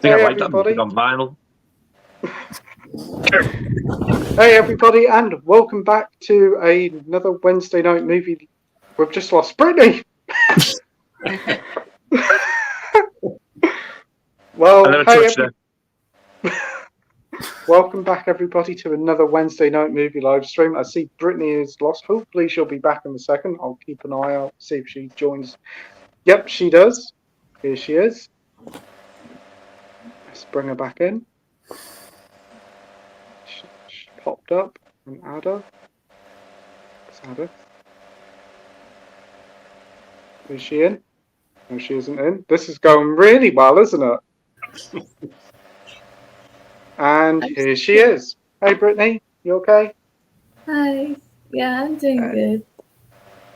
think Hey I like that everybody. music on vinyl. Hey everybody, and welcome back to another Wednesday night movie. We've just lost Brittany. Well, And then hey, welcome back everybody to another Wednesday night movie live stream. I see Brittany is lost. Hopefully she'll be back in a second. I'll keep an eye out, see if she joins. Yep, she does. Here she is. Let's bring her back in. She popped up and add her. Let's add her. Is she in? No, she isn't in. This is going really well, isn't it? And here she is. Hey, Brittany, you okay? Hi. Yeah, I'm doing good.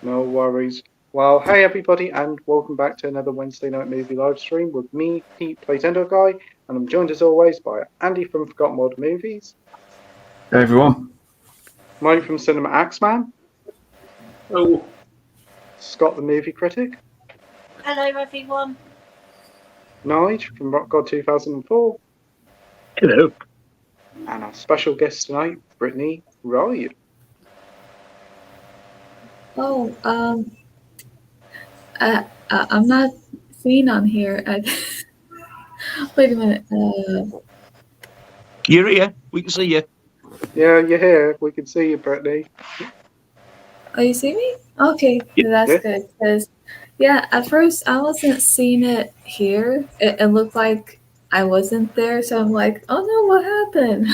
No worries. Well, hey everybody, and welcome back to another Wednesday night movie live stream with me, Pete, Playtendoguy, and I'm joined as always by Andy from Forgotten World Movies. Hey everyone. Mike from Cinema Axeman. Oh. Scott the Movie Critic. Hello everyone. Nige from Rockgod 2004. Hello. And our special guest tonight, Brittany Wright. Oh, I'm not seen on here. Wait a minute. You're here. We can see you. Yeah, you're here. We can see you, Brittany. Oh, you see me? Okay, that's good. Because, yeah, at first I wasn't seeing it here. It looked like I wasn't there, so I'm like, oh no, what happened?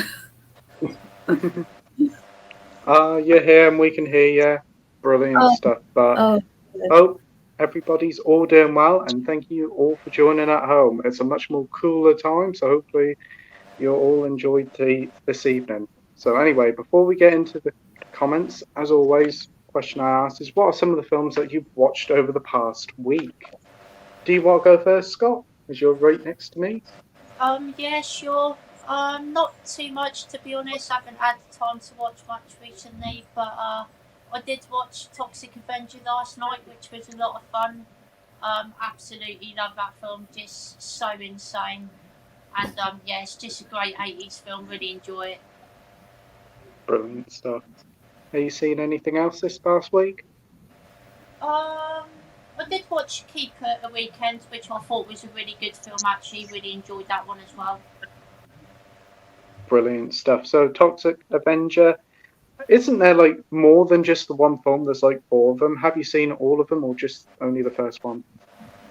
You're here and we can hear you. Brilliant stuff. But hope everybody's all doing well, and thank you all for joining at home. It's a much more cooler time, so hopefully you'll all enjoy this evening. So anyway, before we get into the comments, as always, question I asked is, what are some of the films that you've watched over the past week? Do you want to go first, Scott, as you're right next to me? Yeah, sure. Not too much, to be honest. I haven't had time to watch much recently, but I did watch Toxic Avenger last night, which was a lot of fun. Absolutely love that film, just so insane. And yeah, it's just a great 80s film, really enjoy it. Brilliant stuff. Have you seen anything else this past week? I did watch Keep a Weekend, which I thought was a really good film, actually. Really enjoyed that one as well. Brilliant stuff. So Toxic Avenger, isn't there like more than just the one film? There's like 4 of them. Have you seen all of them or just only the first one?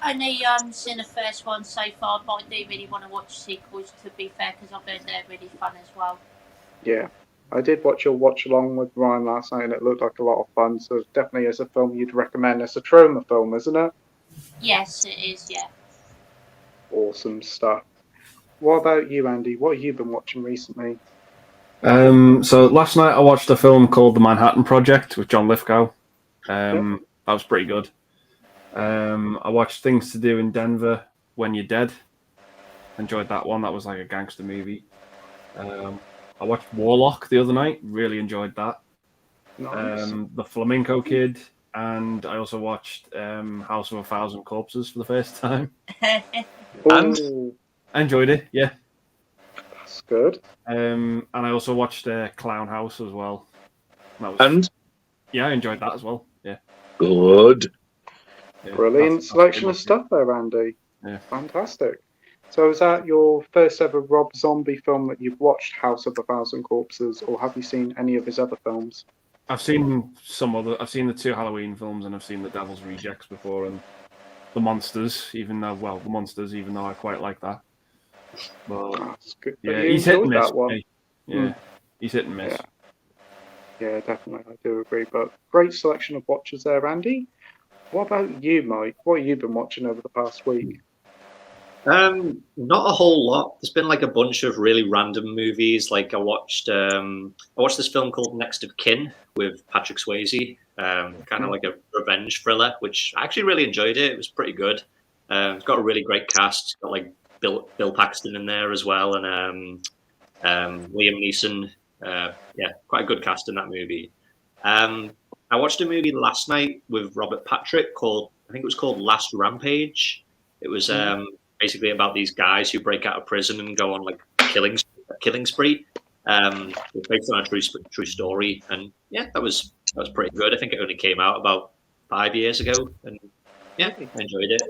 Only seen the first one so far, but I do really want to watch sequels, to be fair, because I've heard they're really fun as well. Yeah, I did watch your watch along with Ryan last night, and it looked like a lot of fun. So it definitely is a film you'd recommend. It's a trauma film, isn't it? Yes, it is. Yeah. Awesome stuff. What about you, Andy? What have you been watching recently? So last night I watched a film called The Manhattan Project with John Lithgow. That was pretty good. I watched Things to Do in Denver When You're Dead. Enjoyed that one. That was like a gangster movie. I watched Warlock the other night. Really enjoyed that. Nice. The Flamenco Kid, and I also watched House of a Thousand Corpses for the first time. And I enjoyed it. Yeah. That's good. And I also watched Clown House as well. Yeah, I enjoyed that as well. Yeah. Good. Yeah, Brilliant selection of stuff there, Andy. Yeah. Fantastic. So is that your first ever Rob Zombie film that you've watched, House of a Thousand Corpses, or have you seen any of his other films? I've seen some other. I've seen the 2 Halloween films, and I've seen The Devil's Rejects before, and The Monsters. Even though I quite like that. But that's good. Yeah, you he's hit and enjoyed miss. that one. Yeah, he's hit and miss. Yeah, definitely. I do agree. But great selection of watches there, Andy. What about you, Mike? What have you been watching over the past week? Not a whole lot. There's been like a bunch of really random movies. Like I watched this film called Next of Kin with Patrick Swayze. Kind of like a revenge thriller, which I actually really enjoyed it. It was pretty good. It's got a really great cast. It's got like Bill Paxton in there as well, and Liam Neeson. Yeah, quite a good cast in that movie. I watched a movie last night with Robert Patrick I think it was called Last Rampage. It was basically about these guys who break out of prison and go on like killing spree. It's based on a true story, and yeah, that was pretty good. I think it only came out about 5 years ago, and yeah, I enjoyed it.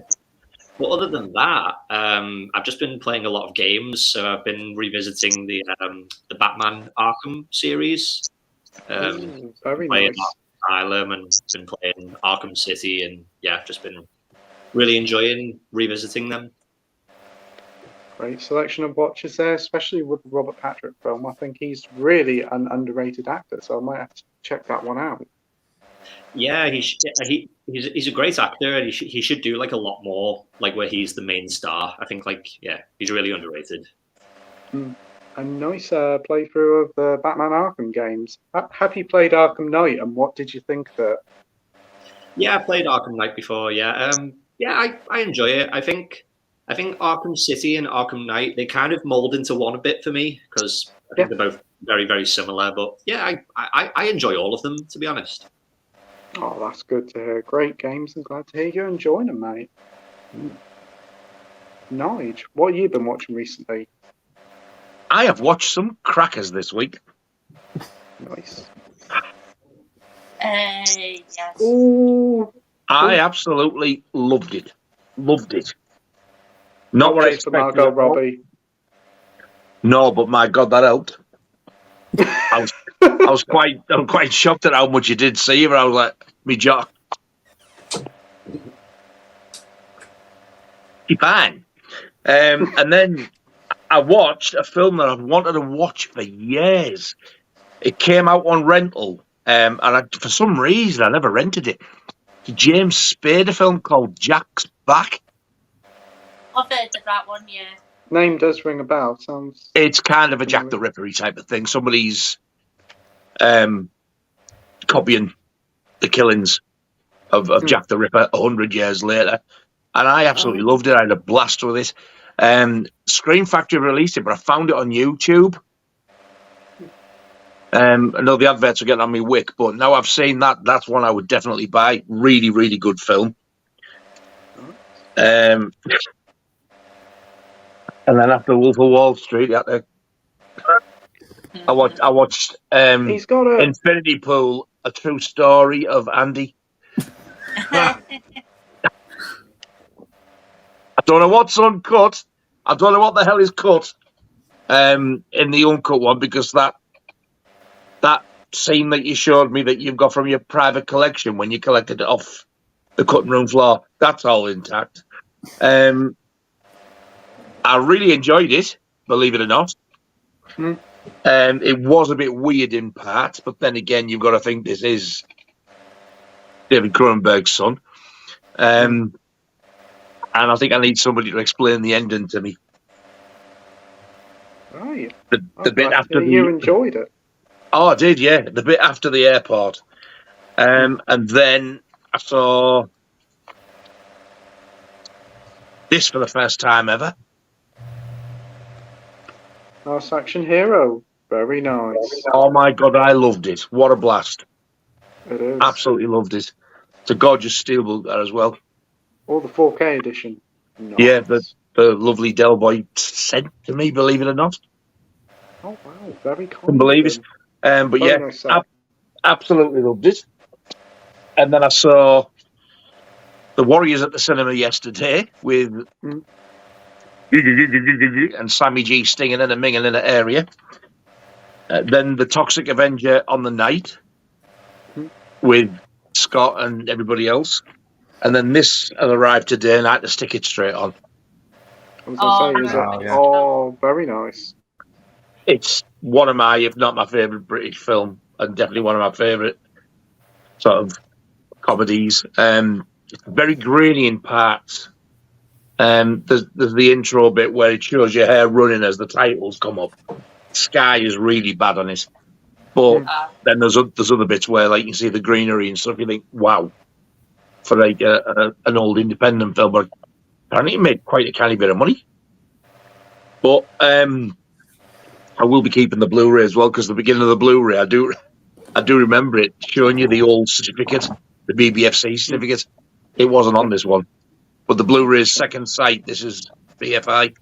But other than that, I've just been playing a lot of games. So I've been revisiting the Batman Arkham series. Very playing nice. Asylum and been playing Arkham City, and yeah, I've just been really enjoying revisiting them. Great selection of watches there, especially with the Robert Patrick film. I think he's really an underrated actor, so I might have to check that one out. Yeah, he's a great actor, and he should do like a lot more, like where he's the main star. I think he's really underrated. A nice playthrough of the Batman Arkham games. Have you played Arkham Knight, and what did you think of it? Yeah, I played Arkham Knight before. Yeah, I enjoy it. I think Arkham City and Arkham Knight, they kind of mold into one a bit for me, because I think they're both very, very similar. But yeah, I enjoy all of them, to be honest. Oh, that's good to hear. Great games. I'm glad to hear you're enjoying them, mate. Nige, what have you been watching recently? I have watched some crackers this week. Nice. Yes. Ooh. I absolutely loved it. Loved it. Not what I just for expected. Margot Robbie. No, but my God, that helped. I was quite shocked at how much you did see her. I was like, me jaw. Fine. And then I watched a film that I've wanted to watch for years. It came out on rental, and for some reason I never rented it. It's a James Spader film called Jack's Back. I've heard of that one, yeah. Name does ring a bell. Sounds. It's kind of a Jack the Ripper type of thing. Somebody's copying the killings of Jack the Ripper 100 years later, and I absolutely loved it. I had a blast with it. Screen Factory released it, but I found it on YouTube. I know the adverts are getting on me wick, but now I've seen that, that's one I would definitely buy. Really, really good film. And then after Wolf of Wall Street, I watched He's got a Infinity Pool, a true story of Andy. I don't know what's uncut. I don't know what the hell is cut in the uncut one, because that scene that you showed me that you've got from your private collection when you collected it off the cutting room floor, that's all intact. I really enjoyed it, believe it or not. It was a bit weird in parts, but then again, you've got to think this is David Cronenberg's son. And I think I need somebody to explain the ending to me. Right. The bit after you enjoyed it. Oh, I did, yeah. The bit after the airport. And then I saw this for the first time ever. Last Action Hero. Very nice. Oh my God, I loved it. What a blast. It is. Absolutely loved it. It's a gorgeous steelbook there as well. Or the 4K edition. Nice. Yeah, the lovely Del Boy sent to me, believe it or not. Oh, wow. Very cool. Couldn't believe it. But very yeah, nice absolutely loved it. And then I saw The Warriors at the cinema yesterday with and Sammy G stinging and a minging in the area. Then The Toxic Avenger on the night with Scott and everybody else. And then this had arrived today and I had to stick it straight on. Oh, very nice. It's one of my, if not my favourite British film, and definitely one of my favourite sort of comedies. It's very grainy in parts. There's the intro bit where it shows your hair running as the titles come up. Sky is really bad on it. But then there's other bits where like you see the greenery and stuff, you think, wow, for like an old independent film, but apparently it made quite a canny bit of money. But I will be keeping the Blu-ray as well, because the beginning of the Blu-ray, I do remember it showing you the old certificate, the BBFC certificate. It wasn't on this one, but the Blu-ray's second sight. This is BFI.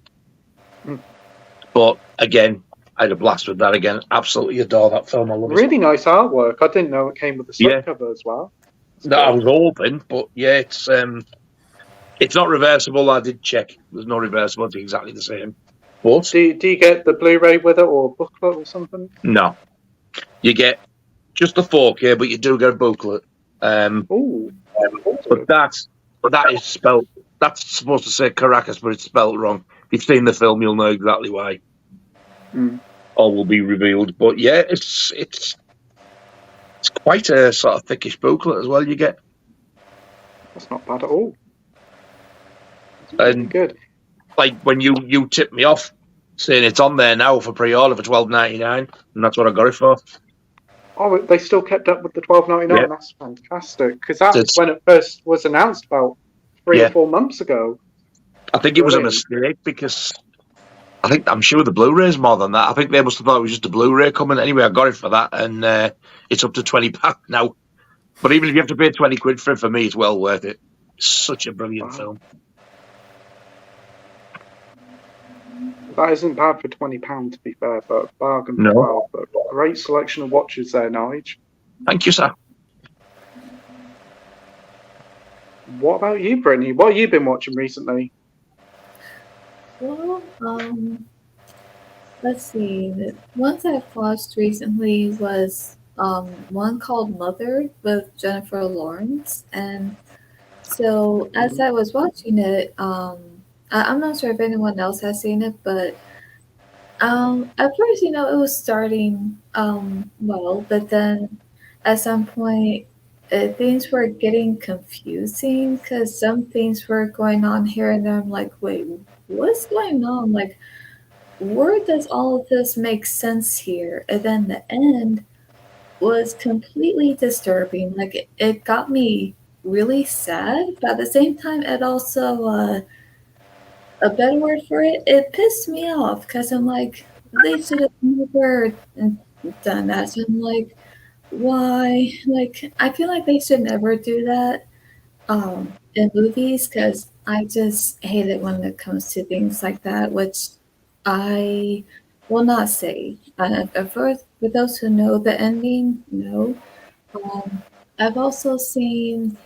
But again, I had a blast with that again. Absolutely adore that film. I love it. Really nice artwork. I didn't know it came with a slipcover as well. No, I was hoping, but yeah, it's not reversible. I did check. There's no reversible. It's exactly the same. But do you get the Blu-ray with it or a booklet or something? No, you get just the 4K, but you do get a booklet. But that is spelled. That's supposed to say Caracas, but it's spelled wrong. If you've seen the film, you'll know exactly why. All will be revealed. But yeah, it's quite a sort of thickish booklet as well. You get. That's not bad at all. And good. Like when you tipped me off, saying it's on there now for pre-order for $12.99, and that's what I got it for. Oh, they still kept up with the $12.99. Yeah. That's fantastic because that's when it first was announced about 3 or 4 months ago. I think it was a mistake because I'm sure the Blu-ray's more than that. I think they must have thought it was just a Blu-ray coming. Anyway, I got it for that, and it's up to £20 now. But even if you have to pay 20 quid for it, for me, it's well worth it. It's such a brilliant film. That isn't bad for £20, to be fair, but bargain for 12. But great selection of watches there, Nige. Thank you, sir. What about you, Brittany? What have you been watching recently? Well, let's see. The ones I've watched recently was one called Mother with Jennifer Lawrence, and so as I was watching it, I'm not sure if anyone else has seen it, but at first, it was starting well, but then at some point, things were getting confusing because some things were going on here and there. I'm like, wait, what's going on? Like, where does all of this make sense here? And then the end was completely disturbing. Like, it got me really sad, but at the same time, it also a better word for it, it pissed me off because I'm like, they should have never done that. So I'm like, why? Like, I feel like they should never do that in movies because I just hate it when it comes to things like that, which I will not say. For those who know the ending, no. I've also seen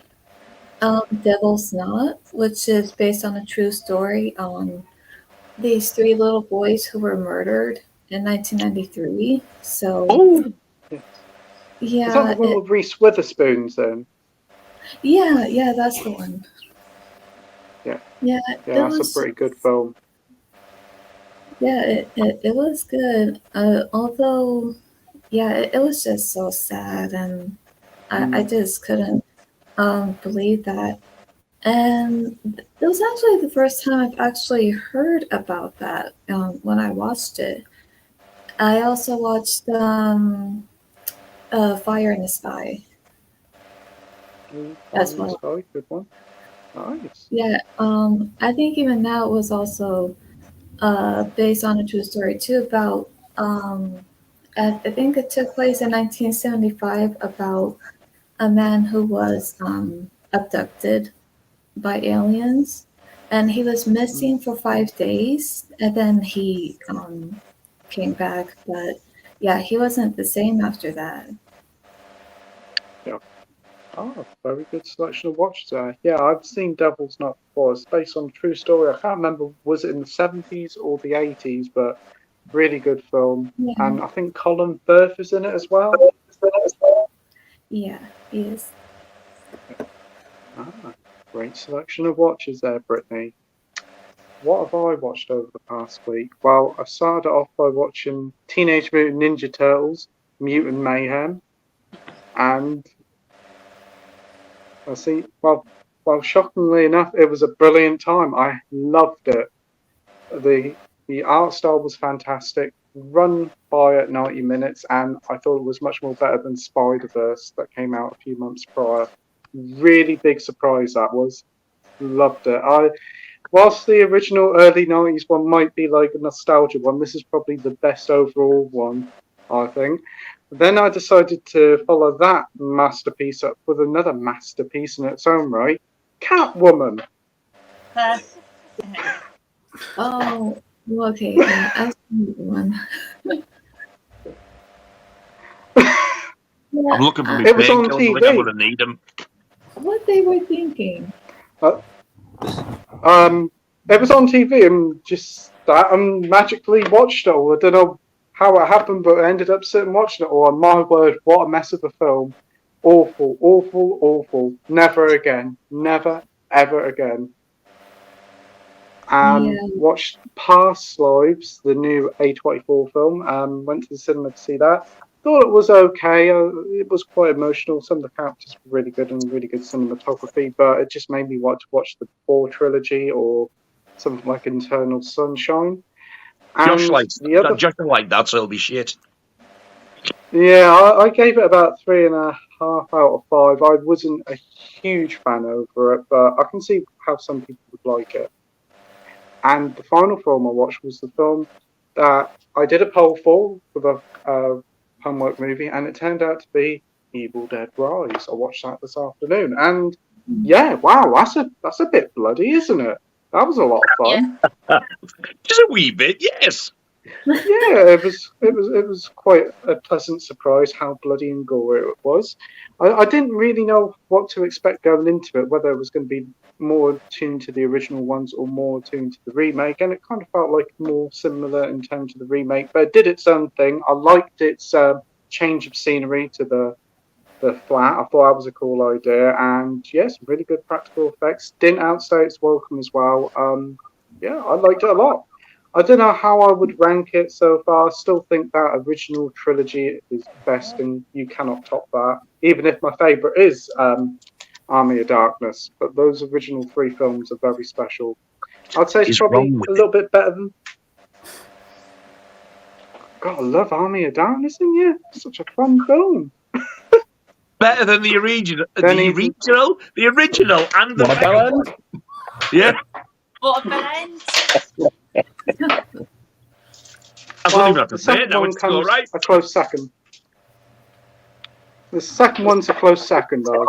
Devil's Knot, which is based on a true story on these 3 little boys who were murdered in 1993. So, yeah. Is that the one with Reese Witherspoon's then? Yeah, that's the one. Yeah, that's a pretty good film. Yeah, it was good. Although, yeah, it was just so sad, and I just couldn't believe that. And it was actually the first time I've actually heard about that when I watched it. I also watched Fire in the Sky as well. Good one. Nice. Yeah, I think even that was also based on a true story too about I think it took place in 1975 about a man who was abducted by aliens, and he was missing for 5 days, and then he came back, but yeah, he wasn't the same after that. Yeah. Oh, very good selection of watches there. Yeah, I've seen Devil's Knot before. It's based on a true story. I can't remember, was it in the 70s or the 80s, but really good film. Yeah. And I think Colin Firth is in it as well. Yeah, he is. Great selection of watches there, Brittany. What have I watched over the past week? Well, I started off by watching Teenage Mutant Ninja Turtles, Mutant Mayhem. And I see, well, shockingly enough, it was a brilliant time. I loved it. The art style was fantastic, run by at 90 minutes, and I thought it was much more better than Spider-Verse that came out a few months prior. Really big surprise that was. Loved it. Whilst the original early 90s one might be like a nostalgia one, this is probably the best overall one, I think. Then I decided to follow that masterpiece up with another masterpiece in its own right, Catwoman. Oh, okay. Yeah, I've seen one. I'm looking for my It was on painkillers. I think I'm TV. going to need them. What they were thinking? It was on TV and just that and magically watched it all. I don't know how it happened, but I ended up sitting watching it all. And my word, what a mess of a film! Awful, awful, awful. Never again. Never, ever again. Watched Past Lives, the new A24 film. Went to the cinema to see that. Thought it was okay. It was quite emotional. Some of the characters were really good and really good cinematography, but it just made me want to watch the Before trilogy or something like Eternal Sunshine. Josh likes that, so it'll be shit. Yeah, I gave it about 3.5 out of 5. I wasn't a huge fan over it, but I can see how some people would like it. And the final film I watched was the film that I did a poll for the homework movie, and it turned out to be Evil Dead Rise. I watched that this afternoon, and yeah, wow, that's a bit bloody, isn't it? That was a lot of fun. Yeah. Just a wee bit, yes. Yeah, it was quite a pleasant surprise how bloody and gory it was. I didn't really know what to expect going into it, whether it was going to be more tuned to the original ones or more tuned to the remake, and it kind of felt like more similar in terms of the remake, but it did its own thing. I liked its change of scenery to the flat. I thought that was a cool idea, and yes, really good practical effects. Didn't outstay its welcome as well. Yeah, I liked it a lot. I don't know how I would rank it so far. I still think that original trilogy is best, and you cannot top that. Even if my favourite is Army of Darkness, but those original 3 films are very special. I'd say it's probably a little bit better than. God, I love Army of Darkness in here. It's such a fun film. Better than the original, the original, and the second one. Yeah. What a band! I don't even have to say it now. It's all right. A close second. The second one's a close second, though.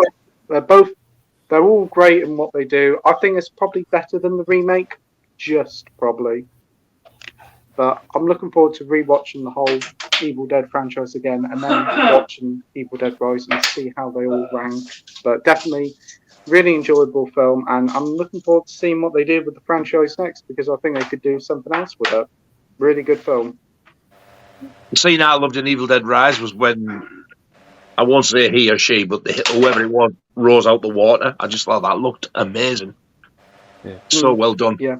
They're all great in what they do. I think it's probably better than the remake, just probably. But I'm looking forward to rewatching the whole Evil Dead franchise again, and then watching Evil Dead Rise and see how they all rank. But definitely, really enjoyable film, and I'm looking forward to seeing what they do with the franchise next, because I think they could do something else with it. Really good film. The scene I loved in Evil Dead Rise was when, I won't say he or she, but whoever it was rose out the water. I just thought that looked amazing. Yeah. So well done. Yeah.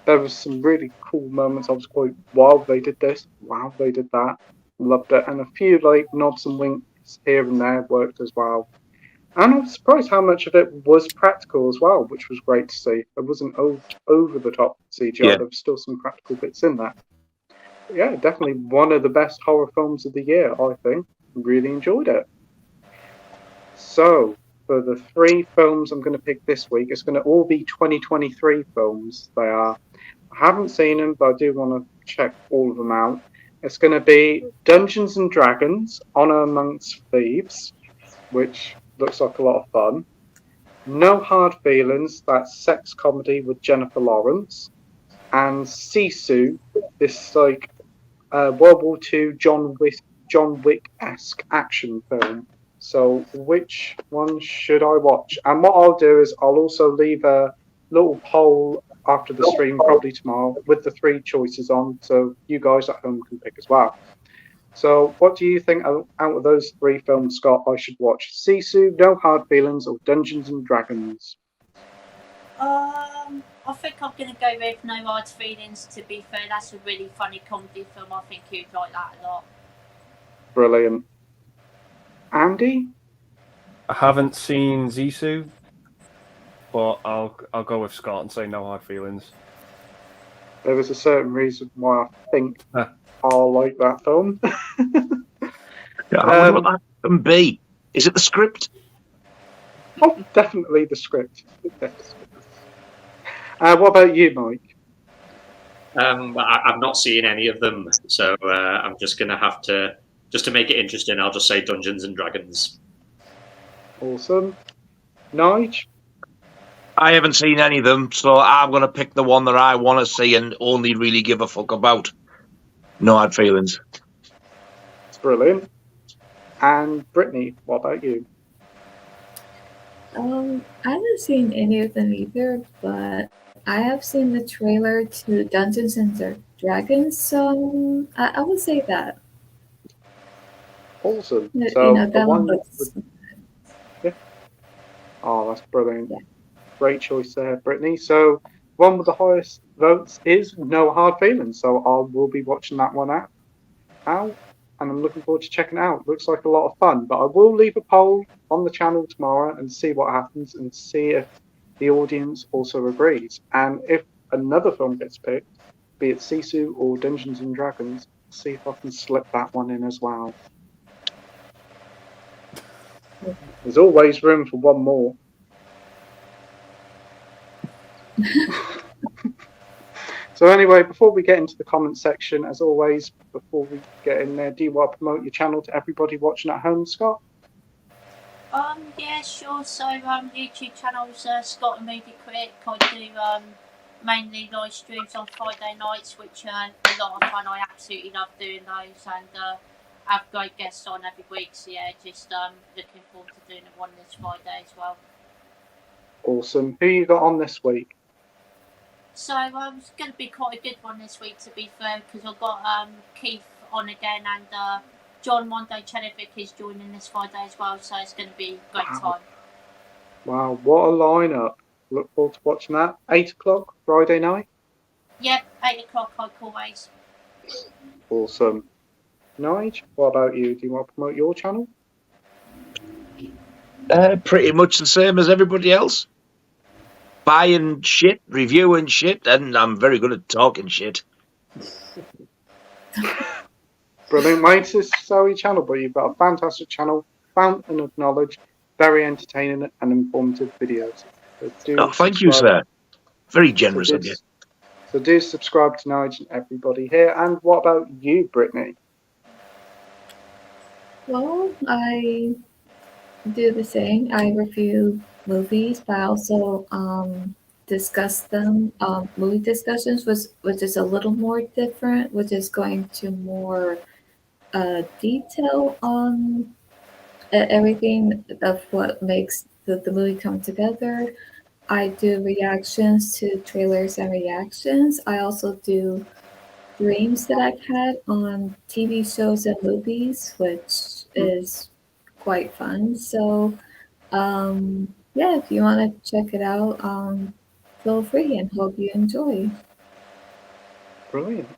There was some really cool moments. I was quite, wow, they did this. Wow, they did that. Loved it. And a few like nods and winks here and there worked as well. And I was surprised how much of it was practical as well, which was great to see. It wasn't over the top CGI. Yeah. There was still some practical bits in there. Yeah, definitely one of the best horror films of the year, I think. Really enjoyed it. So, for the 3 films I'm going to pick this week, it's going to all be 2023 films. They are. I haven't seen them, but I do want to check all of them out. It's going to be Dungeons and Dragons, Honor Amongst Thieves, which looks like a lot of fun. No Hard Feelings, that's sex comedy with Jennifer Lawrence. And Sisu, this like World War II John Wick-esque action film. So which one should I watch? And what I'll do is I'll also leave a little poll after the stream, probably tomorrow, with the 3 choices on, so you guys at home can pick as well. So what do you think out of those 3 films, Scott, I should watch? Sisu, No Hard Feelings, or Dungeons and Dragons? I think I'm going to go with No Hard Feelings, to be fair. That's a really funny comedy film. I think you'd like that a lot. Brilliant. Andy? I haven't seen Zissou, but I'll go with Scott and say No Hard Feelings. There was a certain reason why I think I'll like that film. I wonder what that can be. Is it the script? Oh, definitely the script. What about you, Mike? I've not seen any of them, so I'm just going to have to, just to make it interesting, I'll just say Dungeons and Dragons. Awesome. Nige? I haven't seen any of them, so I'm going to pick the one that I want to see and only really give a fuck about. No hard feelings. It's brilliant. And Brittany, what about you? I haven't seen any of them either, but I have seen the trailer to Dungeons and Dragons, so I would say that. Awesome. You So know, the that one one looks. yeah. Oh, that's brilliant. Yeah. Great choice there, Brittany. So one with the highest votes is No Hard Feelings. So I will be watching that one out, and I'm looking forward to checking it out. Looks like a lot of fun. But I will leave a poll on the channel tomorrow and see what happens and see if the audience also agrees. And if another film gets picked, be it Sisu or Dungeons and Dragons, see if I can slip that one in as well. There's always room for one more. So anyway, before we get into the comment section, as always, before we get in there, do you want to promote your channel to everybody watching at home, Scott? Yeah, sure. So YouTube channel's Scott and Movie Critic. I do mainly live streams on Friday nights, which are a lot of fun. I absolutely love doing those, and have great guests on every week. So yeah, just looking forward to doing one this Friday as well. Awesome. Who you got on this week? So it's going to be quite a good one this week, to be fair, because I've got Keith on again, and John Monday Chenevic is joining this Friday as well, so it's going to be a great time. Wow, what a lineup. Look forward to watching that. 8 o'clock Friday night? Yep, 8 o'clock like always. Awesome. Nige, what about you? Do you want to promote your channel? Pretty much the same as everybody else. Buying shit, reviewing shit, and I'm very good at talking shit. Brilliant, mate. It's a sorry channel, but you've got a fantastic channel, fountain of knowledge, very entertaining and informative videos. So thank you, sir. Very generous of you. So do subscribe to Nige and everybody here. And what about you, Brittany? Well, I do the same. I review movies, but I also discuss them. Movie discussions, which is a little more different, which is going to more detail on everything of what makes the movie come together. I do reactions to trailers and reactions. I also do streams that I've had on TV shows and movies, which is quite fun. So, yeah, if you want to check it out, feel free and hope you enjoy. Brilliant.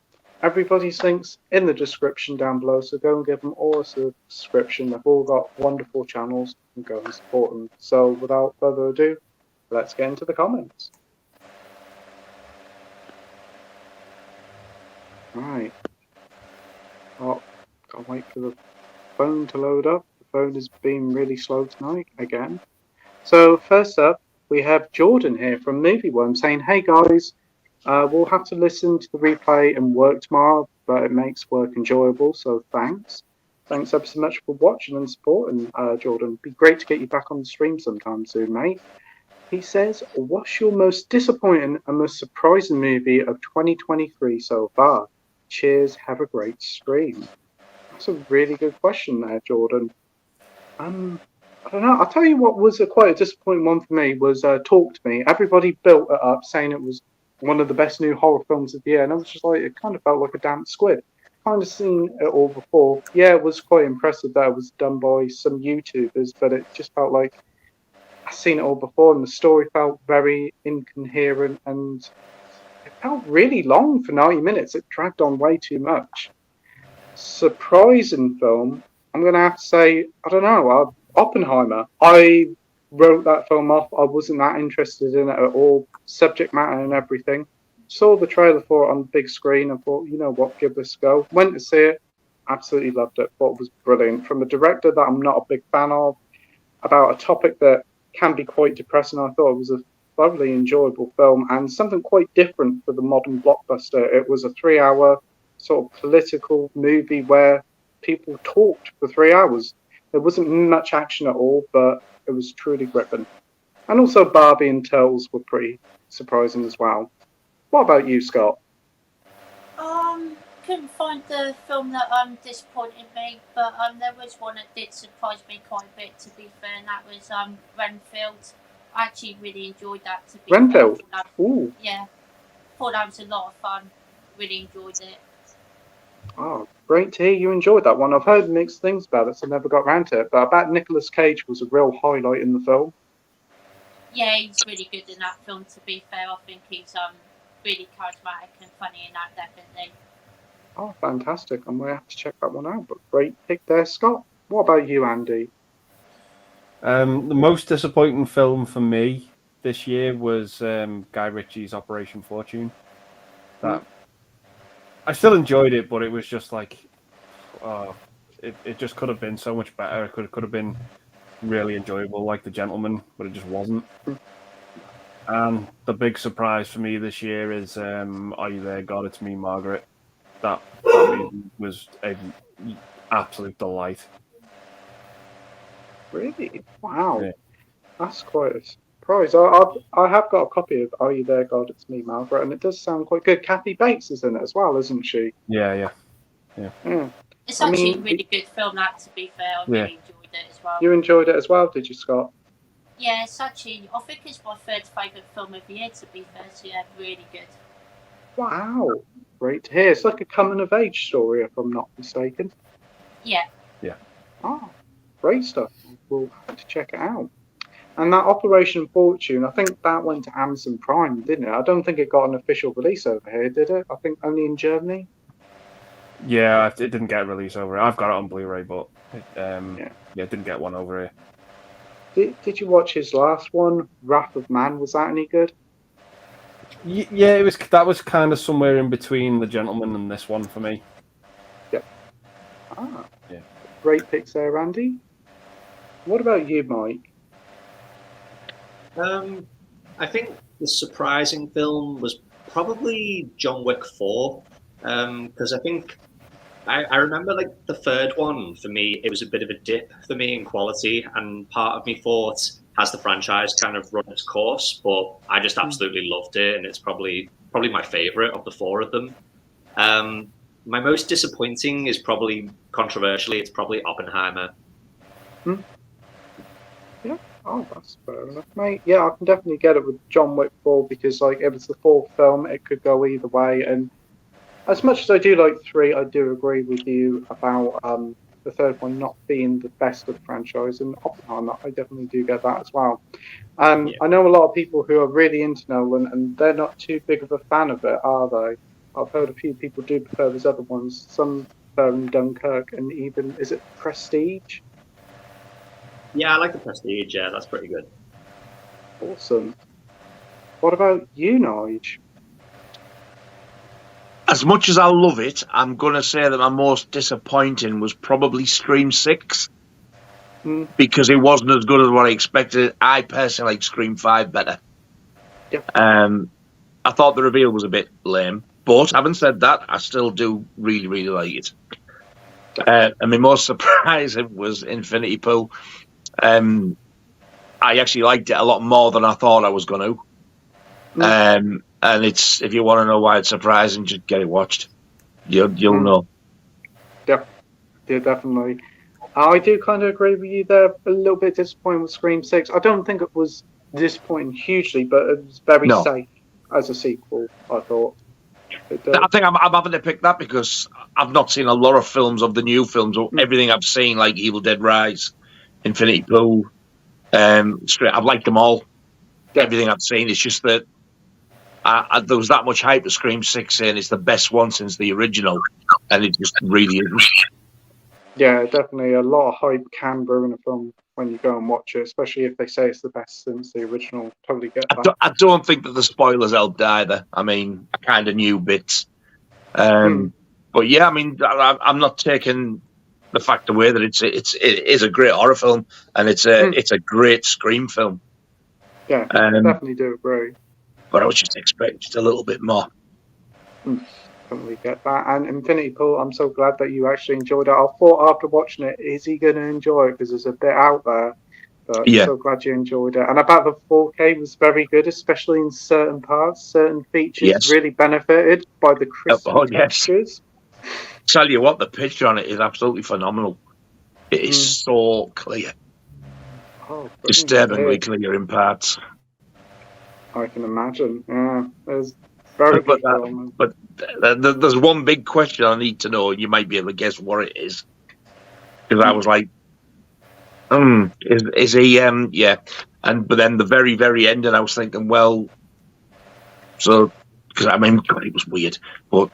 Everybody's links in the description down below, so go and give them all a subscription. They've all got wonderful channels, and go and support them. So without further ado, let's get into the comments. Right. Oh, can't wait for the phone to load up. The phone has been really slow tonight again. So first up, we have Jordan here from Movie Worm saying, "Hey guys, we'll have to listen to the replay and work tomorrow, but it makes work enjoyable, so thanks. Thanks ever so much for watching and supporting, Jordan. It'd be great to get you back on the stream sometime soon, mate." He says, "What's your most disappointing and most surprising movie of 2023 so far? Cheers, have a great stream." That's a really good question there, Jordan. I don't know. I'll tell you what was quite a disappointing one for me was Talk to Me. Everybody built it up saying it was one of the best new horror films of the year, and I was just like, it kind of felt like a damp squid. Kind of seen it all before. Yeah, it was quite impressive that it was done by some YouTubers, but it just felt like I've seen it all before, and the story felt very incoherent, and it felt really long for 90 minutes. It dragged on way too much. Surprising film, I'm going to have to say, I don't know, Oppenheimer. I wrote that film off. I wasn't that interested in it at all. Subject matter and everything. Saw the trailer for it on the big screen and thought, you know what, give this a go. Went to see it. Absolutely loved it. Thought it was brilliant. From a director that I'm not a big fan of, about a topic that can be quite depressing, I thought it was a thoroughly enjoyable film and something quite different for the modern blockbuster. It was a 3-hour sort of political movie where people talked for 3 hours. There wasn't much action at all, but it was truly gripping. And also Barbie and Turtles were pretty surprising as well. What about you, Scott? Couldn't find the film that disappointed me, but there was one that did surprise me quite a bit, to be fair, and that was Renfield. I actually really enjoyed that, to be Renfield? fair. Ooh. Yeah. Thought that was a lot of fun. Really enjoyed it. Oh, great to hear you enjoyed that one. I've heard mixed things about it, so I never got around to it, but I bet Nicolas Cage was a real highlight in the film. Yeah, he's really good in that film, to be fair. I think he's really charismatic and funny in that, definitely. Oh, fantastic. I might have to check that one out, but great pick there, Scott. What about you, Andy? The most disappointing film for me this year was Guy Ritchie's Operation Fortune. I still enjoyed it, but it was just like, it just could have been so much better. It could have been really enjoyable, like The Gentleman, but it just wasn't. And the big surprise for me this year is Are You There, God? It's Me, Margaret. That was an absolute delight. Really? Wow. Yeah. That's quite a surprise. I have got a copy of Are You There, God? It's Me, Margaret, and it does sound quite good. Kathy Bates is in it as well, isn't she? Yeah. It's actually a really good film, that, to be fair. I really enjoyed it as well. You enjoyed it as well, did you, Scott? Yeah, it's actually, I think it's my third favourite film of the year, to be fair, so yeah, really good. Wow. Great to hear. It's like a coming-of-age story, if I'm not mistaken. Yeah. Oh, great stuff. We'll have to check it out. And that Operation Fortune, I think that went to Amazon Prime, didn't it? I don't think it got an official release over here, did it? I think only in Germany. Yeah, it didn't get a release over here. I've got it on Blu-ray, but it didn't get one over here. Did you watch his last one, Wrath of Man? Was that any good? Yeah, that was kind of somewhere in between The Gentleman and this one for me. Yeah. Yeah. Great picks there, Andy. What about you, Mike? I think the surprising film was probably John Wick 4, because I think I remember like the third one, for me, it was a bit of a dip for me in quality, and part of me thought, has the franchise kind of run its course? But I just absolutely loved it, and it's probably my favorite of the four of them. My most disappointing is probably, controversially, it's probably Oppenheimer. Yeah, oh, that's fair enough, mate. Yeah, I can definitely get it with John Wick 4, because like it was the fourth film, it could go either way, and as much as I do like 3, I do agree with you about the third one not being the best of the franchise, and Oppenheimer, I definitely do get that as well. I know a lot of people who are really into Nolan, and they're not too big of a fan of it, are they? I've heard a few people do prefer his other ones. Some prefer Dunkirk, and even, is it Prestige? Yeah, I like the Prestige. Yeah, that's pretty good. Awesome. What about you, Nige? As much as I love it, I'm going to say that my most disappointing was probably Scream 6. Because it wasn't as good as what I expected. I personally like Scream 5 better. Yep. I thought the reveal was a bit lame. But having said that, I still do really, really like it. And my most surprising was Infinity Pool. I actually liked it a lot more than I thought I was going to. And it's, if you want to know why it's surprising, just get it watched. You'll know. Yeah, definitely. I do kind of agree with you there. A little bit disappointed with Scream 6. I don't think it was disappointing hugely, but it was very safe as a sequel, I thought. I think I'm having to pick that because I've not seen a lot of films of the new films. Everything I've seen, like Evil Dead Rise, Infinity Pool, I've liked them all. Yeah. Everything I've seen. It's just that there was that much hype to Scream 6 saying it's the best one since the original, and it just really isn't. Yeah, definitely. A lot of hype can ruin a film when you go and watch it, especially if they say it's the best since the original. Totally get that. I don't think that the spoilers helped either. I mean, I kind of knew bits. But yeah, I mean, I'm not taking the fact away that it is a great horror film, and it's a great Scream film. Yeah, I definitely do agree. But I was just expecting just a little bit more. Totally get that. And Infinity Pool, I'm so glad that you actually enjoyed it. I thought after watching it, is he going to enjoy it? Because there's a bit out there But Yeah. so glad you enjoyed it. And about the 4K was very good, especially in certain parts. Certain features Yes. really benefited by the crispy Oh, yes. textures. Tell you what, the picture on it is absolutely phenomenal. It is so clear. Oh, Disturbingly clear in parts. I can imagine. Yeah, there's very good film. But there's one big question I need to know. You might be able to guess what it is. Because I was like, is he? Yeah. But then the very, very end, and I was thinking, well, so because I mean, God, it was weird, but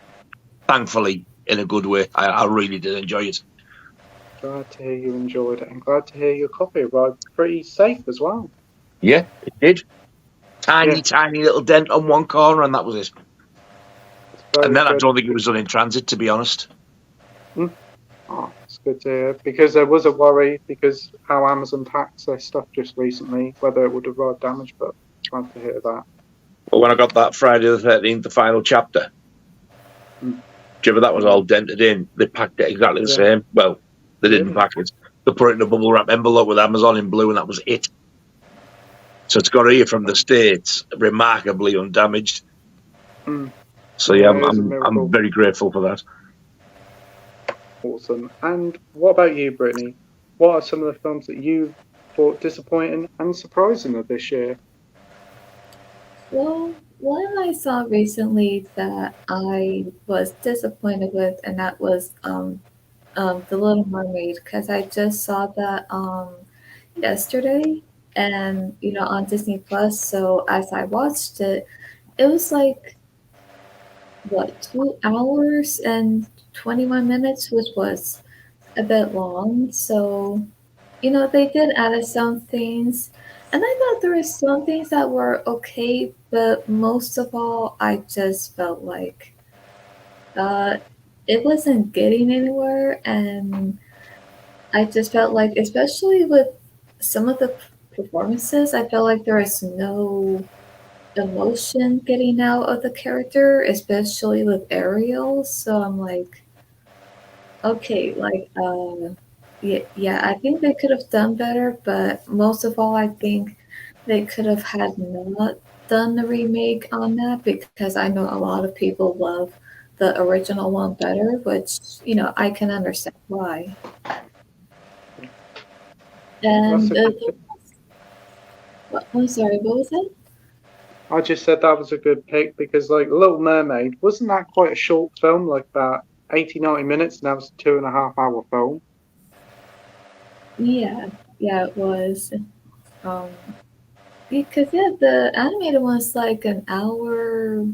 thankfully in a good way. I really did enjoy it. Glad to hear you enjoyed it, and glad to hear your copy arrived pretty safe as well. Yeah, it did. Tiny little dent on one corner, and that was it. And then I don't think it was done in transit, to be honest. Oh, it's good to hear, because there was a worry because how Amazon packed their stuff just recently, whether it would arrive damaged, but glad to hear that. Well, when I got that Friday the 13th, the final chapter, do you remember that was all dented in? They packed it exactly the same. Well, they didn't pack it. They put it in a bubble wrap envelope with Amazon in blue, and that was it. So it's got here from the States, remarkably undamaged. So yeah, I'm very grateful for that. Awesome. And what about you, Brittany? What are some of the films that you thought disappointing and surprising of this year? Well, one I saw recently that I was disappointed with, and that was The Little Mermaid, because I just saw that yesterday, and on Disney Plus. So as I watched it, it was like 2 hours and 21 minutes, which was a bit long. So they did add some things, and I thought there were some things that were okay, but most of all, I just felt like it wasn't getting anywhere, and I just felt like, especially with some of the performances, I felt like there was no emotion getting out of the character, especially with Ariel. So I'm like, okay, yeah, I think they could have done better, but most of all, I think they could have had not done the remake on that, because I know a lot of people love the original one better, which, I can understand why. And I'm sorry, what was that? I just said that was a good pick because, like, Little Mermaid, wasn't that quite a short film, like about 80-90 minutes, and that was a 2.5-hour film? Yeah, it was. Because the animated one's like an hour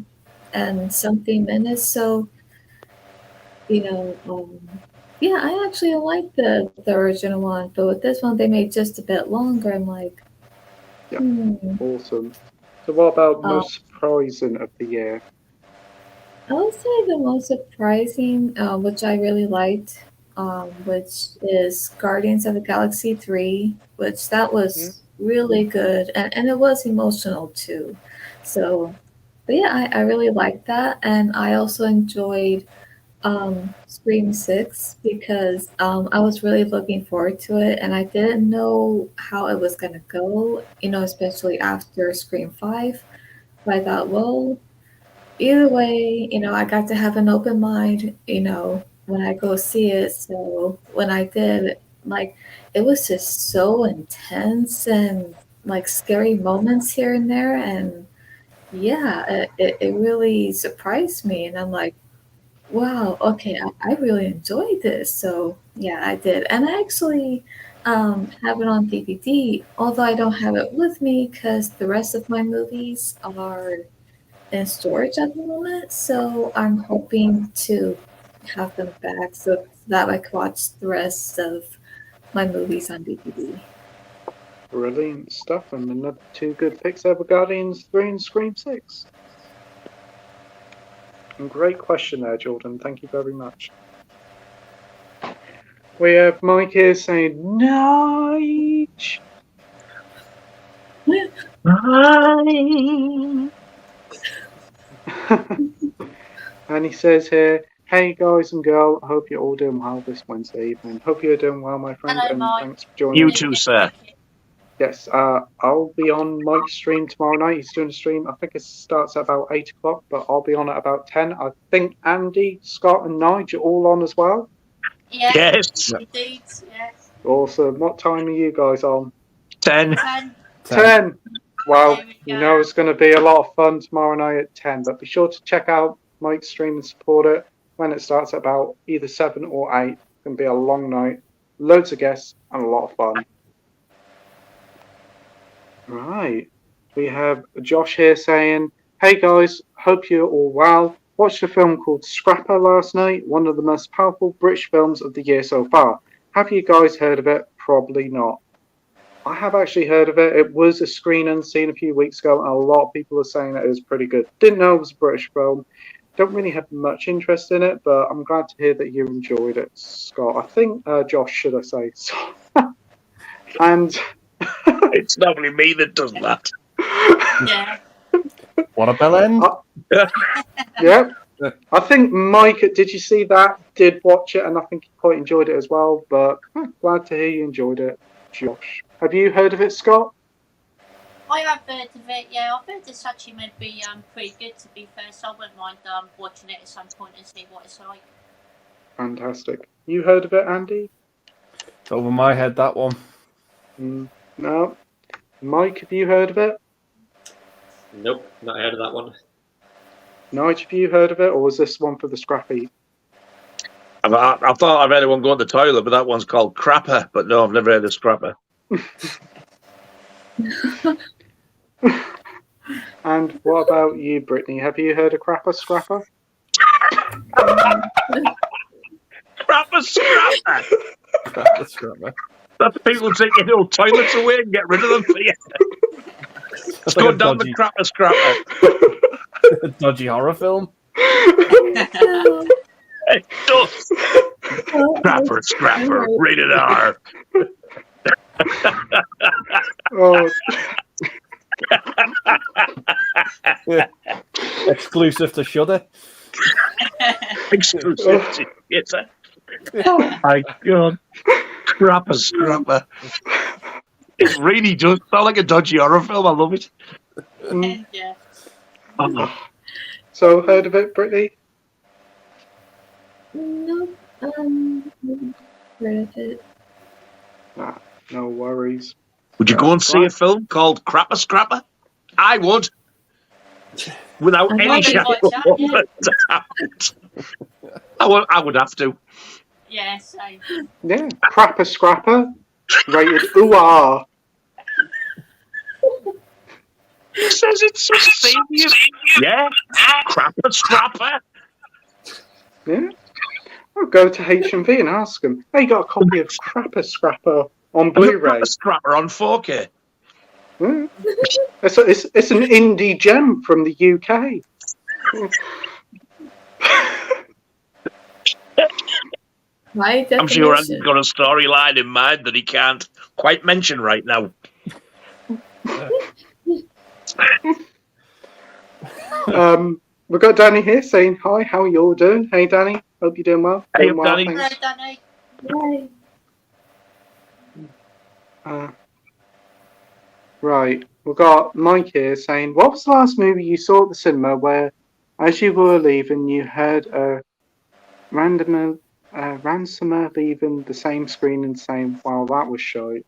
and something minutes, so yeah, I actually like the original one, but with this one they made just a bit longer. I'm like, Awesome. So what about most surprising of the year? I would say the most surprising, which I really liked, which is Guardians of the Galaxy 3, which that was really good, and it was emotional too. So, but yeah, I really liked that, and I also enjoyed Scream 6 because I was really looking forward to it, and I didn't know how it was going to go, especially after Scream 5. But I thought, well, either way, I got to have an open mind, when I go see it. So when I did, it was just so intense and scary moments here and there. And yeah, it really surprised me. And I'm like, wow, okay, I really enjoyed this. So yeah, I did. And I actually have it on DVD, although I don't have it with me because the rest of my movies are in storage at the moment, so I'm hoping to have them back so that I can watch the rest of my movies on DVD. Brilliant stuff, and another 2 good picks there were Guardians 3 and Scream 6. And great question there, Jordan. Thank you very much. We have Mike here saying, Nige! And he says here, hey guys and girl, I hope you're all doing well this Wednesday evening. Hope you're doing well, my friend. Hello, and Mike. thanks for joining. You too, sir. Yes, I'll be on Mike's stream tomorrow night. He's doing a stream. I think it starts at about 8 o'clock, but I'll be on at about 10. I think Andy, Scott, and Nige are all on as well. Yeah, Yes. indeed. Yeah. Awesome. What time are you guys on? 10. 10. Well, There we you go. know it's going to be a lot of fun tomorrow night at 10, but be sure to check out Mike's stream and support it when it starts at about either 7 or 8. It's going to be a long night, loads of guests, and a lot of fun. Right. We have Josh here saying, "Hey guys, hope you're all well. Watched a film called Scrapper last night, one of the most powerful British films of the year so far. Have you guys heard of it? Probably not. I have actually heard of it. It was a screen unseen a few weeks ago, and a lot of people are saying that it was pretty good. Didn't know it was a British film. Don't really have much interest in it, but I'm glad to hear that you enjoyed it, Scott. I think Josh, should I say. And it's normally me that does that. Yeah. What a bell end. Yeah. I think Mike, did you see that? Did watch it, and I think he quite enjoyed it as well. But glad to hear you enjoyed it, Josh. Have you heard of it, Scott? I have heard of it, yeah. I've heard it's actually meant to be pretty good, to be fair, so I wouldn't mind watching it at some point and see what it's like. Fantastic. You heard of it, Andy? It's over my head, that one. No. Mike, have you heard of it? Nope, not heard of that one. Nige, have you heard of it, or was this one for the scrappy? I thought I've heard one go to the toilet, but that one's called Crapper. But no, I've never heard of Scrapper. And what about you, Brittany? Have you heard of Crapper Scrapper? Crapper Scrapper! Crapper Scrapper. That's people taking old toilets away and get rid of them for you. Let's go down the Crapper Scrapper. A dodgy horror film. It does. Crapper Scrapper, rated R. Oh. Exclusive to Shudder. Exclusive. Yes, sir. Oh my God. Crapper Scrapper. It really does sound like a dodgy horror film. I love it. Yeah. Oh. So, heard of it, Brittany? No, heard of it. Nah, no worries. Would you go and see a film called Crapper Scrapper? I would. Without any shadow of a doubt. I would have to. Yeah, same. Yeah, Crapper Scrapper, rated ooh-ah. It says it's so serious. Yeah, Crapper Scrapper. Yeah. I'll go to HMV and ask them, hey, you got a copy of Crapper Scrapper on Blu-ray? Crapper Scrapper on 4K. Yeah. It's an indie gem from the UK. I'm sure Andy's got a storyline in mind that he can't quite mention right now. We've got Danny here saying hi. How are you all doing? Hey, Danny. Hope you're doing well. Hey, doing well, Danny. Hello, Danny. Right. We've got Mike here saying, what was the last movie you saw at the cinema where, as you were leaving, you heard a ransomer leaving the same screen and saying, wow, that was shite.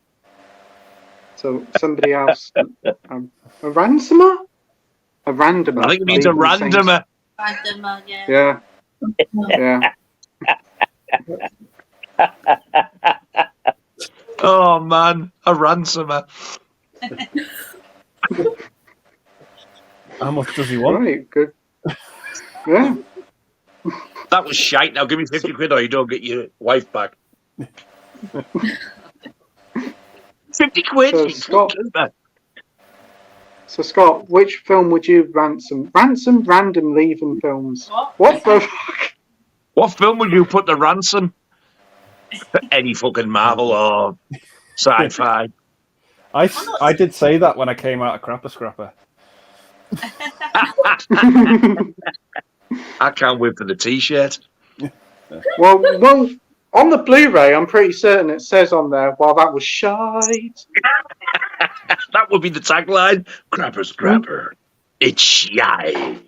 So somebody else, a ransomer? A randomer. I think it means a randomer. Randomer, yeah. Yeah. Oh, man. A ransomer. How much does he want? Right, good. Yeah. That was shite. Now give me 50 quid or you don't get your wife back. 50 quid? So, Scott, which film would you ransom? Ransom random leaving films. What the fuck? What film would you put the ransom? Any fucking Marvel or sci-fi. I did say that when I came out of Crapper Scrapper. I can't wait for the t-shirt. Well, On the Blu-ray, I'm pretty certain it says on there, "Well, that was shite." That would be the tagline. Grabber, scrapper. It's shite.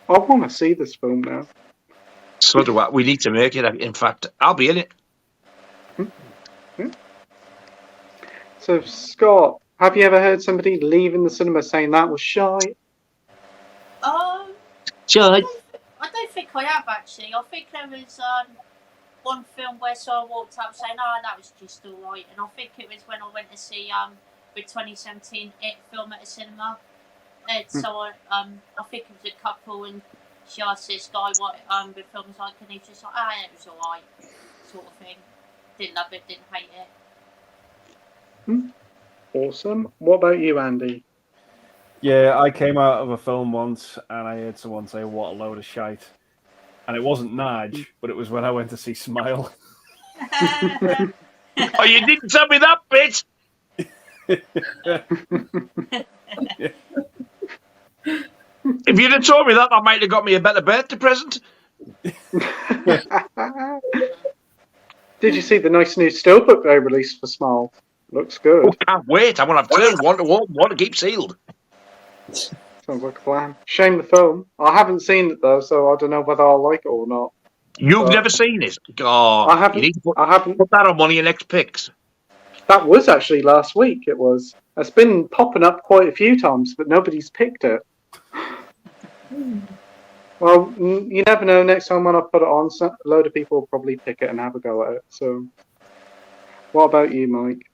I want to see this film now. So do I. We need to make it. In fact, I'll be in it. Yeah. So, Scott, have you ever heard somebody leaving the cinema saying that was shite? Shite. I don't think I have actually. I think there was one film where I walked up saying, "Oh, that was just alright," and I think it was when I went to see the 2017 It film at a cinema. And so I think it was a couple, and she asked this guy what the film was like, and he just like, it was alright, sort of thing. Didn't love it, didn't hate it. Awesome. What about you, Andy? Yeah, I came out of a film once and I heard someone say, "What a load of shite." And it wasn't Nige, but it was when I went to see Smile. Oh, you didn't tell me that bit. If you'd have told me that, that might have got me a better birthday present. Did you see the nice new steelbook they released for Smile? Looks good. Oh, can't wait. I want to have two. One to open, one to keep sealed. Sounds like a plan. Shame the film. I haven't seen it though, so I don't know whether I'll like it or not. You've never seen it? Oh, I haven't. You need to I haven't. put that on one of your next picks. That was actually last week. It was. It's been popping up quite a few times, but nobody's picked it. Well, you never know. Next time when I put it on, a load of people will probably pick it and have a go at it. So, what about you, Mike?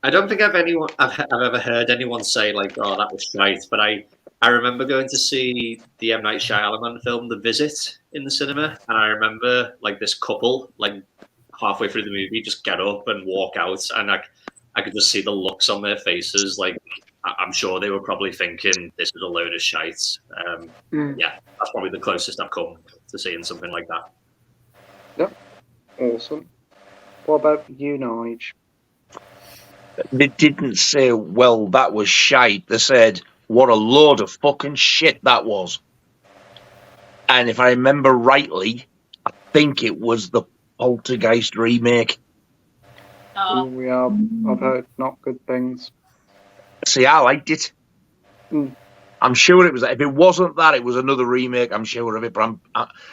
I don't think I've ever heard anyone say like, "Oh, that was shite," but I remember going to see the M. Night Shyamalan film The Visit in the cinema, and I remember like this couple like halfway through the movie just get up and walk out, and I could just see the looks on their faces. Like I'm sure they were probably thinking this is a load of shite. Yeah, that's probably the closest I've come to seeing something like that. Yep, awesome. What about you, Nige? They didn't say, "Well, that was shite." They said, "What a load of fucking shit that was." And if I remember rightly, I think it was the Poltergeist remake. Yeah, I've heard not good things. See, I liked it. I'm sure it was. If it wasn't that, it was another remake. I'm sure of it, but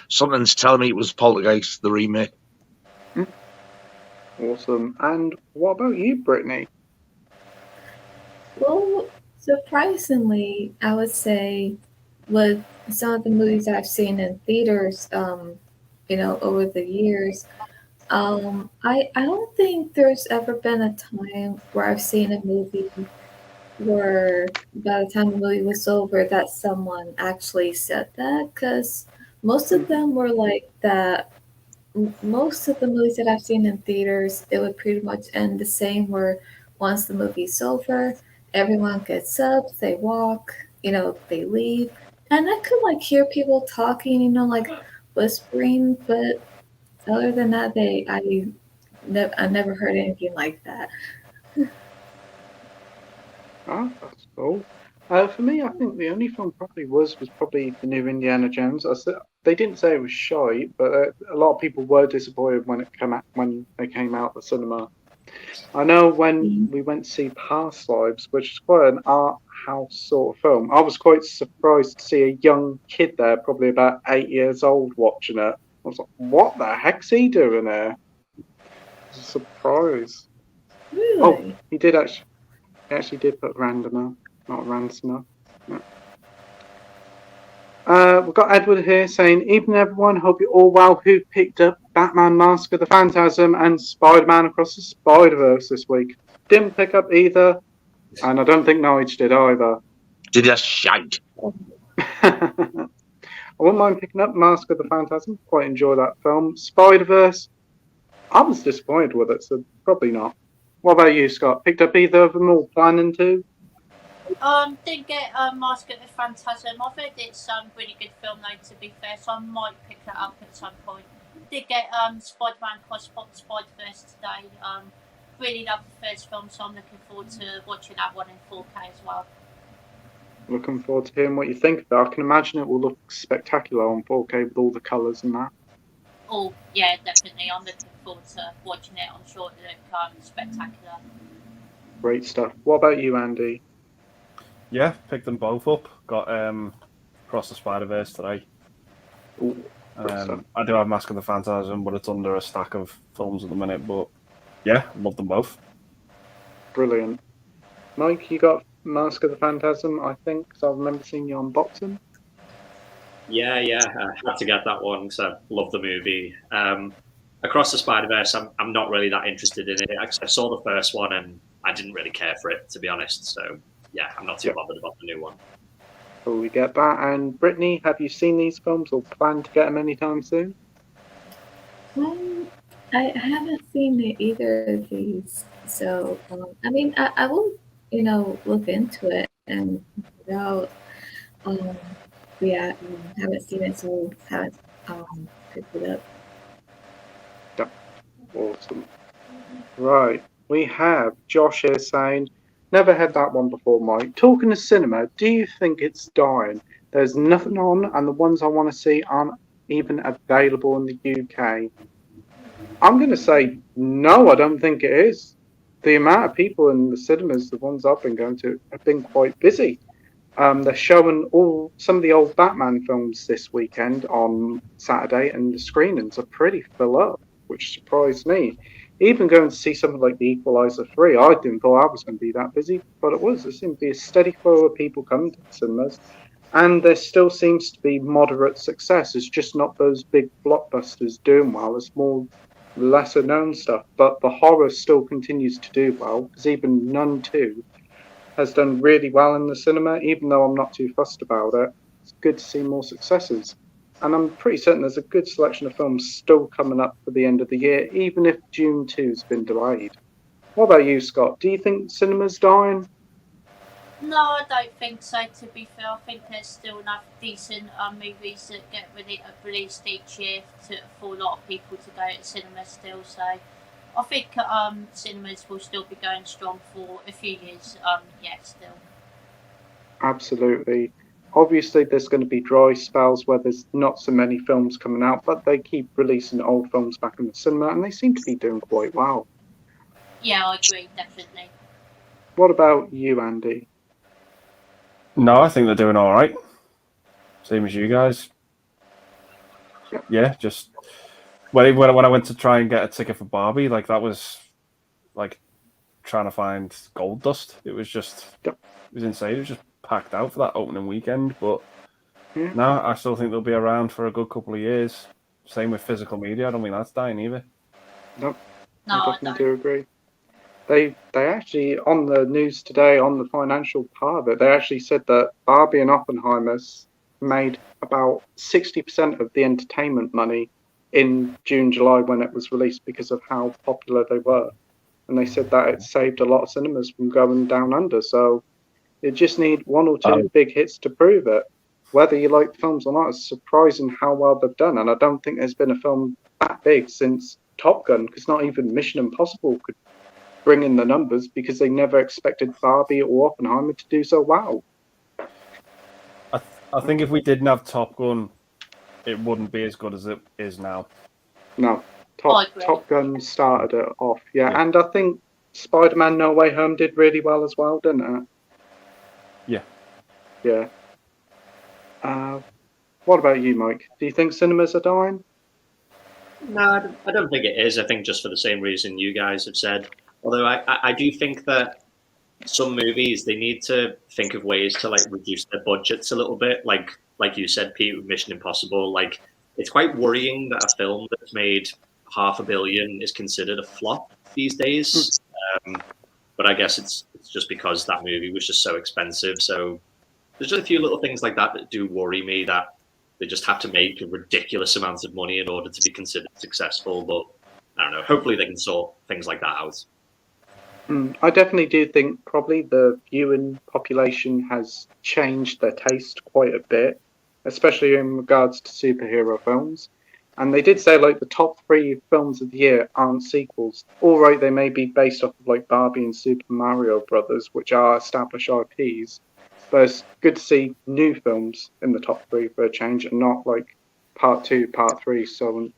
something's telling me it was Poltergeist, the remake. Awesome. And what about you, Brittany? Well, surprisingly, I would say with some of the movies I've seen in theaters, over the years, I don't think there's ever been a time where I've seen a movie where by the time the movie was over that someone actually said that, because most of them were like that. Most of the movies that I've seen in theaters, it would pretty much end the same, where once the movie's over, everyone gets up, they walk, they leave. And I could like hear people talking, like whispering, but other than that, I never heard anything like that. Oh, that's cool. For me, I think the only film probably was probably the new Indiana Jones. They didn't say it was shite, but a lot of people were disappointed when they came out the cinema. I know when we went to see Past Lives, which is quite an art house sort of film, I was quite surprised to see a young kid there, probably about 8 years old, watching it. I was like, "What the heck's he doing there?" It was a surprise. Really? Oh, he actually did put randomer, not ransomer. No. We've got Edward here saying, "Evening everyone, hope you're all well. Who picked up Batman Mask of the Phantasm and Spider-Man Across the Spider-Verse this week?" Didn't pick up either, and I don't think Nige did either. Did that shite? I wouldn't mind picking up Mask of the Phantasm. Quite enjoy that film. Spider-Verse, I was disappointed with it, so probably not. What about you, Scott? Picked up either of them or planning to? Didn't get Mask of the Phantasm. I've heard it's a really good film though, to be fair, so I might pick that up at some point. Did get Spider-Man Cross Spider-Verse today. Really love the first film, so I'm looking forward to watching that one in 4K as well. Looking forward to hearing what you think of it. I can imagine it will look spectacular on 4K with all the colours and that. Oh, yeah, definitely. I'm looking forward to watching it. I'm sure it'll look spectacular. Great stuff. What about you, Andy? Yeah, picked them both up. Got Across the Spider-Verse today. Ooh, I do have Mask of the Phantasm, but it's under a stack of films at the minute. But yeah, love them both. Brilliant. Mike, you got Mask of the Phantasm, I think, because I remember seeing you unboxing. Yeah, I had to get that one because I love the movie. Across the Spider-Verse, I'm not really that interested in it. I saw the first one and I didn't really care for it, to be honest. So yeah, I'm not too bothered about the new one. So we get that. And Brittany, have you seen these films or plan to get them anytime soon? I haven't seen either of these, so I mean, I will, look into it and figure out. Yeah, haven't seen it, so haven't picked it up. Awesome. Right, we have Josh here saying, never had that one before, Mike. Talking to cinema, do you think it's dying? There's nothing on, and the ones I want to see aren't even available in the UK. I'm going to say no, I don't think it is. The amount of people in the cinemas, the ones I've been going to, have been quite busy. They're showing some of the old Batman films this weekend on Saturday, and the screenings are pretty full up, which surprised me. Even going to see something like The Equalizer 3, I didn't thought I was going to be that busy, but it was. There seemed to be a steady flow of people coming to the cinemas, and there still seems to be moderate success. It's just not those big blockbusters doing well. It's more lesser known stuff, but the horror still continues to do well, because even Nun 2 has done really well in the cinema, even though I'm not too fussed about it. It's good to see more successes. And I'm pretty certain there's a good selection of films still coming up for the end of the year, even if June 2's been delayed. What about you, Scott? Do you think cinema's dying? No, I don't think so, to be fair. I think there's still enough decent movies that get released each year for a lot of people to go to cinema still. So I think cinemas will still be going strong for a few years, still. Absolutely. Obviously, there's going to be dry spells where there's not so many films coming out, but they keep releasing old films back in the cinema, and they seem to be doing quite well. Yeah, I agree, definitely. What about you, Andy? No, I think they're doing all right. Same as you guys. Yeah, just when I went to try and get a ticket for Barbie, like that was like trying to find gold dust. It was insane. It was just packed out for that opening weekend. But no, I still think they'll be around for a good couple of years. Same with physical media. I don't think that's dying either. Nope. No, I definitely do agree. They actually, on the news today, on the financial part of it, they actually said that Barbie and Oppenheimer made about 60% of the entertainment money in June, July when it was released because of how popular they were. And they said that it saved a lot of cinemas from going down under. So you just need one or two big hits to prove it. Whether you like films or not, it's surprising how well they've done. And I don't think there's been a film that big since Top Gun, because not even Mission Impossible could bring in the numbers because they never expected Barbie or Oppenheimer to do so well. I think if we didn't have Top Gun, it wouldn't be as good as it is now. No, Top Gun started it off, yeah. And I think Spider-Man No Way Home did really well as well, didn't it? Yeah. What about you, Mike? Do you think cinemas are dying? No, I don't think it is. I think just for the same reason you guys have said. Although I do think that some movies, they need to think of ways to like reduce their budgets a little bit. Like you said, Pete, with Mission Impossible, like it's quite worrying that a film that's made $500 million is considered a flop these days. But I guess it's just because that movie was just so expensive. So there's just a few little things like that do worry me, that they just have to make a ridiculous amount of money in order to be considered successful. But I don't know. Hopefully they can sort things like that out. I definitely do think probably the viewing population has changed their taste quite a bit, especially in regards to superhero films. And they did say like the top 3 films of the year aren't sequels. All right, they may be based off of like Barbie and Super Mario Brothers, which are established IPs, But it's good to see new films in the top 3 for a change, and not like part 2, part 3, so on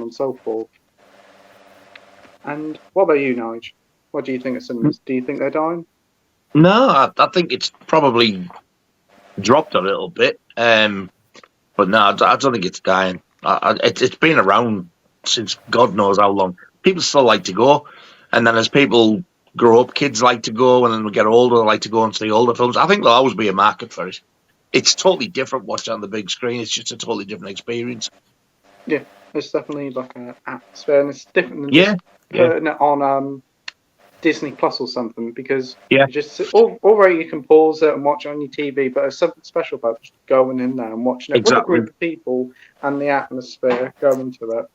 and so forth. And what about you, Nige? What do you think of cinemas? Do you think they're dying? No, I think it's probably dropped a little bit. But no, I don't think it's dying. It's been around since God knows how long. People still like to go, and then as people grow up, kids like to go, and then we get older, they like to go and see older films. I think there'll always be a market for it. It's totally different watching on the big screen. It's just a totally different experience. Yeah, it's definitely like an atmosphere, and it's different than just putting it on Disney Plus or something, because you just already you can pause it and watch it on your TV, but there's something special about just going in there and watching it with a group of people and the atmosphere going to it.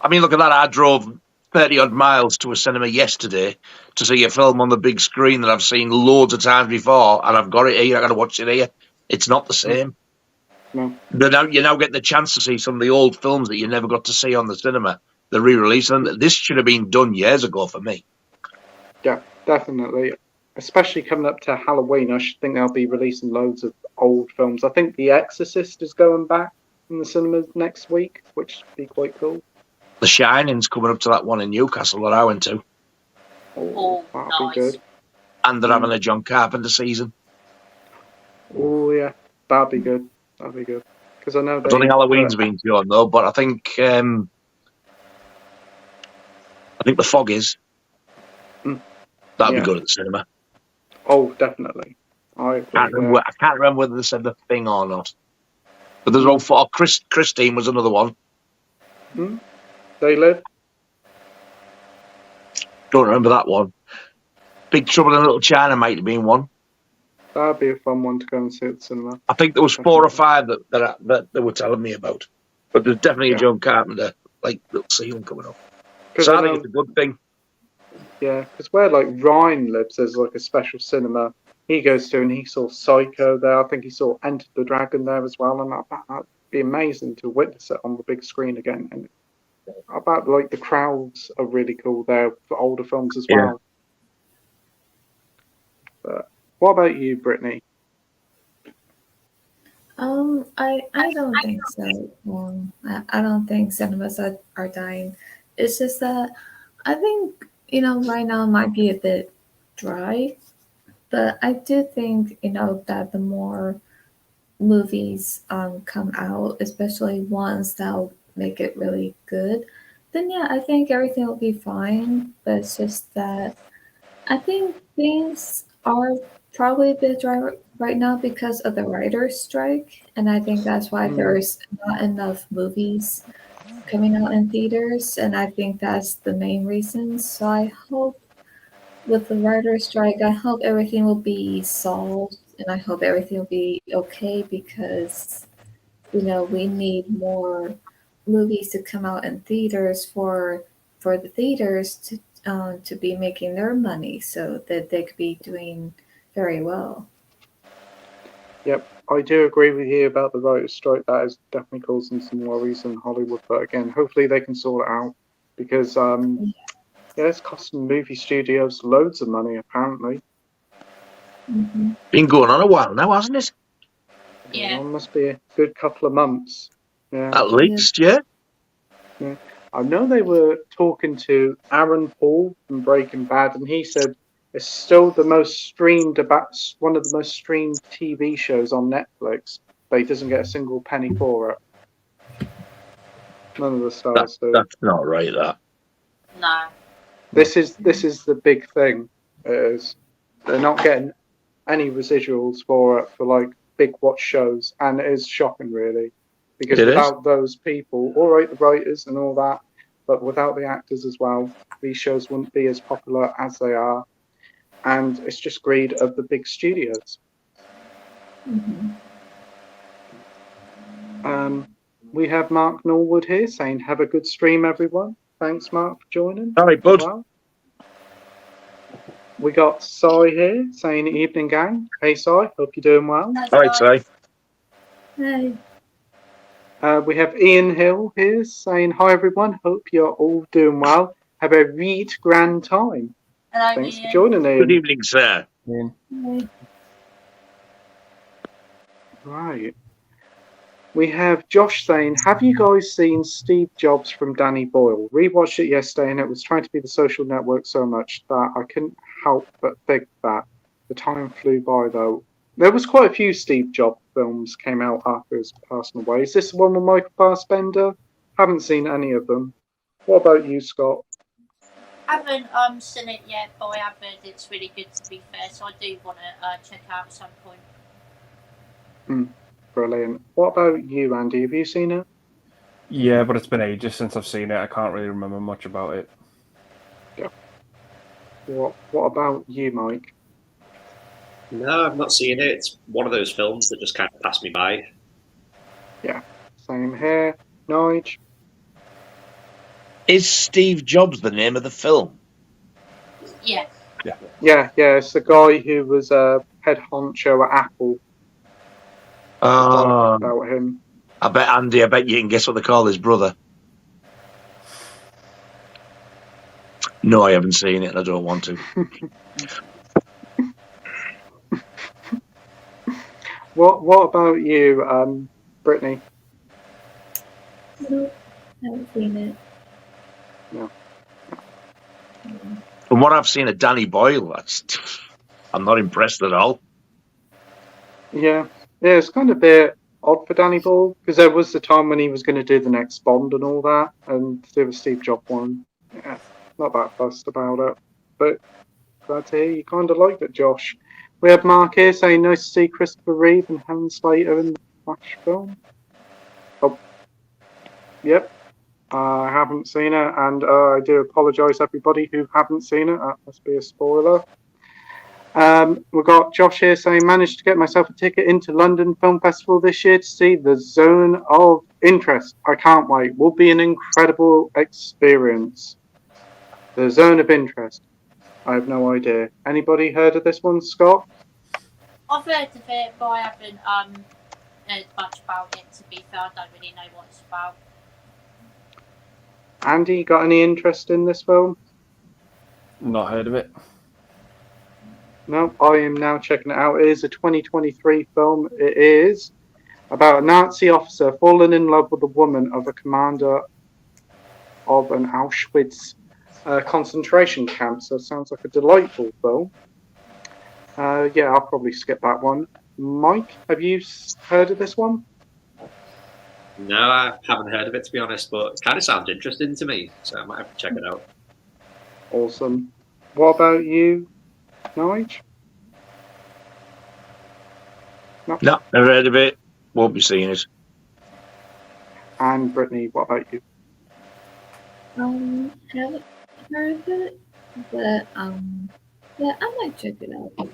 I mean, look at that. I drove 30-odd miles to a cinema yesterday to see a film on the big screen that I've seen loads of times before, and I've got it here. I've got to watch it here. It's not the same. No. You're now getting the chance to see some of the old films that you never got to see on the cinema. They're re-releasing them. This should have been done years ago for me. Yeah, definitely. Especially coming up to Halloween, I should think they'll be releasing loads of old films. I think The Exorcist is going back in the cinemas next week, which would be quite cool. The Shining's coming up to that one in Newcastle that I went to. Oh, that'll be good. And they're having a John Carpenter season. Oh, yeah. That'll be good. That'll be good. Because I know I don't think Halloween's been done, though, but I think The Fog is. That'll be good at the cinema. Oh, definitely. I can't remember whether they said The Thing or not. But there's one for Christine was another one. They Live? Don't remember that one. Big Trouble in Little China might have been one. That'd be a fun one to go and see at the cinema. I think there was 4 or 5 that they were telling me about. But there's definitely a John Carpenter little ceiling coming up. So I think it's a good thing. Yeah, because where Ryan lives, there's a special cinema he goes to, and he saw Psycho there. I think he saw Enter the Dragon there as well, and that'd be amazing to witness it on the big screen again. And I bet the crowds are really cool there for older films as well. But what about you, Brittany? I don't think so. I don't think cinemas are dying. It's just that I think, right now it might be a bit dry, but I do think, that the more movies come out, especially ones that'll make it really good, then I think everything will be fine. But it's just that I think things are probably a bit dry right now because of the writer's strike, and I think that's why there's not enough movies coming out in theaters, and I think that's the main reason. So I hope with the writer's strike, I hope everything will be solved, and I hope everything will be okay, because we need more movies to come out in theaters for the theaters to be making their money, so that they could be doing very well. Yep, I do agree with you about the writer's strike. That is definitely causing some worries in Hollywood. But again, hopefully they can sort it out, because it's costing movie studios loads of money, apparently. Been going on a while now, hasn't it? Yeah. It must be a good couple of months. Yeah. At least, yeah. I know they were talking to Aaron Paul from Breaking Bad, and he said it's still the most streamed, one of the most streamed TV shows on Netflix, but he doesn't get a single penny for it. None of the stars do. That's not right, that. No. This is the big thing. Is they're not getting any residuals for it for big watch shows, and it is shocking, really, because without those people, all right, the writers and all that, but without the actors as well, these shows wouldn't be as popular as they are. And it's just greed of the big studios. We have Mark Norwood here saying, "Have a good stream, everyone." Thanks, Mark, for joining. All right, bud. Well. We got Sai here saying, "Evening, gang." Hey, Sai, hope you're doing well. All right, Sai. Hey. We have Ian Hill here saying, "Hi, everyone. Hope you're all doing well. Have a read grand time." Hello, Thanks Ian. for joining, Ian. Good evening, sir. Right. We have Josh saying, have you guys seen Steve Jobs from Danny Boyle? Rewatched it yesterday and it was trying to be The Social Network so much that I couldn't help but think that. The time flew by though. There was quite a few Steve Jobs films came out after his passing away. Is this the one with Michael Fassbender? Haven't seen any of them. What about you, Scott? I haven't seen it yet, but I have heard it's really good to be fair, so I do want to check it out at some point. Brilliant. What about you, Andy? Have you seen it? Yeah, but it's been ages since I've seen it. I can't really remember much about it. Yeah. What about you, Mike? No, I've not seen it. It's one of those films that just kind of passed me by. Yeah, same here. Nige? Is Steve Jobs the name of the film? Yeah. Yeah, it's the guy who was a head honcho at Apple. About him. I bet you can guess what they call his brother. No, I haven't seen it and I don't want to. What about you, Brittany? No, I haven't seen it. No. From what I've seen of Danny Boyle, I'm not impressed at all. Yeah, it's kind of a bit odd for Danny Boyle because there was the time when he was going to do the next Bond and all that, and do the Steve Jobs one. Yeah, not that fussed about it, but glad to hear you kind of liked it, Josh. We have Mark here saying nice to see Christopher Reeve and Helen Slater in the Flash film. Oh, yep. I haven't seen it, and I do apologise everybody who haven't seen it. That must be a spoiler. We've got Josh here saying, managed to get myself a ticket into London Film Festival this year to see The Zone of Interest. I can't wait. Will be an incredible experience. The Zone of Interest. I have no idea. Anybody heard of this one, Scott? I've heard of it, but I haven't heard much about it, to be fair. I don't really know what it's about. Andy, you got any interest in this film? Not heard of it. No, I am now checking it out. It is a 2023 film. It is about a Nazi officer falling in love with a woman of a commander of an Auschwitz concentration camp. So it sounds like a delightful film. Yeah, I'll probably skip that one. Mike, have you heard of this one? No, I haven't heard of it, to be honest, but it kind of sounds interesting to me, so I might have to check it out. Awesome. What about you, Nige? No, never heard of it. Won't be seeing it. And Brittany, what about you? Haven't heard of it, but yeah, I might check it out.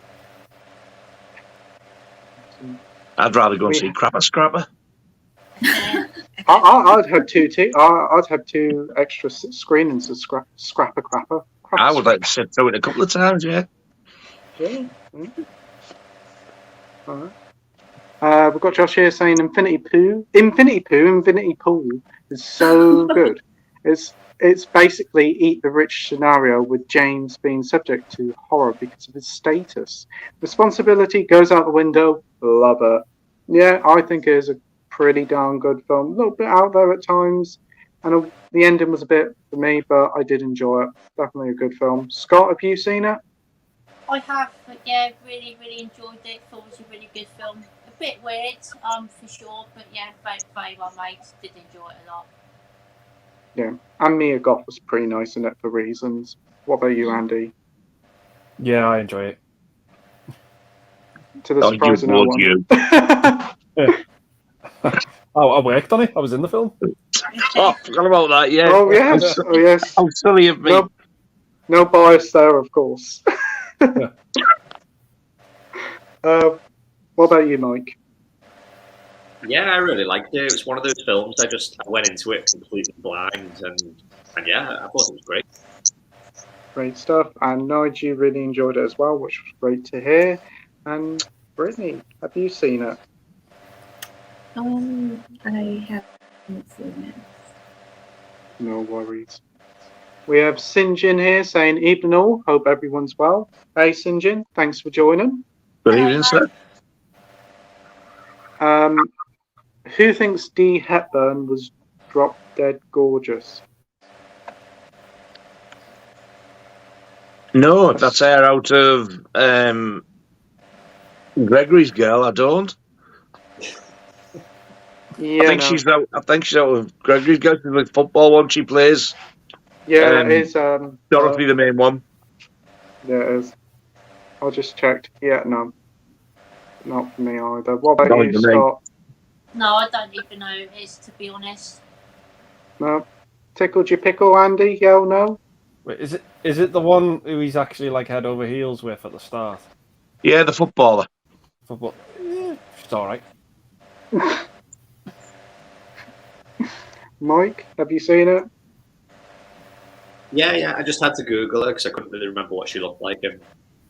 I'd rather go and see Crapper Scrapper. I'd have I'd have two extra screenings of Scrapper Crapper. I would like to sit through it a couple of times, yeah. Yeah. All right. We've got Josh here saying Infinity Pool is so good. It's basically Eat the Rich scenario with James being subject to horror because of his status. Responsibility goes out the window. Love it. Yeah, I think it is a pretty darn good film. A little bit out there at times, and the ending was a bit for me, but I did enjoy it. Definitely a good film. Scott, have you seen it? I have, but yeah, really, really enjoyed it. Thought it was a really good film. A bit weird, for sure, but yeah, very well made. Did enjoy it a lot. Yeah, and Mia Goth was pretty nice in it for reasons. What about you, Andy? Yeah, I enjoy it. To the surprise of no one. You. Oh, I worked on it. I was in the film. Oh, forgot about that, yeah. Oh, yes. Oh, yes. How silly of me. No bias there, of course. What about you, Mike? Yeah, I really liked it. It was one of those films I went into it completely blind, and yeah, I thought it was great. Great stuff. And Nige, you really enjoyed it as well, which was great to hear. And Brittany, have you seen it? I haven't seen it. No worries. We have Sinjin here saying, evening all, hope everyone's well. Hey Sinjin, thanks for joining. Good evening, sir. Who thinks Dee Hepburn was drop dead gorgeous? No, that's her out of Gregory's Girl. I don't. Yeah, I think she's out. I think she's out of Gregory's Girl. She's like football one. She plays. Yeah, it is. Dorothy, the main one. Yeah, it is. I just checked. Yeah, no, not for me either. What about you, Scott? No, I don't even know who it is, to be honest. No. Tickled your pickle, Andy? Yeah or no? Wait, is it the one who he's actually like head over heels with at the start? Yeah, the footballer. Football. It's all right. Mike, have you seen it? Yeah. I just had to Google her because I couldn't really remember what she looked like. And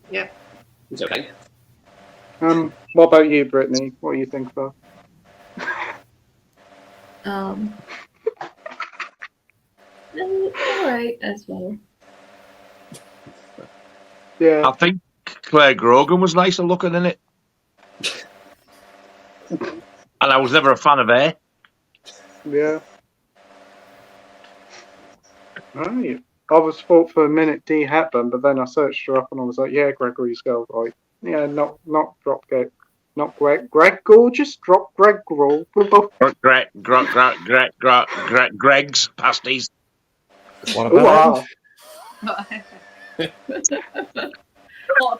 yeah, it's okay. What about you, Brittany? What do you think of her? Alright as well. Yeah. I think Claire Grogan was nicer looking in it. And I was never a fan of her. Yeah. Right. I was thought for a minute Dee Hepburn, but then I searched her up and I was like, yeah, Gregory's Girl, right? Yeah, not drop Greg, not Greg. Greg Gorgeous, drop Greg Grohl. Greg's pasties. What about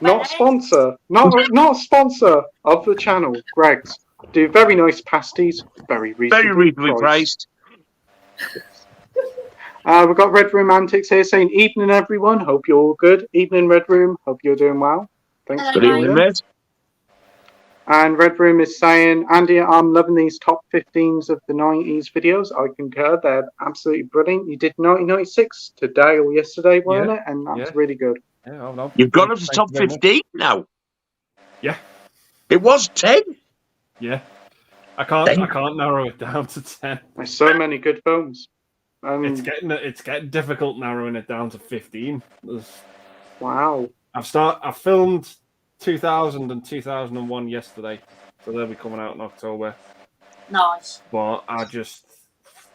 Not sponsor, not sponsor of the channel. Greg's do very nice pasties, very reasonably priced. We've got Red Room Antics here saying, evening everyone, hope you're all good. Evening Red Room, hope you're doing well. Thanks for joining. Mate. And Red Room is saying, Andy, I'm loving these top 15s of the 90s videos. I concur, they're absolutely brilliant. You did 1996 today or yesterday, weren't it? And that's really good. Yeah, no. You've gone up to top 15 now. Yeah. It was 10. Yeah. I can't narrow it down to 10. There's so many good films. It's getting difficult narrowing it down to 15. Wow. I filmed 2000 and 2001 yesterday, so they'll be coming out in October. Nice. But I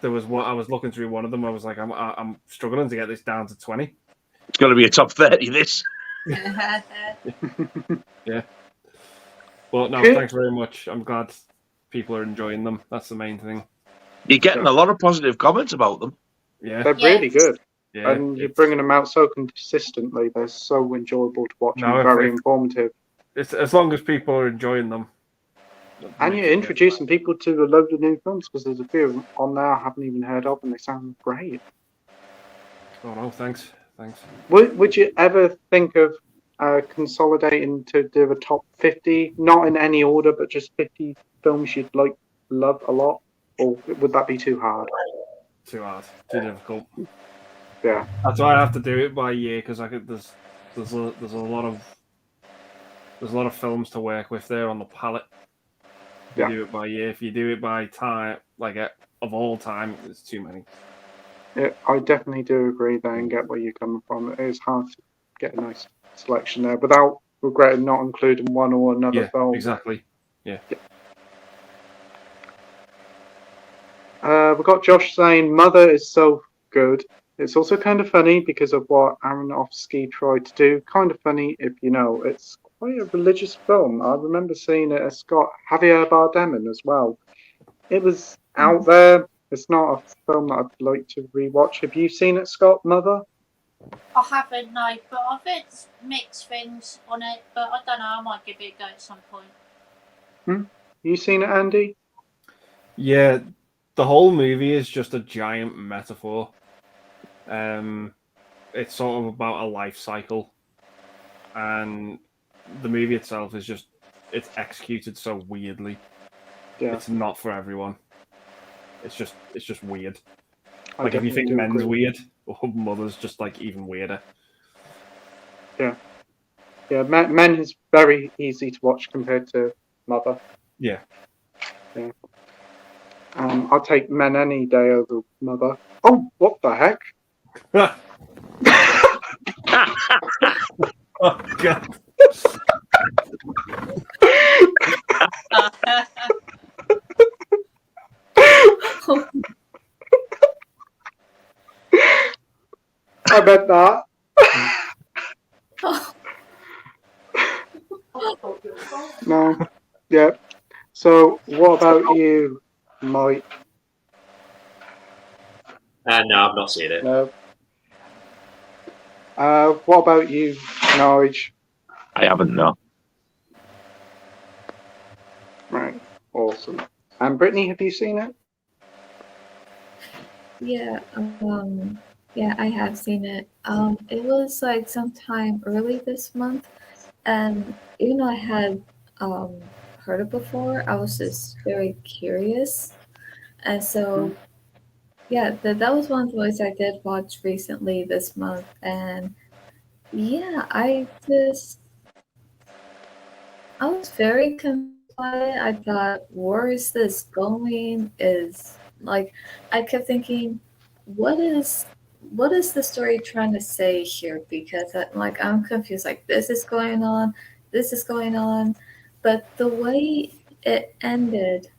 was looking through one of them. I was like, I'm struggling to get this down to 20. It's going to be a top 30. This. Yeah. Well, no, thanks very much. I'm glad people are enjoying them. That's the main thing. You're getting a lot of positive comments about them. Yeah, they're really good. Yeah, and you're bringing them out so consistently. They're so enjoyable to watch and very informative. It's as long as people are enjoying them. And you're introducing people to a load of new films, because there's a few on there I haven't even heard of, and they sound great. Oh no, thanks. Would you ever think of consolidating to do a top 50, not in any order, but just 50 films you'd love a lot? Or would that be too hard? Too hard. Too difficult. Yeah. That's why I have to do it by year, because there's a lot of films to work with there on the palette. If you do it by year. If you do it by time, of all time, there's too many. Yeah, I definitely do agree there and get where you're coming from. It is hard to get a nice selection there without regretting not including one or another film. Exactly. Yeah. We've got Josh saying Mother is so good. It's also kind of funny because of what Aronofsky tried to do. Kind of funny if you know. It's quite a religious film. I remember seeing it as Scott Javier Bardem in as well. It was out there. It's not a film that I'd like to rewatch. Have you seen it, Scott, Mother? I haven't, no, but I've heard mixed things on it, but I don't know, I might give it a go at some point. You seen it, Andy? Yeah, the whole movie is just a giant metaphor. It's sort of about a life cycle, and the movie itself is it's executed so weirdly. Yeah. It's not for everyone. It's just weird. I If you think Men's agree. weird, Mother's just even weirder. Yeah. Yeah, Men is very easy to watch compared to Mother. Yeah. Yeah. I'll take Men any day over Mother. Oh, what the heck? Oh, God. I meant that. No. Yeah. So, what about you, Mike? No, I've not seen it. No. What about you, Nige? I haven't, no. Right. Awesome. And Brittany, have you seen it? Yeah, yeah, I have seen it. It was like sometime early this month, and even though I had heard it before, I was just very curious, and so yeah, that was one of the movies I did watch recently this month, and yeah, I was very confused by it. I thought, where is this going? Is like I kept thinking, what is the story trying to say here? Because I'm confused. Like this is going on, this is going on, but the way it ended,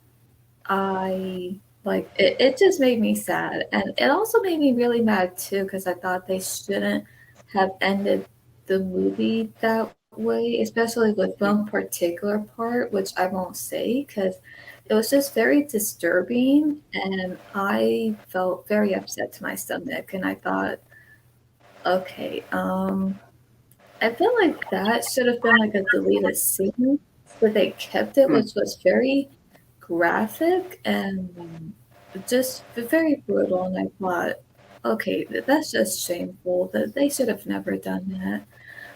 I like it. It just made me sad, and it also made me really mad too because I thought they shouldn't have ended the movie that way, especially with one particular part, which I won't say because it was just very disturbing, and I felt very upset to my stomach, and I thought, okay, I feel like that should have been like a deleted scene, but they kept it, which was very graphic and just very brutal. And I thought, okay, that's just shameful. That they should have never done that.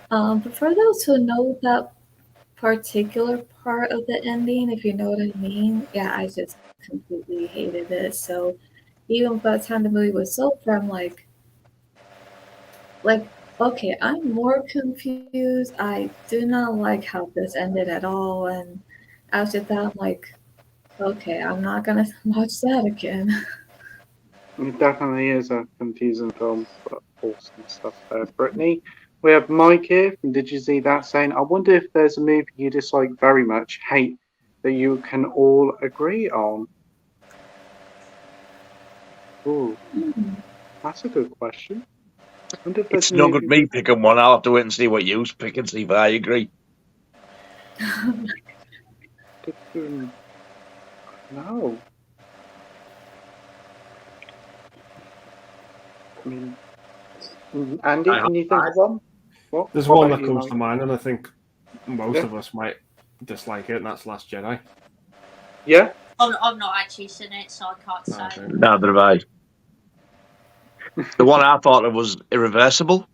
But for those who know that particular part of the ending, if you know what I mean, yeah, I just completely hated it. So even by the time the movie was over, I'm like, okay, I'm more confused. I do not like how this ended at all. And after that, I'm like, okay, I'm not gonna watch that again. It definitely is a confusing film, but awesome stuff there. Brittany, we have Mike here from Did You See That saying, I wonder if there's a movie you dislike very much, hate, that you can all agree on. Ooh, that's a good question. I wonder if there's It's a no movie good me picking one. I'll have to wait and see what you pick and see if I agree. No. I mean, Andy, can you think of one? There's what one about that you, comes Mike? to mind, and I think most of us might dislike it, and that's Last Jedi. Yeah? I've not actually seen it, so I can't say. Neither have I. The one I thought of was Irreversible.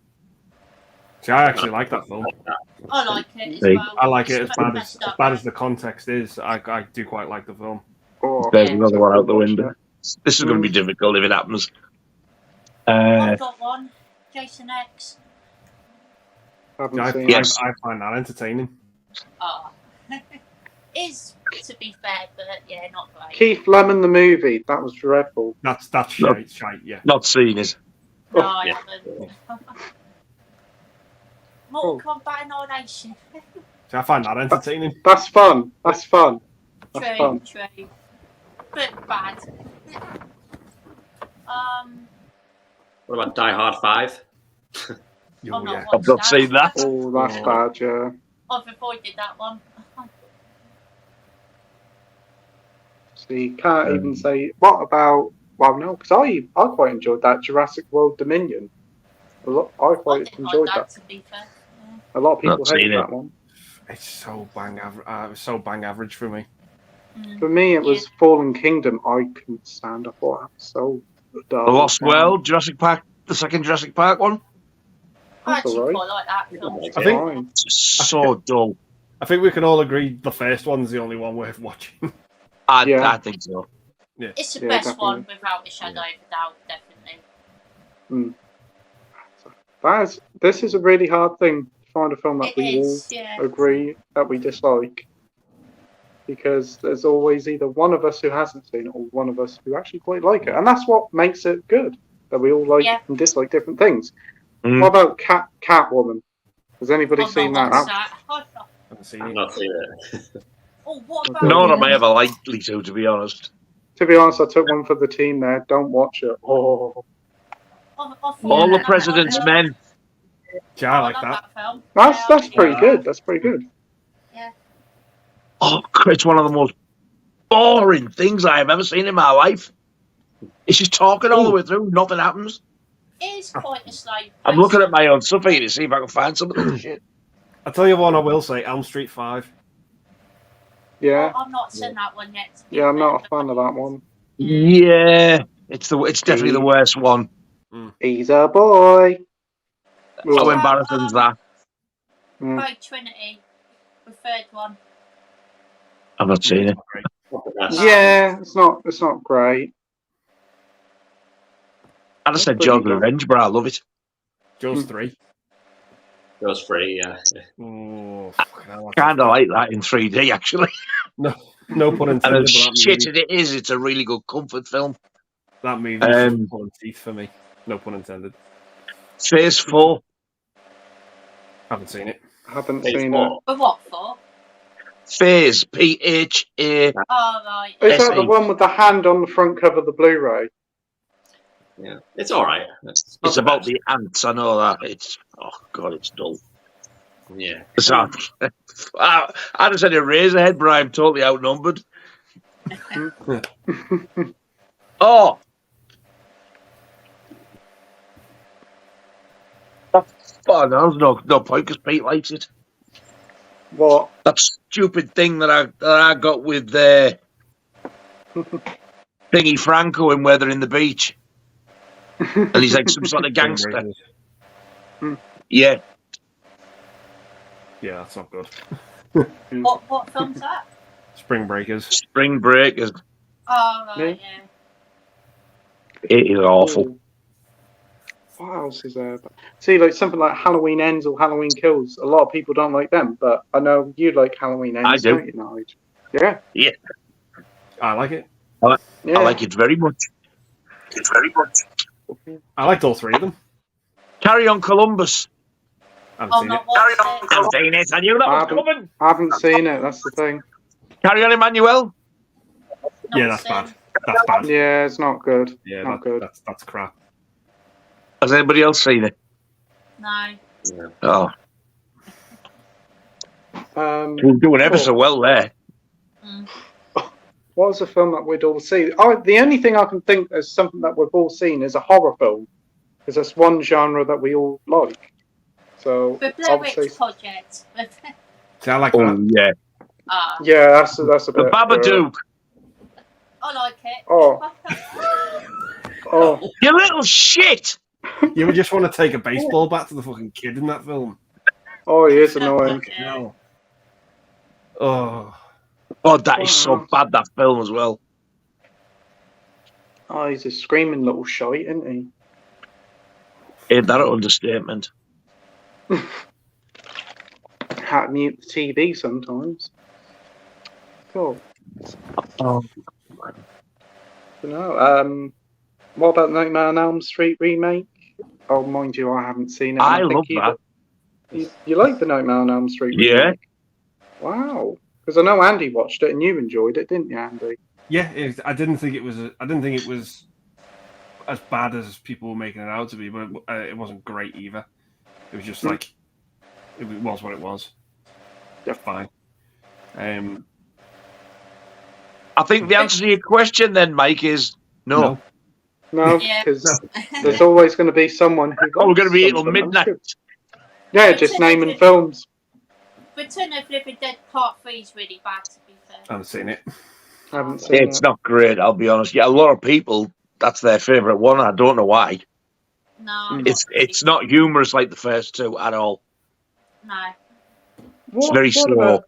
See, I actually like that film. I like it as Hey. well. I like it It's as bad as the context is. I do quite like the film. Oh, There's another one out the window. This is going to be Mm. difficult if it happens. I've got one. Jason X. Haven't seen Yes. I find that entertaining. Oh. Is, to be fair, but yeah, not great. Keith Lemon, the movie. That was dreadful. That's Not- shite, yeah. Not seen it. No, I haven't. Mortal Kombat Annihilation. See, I find that entertaining. That's fun. That's fun. That's True, fun. true. But bad. What about Die Hard 5? I've not yeah. watched I've not seen that. Oh, that's bad, yeah. I've avoided that one. So you can't even say, what about, well, no, because I quite enjoyed that Jurassic World Dominion. I quite enjoyed that. To be fair. Yeah. A lot of people Not hate seen that it. one. It's so bang average for me. For me, it was Fallen Kingdom. I couldn't stand. I thought that was so dull. The Lost World, Jurassic Park, the second Jurassic Park one. I actually quite like that film. I think It's so dull. I think we can all agree the first one's the only one worth watching. I think so. Yeah. It's the Yeah, best definitely. one without a shadow of a doubt, definitely. This is a really hard thing to find a film that It we is, all yeah. agree that we dislike. Because there's always either one of us who hasn't seen it or one of us who actually quite like it. And that's what makes it good, that we all like and dislike different things. What about Catwoman? Has anybody seen that? I've not seen it. Oh, what about None of them ever likely to be honest. To be honest, I took one for the team there. Don't watch it. Oh. All the President's Men. Yeah, I like that. film. That's pretty good. That's pretty good. Yeah. Oh, it's one of the most boring things I have ever seen in my life. It's just talking all the way through, nothing happens. It is quite a slow pace. I'm looking at my own stuff here to see if I can find some of this shit. I'll tell you one I will say, Elm Street 5. Yeah. I've not seen that one yet. Yeah, I'm not a fan of that one. Yeah, it's definitely the worst one. He's a boy. How embarrassing is that? By Trinity, the third one. I've not seen it. Yeah, it's not great. I just said Jaws Revenge, but I love it. Jaws 3. Jaws 3, yeah. Oh, kind of like that in 3D, actually. No pun intended. And as shit as it is, it's a really good comfort film. That movie is pulling teeth for me. No pun intended. Phase 4. Haven't seen it. Haven't seen it. For what for? Phase, P-H-A. Oh, right. Is that the one with the hand on the front cover of the Blu-ray? Yeah, it's all right. It's about the ants. I know that. It's it's dull. Yeah. I just had a Razorhead, but I'm totally outnumbered. Oh, there's no point because Pete likes it. What? That stupid thing that I got with Thingy Franco in Weather in the Beach. And he's like some sort of gangster. Yeah. Yeah, that's not good. What film's that? Spring Breakers. Spring Breakers. Oh, right, yeah. It is awful. What else is there? See, like something like Halloween Ends or Halloween Kills. A lot of people don't like them, but I know you like Halloween Ends, I do. don't you, Nige? Yeah. Yeah. I like it. I like it very much. I liked all three of them. Carry On Columbus. I haven't seen it. I haven't seen it. I knew that was coming. I haven't seen it. That's the thing. Carry On Emmanuel. Yeah, that's bad. That's bad. Yeah, it's not good. Yeah, not good. That's crap. Has anybody else seen it? No. Yeah. Oh. We're doing ever so well there. What was a film that we'd all see? The only thing I can think is something that we've all seen is a horror film, because that's one genre that we all like. So The Blair Witch Project. See, I like that. Yeah. Yeah, that's a The bit. Babadook. I like it. Oh, you little shit! You would just want to take a baseball bat to the fucking kid in that film. Oh, he is annoying. No. Oh, that is so bad, that film as well. Oh, he's a screaming little shite, isn't he? Ain't that an understatement? Had to mute the TV sometimes. Cool. Oh. No. What about Nightmare on Elm Street remake? Oh, mind you, I haven't seen it. I love that. You like the Nightmare on Elm Street remake? Yeah. Wow. Because I know Andy watched it and you enjoyed it, didn't you, Andy? yeah. I didn't think it was. I didn't think it was as bad as people were making it out to be, but it wasn't great either. It was just like it was what it was. Yeah, fine. I think the answer to your question then, Mike, is no. No, because there's always going to be someone who. We're going to be here till midnight. Yeah, just naming films. Return of Living Dead Part 3 is really bad, to be fair. I haven't seen it. It's not great, I'll be honest. Yeah, a lot of people, that's their favourite one. I don't know why. No. It's not humorous like the first two at all. No. It's very slow.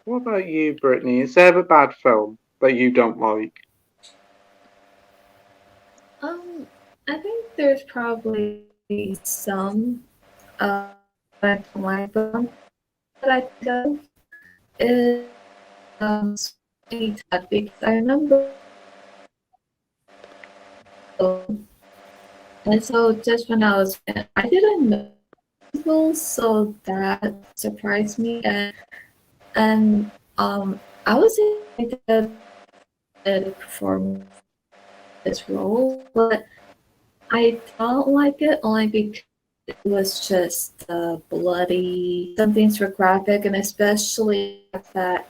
What about you, Brittany? Is there a bad film that you don't like? I think there's probably some I don't like them that I think of is because I remember and so just when I was I didn't know, so that surprised me, and I was excited to perform this role, but I don't like it only because it was just bloody. Some things were graphic, and especially that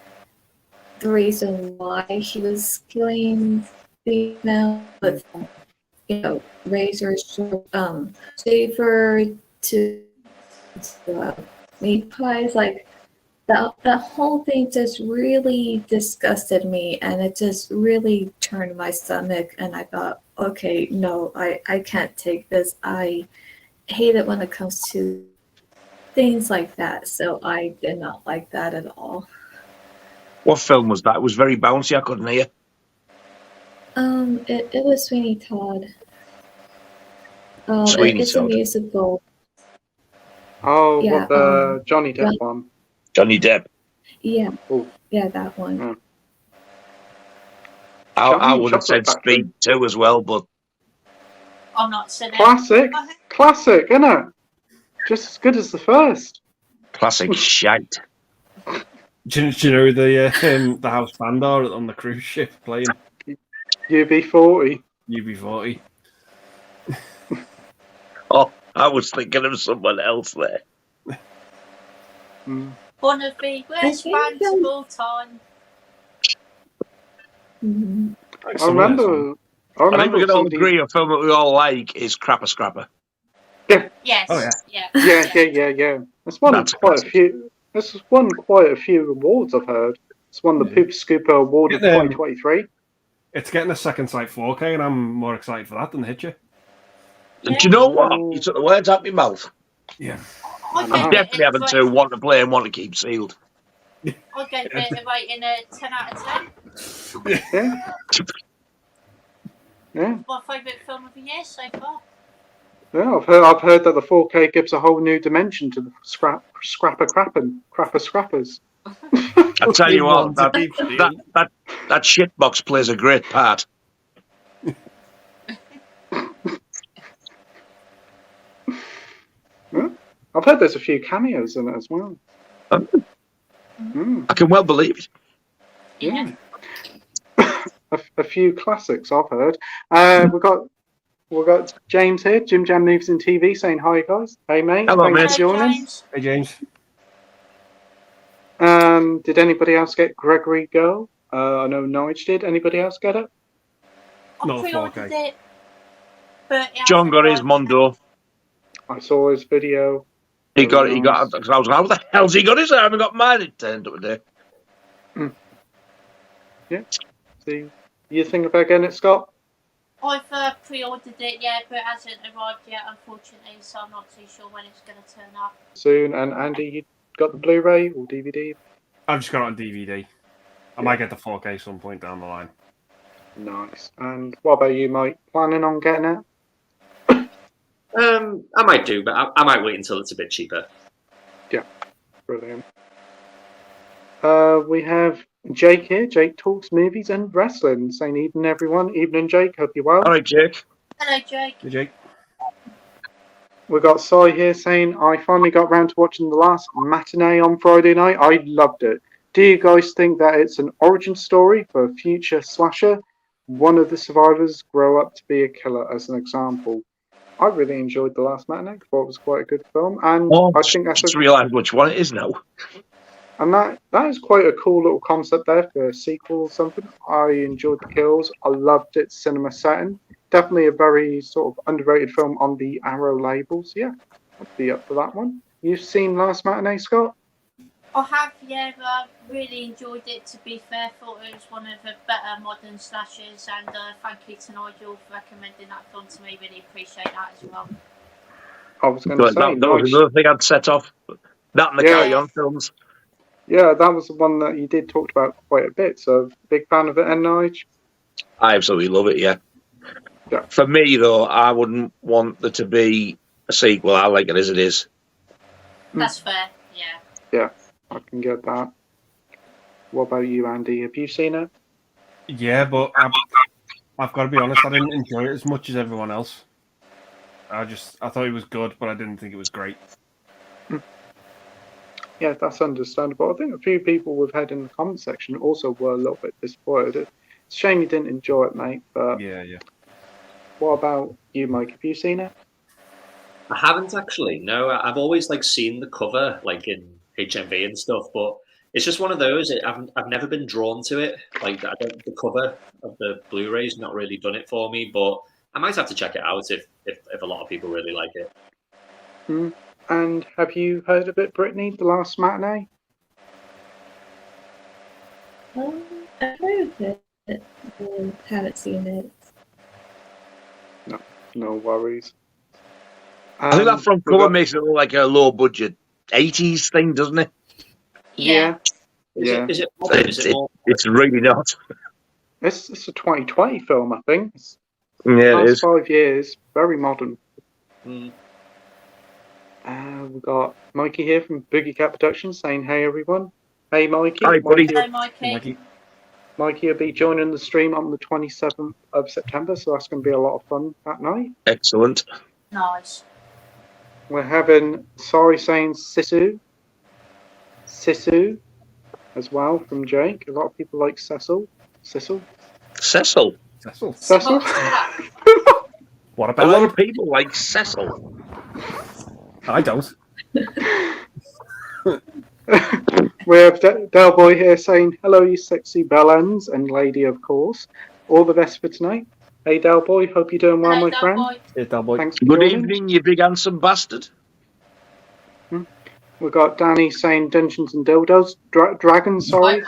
the reason why he was killing female with, razor sharp shaver to meat pies, like that whole thing just really disgusted me, and it just really turned my stomach, and I thought, okay, no, I can't take this. I hate it when it comes to things like that, so I did not like that at all. What film was that? It was very bouncy. I couldn't hear. It was Sweeney Todd. It's a Todd. musical. Oh, Yeah, what the Johnny Depp one? Johnny Depp. Yeah. Ooh. Yeah, that one. Mm. I would have Chocolate said Factory. Speed 2 as well, but I'm not saying Classic, isn't it? Just as good as the first. classic shite. Do you know the house band are on the cruise ship playing UB40. UB40? Oh, I was thinking of someone else there. one of the worst bands of all time. Mm-hmm. I remember I think we can all agree a film that we all like is Crapper Scrapper. Yeah. Yes. Oh, Yeah. Yeah. That's won quite a few. This has won quite a few awards, I've heard. It's won the Poop Scooper Award of 2023. It's getting a second sight 4K, and I'm more excited for that than Hitcher. Do you know what? You took the words out of my mouth. Yeah. I'm definitely having to want to play and want to keep sealed. I gave it a rating of 10 out of 10. Yeah. My favourite film of the year so far. Yeah, I've heard that the 4K gives a whole new dimension to the scrapper scrappers. I tell you what, that shitbox plays a great part. Yeah. I've heard there's a few cameos in it as well. I can well believe it. Yeah. a few classics I've heard. We've got James here, Jim Jam Movies and TV, saying hi, guys. Hey, mate. Hello, Thanks mate. for joining. Hey, James. Did anybody else get Gregory Girl? I know Nige did. Anybody else get it? Not I the 4K. pre-ordered it, but John got his Mondo. I saw his video. He got. I was like, how the hell's he got his? I haven't got mine. It turned up today. Yeah. See, you think about getting it, Scott? I've pre-ordered it, yeah, but it hasn't arrived yet, unfortunately, so I'm not too sure when it's going to turn up. Soon. And Andy, you got the Blu-ray or DVD? I've just got it on DVD. I might get the 4K some point down the line. Nice. And what about you, Mike? Planning on getting it? I might do, but I might wait until it's a bit cheaper. Yeah, brilliant. We have Jake here. Jake talks movies and wrestling. Saying evening, everyone. Evening, Jake. Hope you're well. All right, Jake. Hello, Jake. Hey, Jake. We got Sai here saying, I finally got round to watching the last matinee on Friday night. I loved it. Do you guys think that it's an origin story for a future slasher? One of the survivors grow up to be a killer, as an example. I really enjoyed the last matinee. Thought it was quite a good film, and I think that's just realised which one it is now. And that is quite a cool little concept there for a sequel or something. I enjoyed the kills. I loved its cinema setting. Definitely a very sort of underrated film on the Arrow labels. Yeah, I'd be up for that one. You've seen Last Matinee, Scott? I have, yeah, but I really enjoyed it, to be fair. Thought it was one of the better modern slashers, and thank you to Nigel for recommending that film to me. Really appreciate that as well. I was going to say... That was another thing I'd set off. That and the Carry On films. Yeah, that was the one that you did talk about quite a bit, so big fan of it, and Nige? I absolutely love it, yeah. For me, though, I wouldn't want there to be a sequel. I like it as it is. That's fair, yeah. Yeah, I can get that. What about you, Andy? Have you seen it? Yeah, but I've got to be honest, I didn't enjoy it as much as everyone else. I thought it was good, but I didn't think it was great. Yeah, that's understandable. I think a few people we've had in the comment section also were a little bit disappointed. It's a shame you didn't enjoy it, mate. But yeah. What about you, Mike? Have you seen it? I haven't actually. No, I've always seen the cover in HMV and stuff, but it's just one of those. I've never been drawn to it. The cover of the Blu-ray's not really done it for me, but I might have to check it out if a lot of people really like it. And have you heard of it, Brittany? The Last Matinee? I've heard of it, but haven't seen it. No worries. I think that front cover makes it look like a low budget 80s thing, doesn't it? Yeah. Is it more? It's really not. It's a 2020 film, I think. Yeah, it is. 5 years, very modern. Mm. We've got Mikey here from Boogie Cat Productions saying, "Hey everyone." Hey Mikey. Hi, buddy. Hey, Mikey. Mikey will be joining the stream on the 27th of September, so that's going to be a lot of fun that night. Excellent. Nice. We're having Sorry saying Sisu as well from Jake. A lot of people like Cecil. Cecil. What about a lot of people like Cecil? I don't. We have Del Boy here saying, "Hello, you sexy bellends and lady, of course. All the best for tonight." Hey, Del Boy, hope you're doing well, Hello, my Del friend. Boy. Hey, Del Boy. Thanks for Good joining. evening, you big handsome bastard. We've got Danny saying Dungeons and Dildos. Dragons, sorry.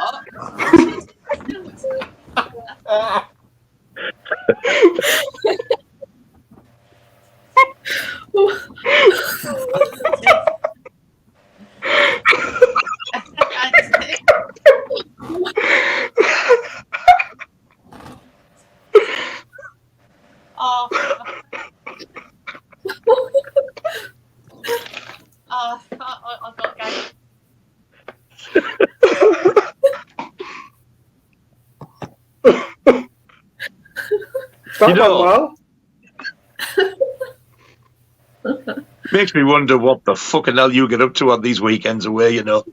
I've got to go. That went well. Makes me wonder what the fucking hell you get up to on these weekends away, you know.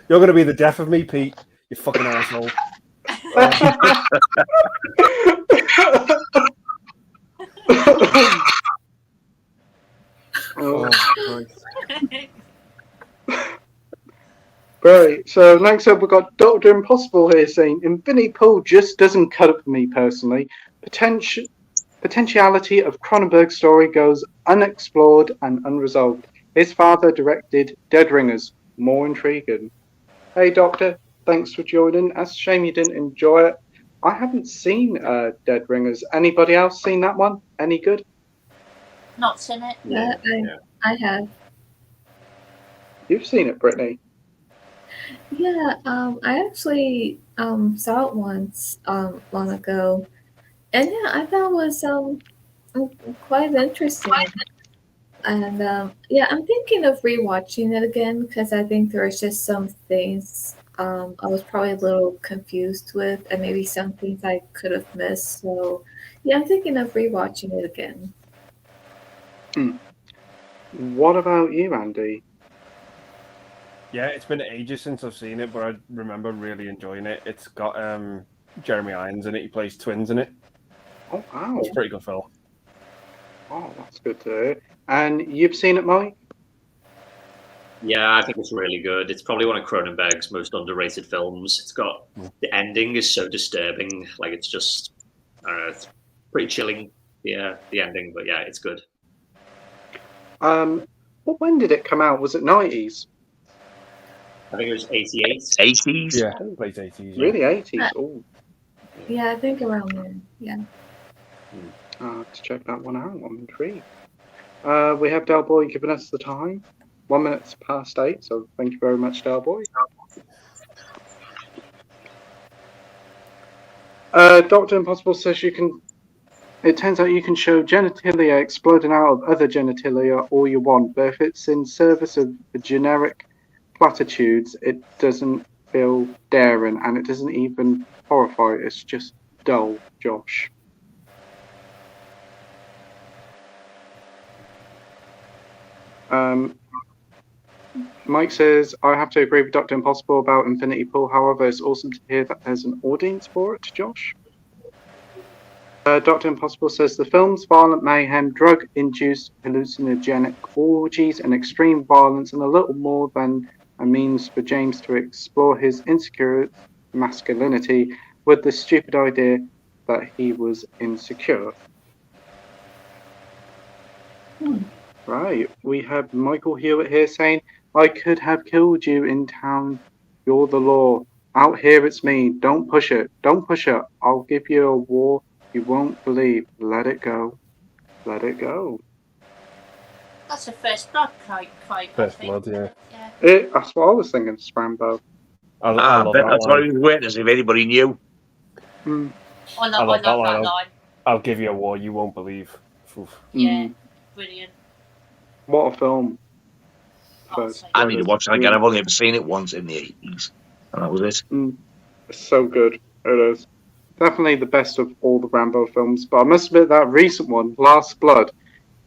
You're going to be the death of me, Pete. You fucking asshole. Right, so next up we've got Dr. Impossible here saying, Infinity Pool just doesn't cut it for me personally. Potentiality of Cronenberg's story goes unexplored and unresolved. His father directed Dead Ringers. More intriguing. Hey Doctor, thanks for joining. It's a shame you didn't enjoy it. I haven't seen Dead Ringers. Anybody else seen that one? Any good? Not seen it. I have. You've seen it, Brittany. Yeah, I actually saw it once long ago, and yeah, I thought it was quite interesting. And yeah, I'm thinking of rewatching it again because I think there was just some things I was probably a little confused with, and maybe some things I could have missed. So yeah, I'm thinking of rewatching it again. What about you, Andy? Yeah, it's been ages since I've seen it, but I remember really enjoying it. It's got Jeremy Irons in it. He plays twins in it. Oh, wow. It's a pretty good film. Oh, that's good to hear. And you've seen it, Mike? Yeah, I think it's really good. It's probably one of Cronenberg's most underrated films. It's got the ending is so disturbing. It's just, I don't know, it's pretty chilling. Yeah, the ending, but yeah, it's good. Well, when did it come out? Was it 90s? I think it was 88. 80s? Yeah, late 80s. Yeah. Really, 80s? Oh. Yeah, I think around there. Yeah. Let's check that one out. I'm intrigued. We have Del Boy giving us the time. 1 minute past 8, so thank you very much, Del Boy. Dr. Impossible says it turns out you can show genitalia exploding out of other genitalia all you want, but if it's in service of generic platitudes, it doesn't feel daring, and it doesn't even horrify. It's just dull, Josh. Mike says, I have to agree with Dr. Impossible about Infinity Pool. However, it's awesome to hear that there's an audience for it, Josh. Dr. Impossible says, the film's violent mayhem, drug-induced hallucinogenic orgies, and extreme violence, and a little more than a means for James to explore his insecure masculinity with the stupid idea that he was insecure. Right, we have Michael Hewitt here saying, I could have killed you in town. You're the law. Out here it's me. Don't push it. Don't push it. I'll give you a war you won't believe. Let it go. Let it go. That's a First Blood quote. First Blood, yeah. That's what I was thinking, Sprambo. I love bet that that's line. what he was waiting to see if anybody knew. I love that line. I'll give you a war you won't believe. Oof. Yeah, brilliant. What a film. I need to watch that again. I've only ever seen it once in the 80s. And that was it. It's so good. It is. Definitely the best of all the Rambo films. But I must admit that recent one, Last Blood,